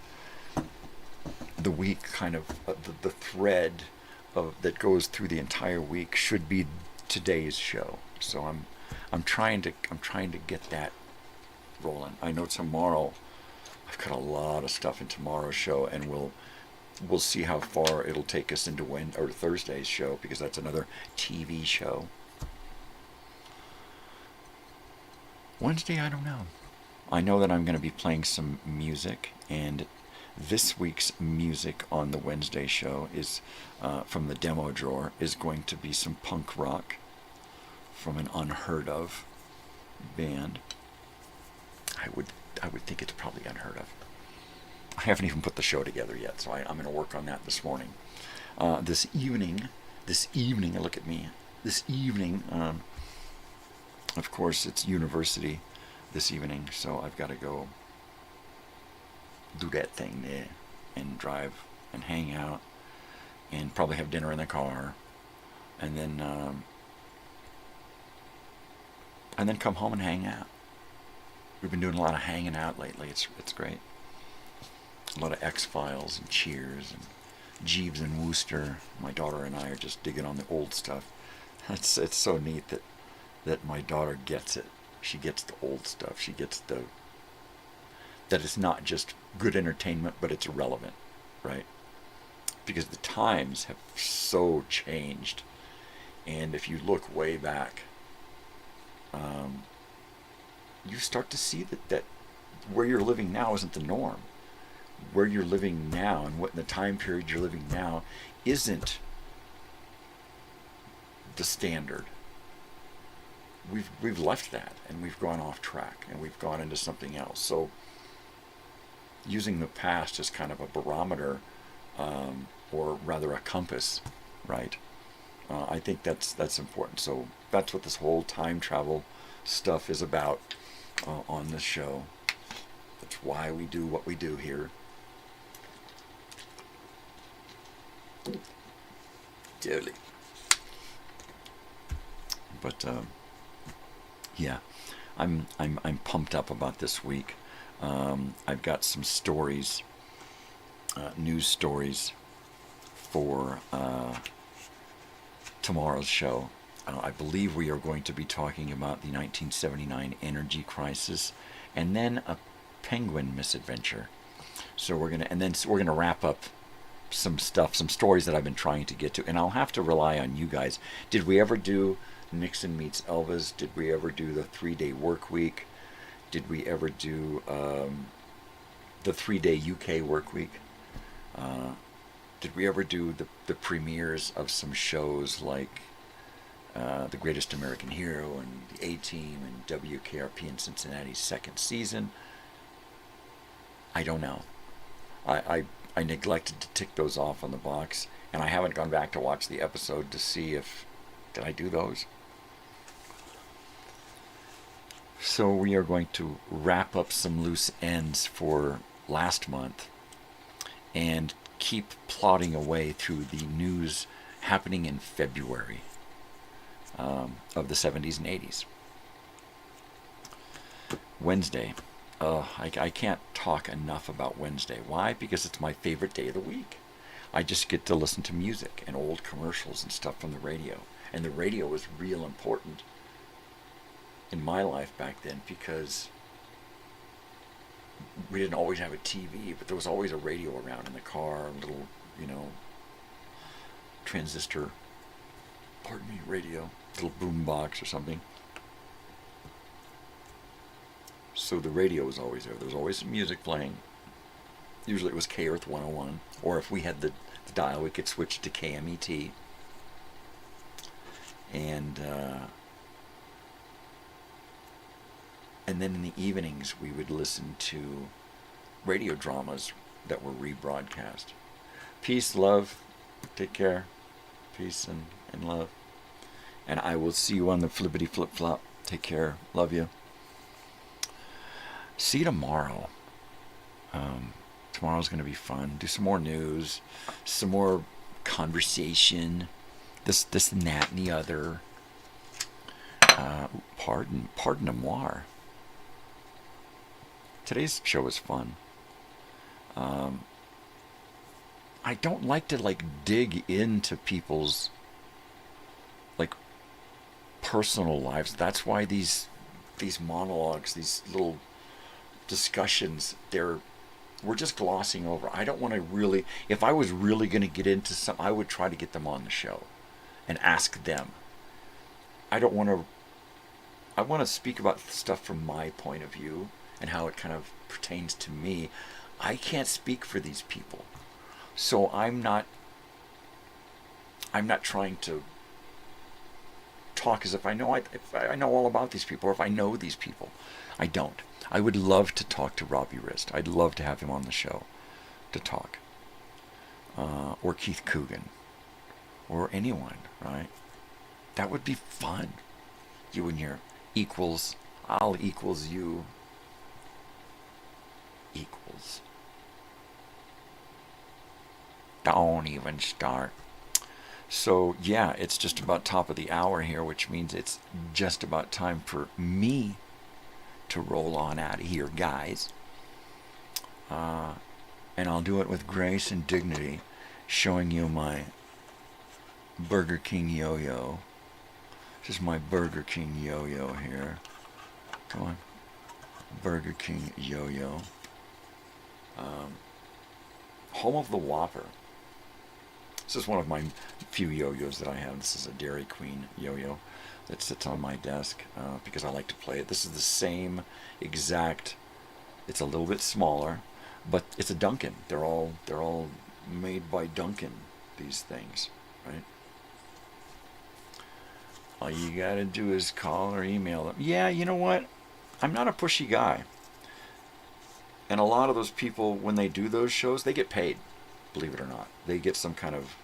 the week kind of the thread that goes through the entire week should be today's show. So I'm trying to get that rolling. I know tomorrow I've got a lot of stuff in tomorrow's show, and we'll see how far it'll take us into Thursday's show, because that's another TV show. Wednesday, I don't know. I know that I'm going to be playing some music, and this week's music on the Wednesday show is from the demo drawer is going to be some punk rock from an unheard of band. I would think it's probably unheard of. I haven't even put the show together yet, so I'm going to work on that this morning. This this evening, look at me, this evening, of course, it's university this evening, so I've got to go do that thing there and drive and hang out and probably have dinner in the car, and then come home and hang out. We've been doing a lot of hanging out lately. It's great. A lot of X-Files and Cheers and Jeeves and Wooster. My daughter and I are just digging on the old stuff. It's so neat that my daughter gets it. She gets the old stuff. She gets that it's not just good entertainment, but it's relevant, right? Because the times have so changed. And if you look way back, you start to see that where you're living now isn't the norm. Where you're living now and what in the time period you're living now isn't the standard. We've left that and we've gone off track and we've gone into something else. So using the past as kind of a barometer, or rather a compass, right? I think that's important. So that's what this whole time travel stuff is about on this show. That's why we do what we do here. Totally. But yeah, I'm pumped up about this week. I've got some stories, news stories for tomorrow's show. I believe we are going to be talking about the 1979 energy crisis, and then a penguin misadventure. So we're gonna wrap up some stuff, some stories that I've been trying to get to, and I'll have to rely on you guys. Did we ever do Nixon Meets Elvis? Did we ever do the 3-day work week? Did we ever do the 3-day UK work week? Did we ever do the premieres of some shows like The Greatest American Hero and The A-Team and WKRP in Cincinnati's second season? I don't know. I neglected to tick those off on the box, and I haven't gone back to watch the episode to see if did I do those. So we are going to wrap up some loose ends for last month and keep plodding away through the news happening in February of the 70s and 80s. Wednesday. I can't talk enough about Wednesday. Why? Because it's my favorite day of the week. I just get to listen to music and old commercials and stuff from the radio. And the radio was real important in my life back then because we didn't always have a TV, but there was always a radio around in the car, a little, transistor, radio, little boom box or something. So the radio was always there. There was always some music playing. Usually it was K-Earth 101, or if we had the dial, we could switch to KMET. And then in the evenings we would listen to radio dramas that were rebroadcast. Peace, love, take care. Peace and love. And I will see you on the flippity flip flop. Take care. Love you. See you tomorrow. Tomorrow's going to be fun. Do some more news, some more conversation, this and that and the other. Pardon-moi. Today's show was fun. I don't like to dig into people's personal lives. That's why these monologues, these little discussions, we're just glossing over. I don't want to really, if I was really going to get into something, I would try to get them on the show and ask them. I want to speak about stuff from my point of view and how it kind of pertains to me. I can't speak for these people. So I'm not trying to talk as if I know all about these people, or if I know these people. I don't. I would love to talk to Robbie Rist. I'd love to have him on the show to talk. Or Keith Coogan. or anyone, right? That would be fun. You and your equals, I'll equals you. Equals. Don't even start. So yeah, it's just about top of the hour here, which means it's just about time for me to roll on out of here, guys. And I'll do it with grace and dignity, showing you my Burger King yo-yo. This is my Burger King yo-yo here. Come on. Burger King yo-yo. Home of the Whopper. This is one of my few yo-yos that I have. This is a Dairy Queen yo-yo that sits on my desk because I like to play it. This is the same exact. It's a little bit smaller, but it's a Dunkin'. They're all made by Dunkin'. These things, right? All you gotta do is call or email them. Yeah, you know what? I'm not a pushy guy. And a lot of those people, when they do those shows, they get paid. Believe it or not, they get some kind of,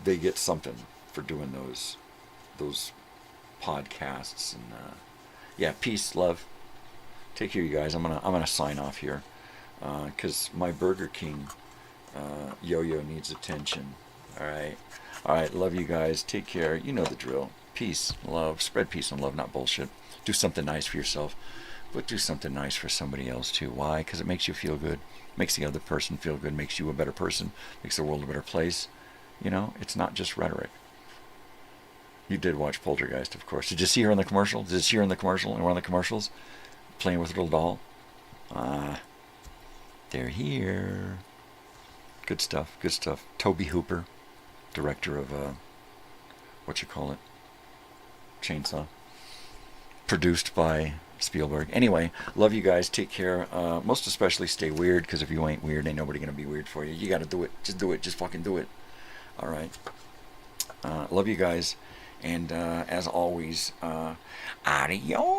they get something for doing those podcasts. And yeah, peace, love. Take care, you guys. I'm gonna sign off here, cause my Burger King yo-yo needs attention. All right. Love you guys. Take care. You know the drill. Peace, love. Spread peace and love, not bullshit. Do something nice for yourself, but do something nice for somebody else too. Why? Because it makes you feel good. Makes the other person feel good. Makes you a better person. Makes the world a better place. You know, it's not just rhetoric. You did watch Poltergeist, of course. Did you see her in the commercial? Did you see her in the commercial? In one of the commercials? Playing with a little doll? They're here. Good stuff. Good stuff. Toby Hooper, director of, Chainsaw. Produced by Spielberg. Anyway, love you guys. Take care. Most especially stay weird, because if you ain't weird, ain't nobody gonna be weird for you. You gotta do it. Just do it. Just fucking do it. All right. Love you guys. And as always, adios.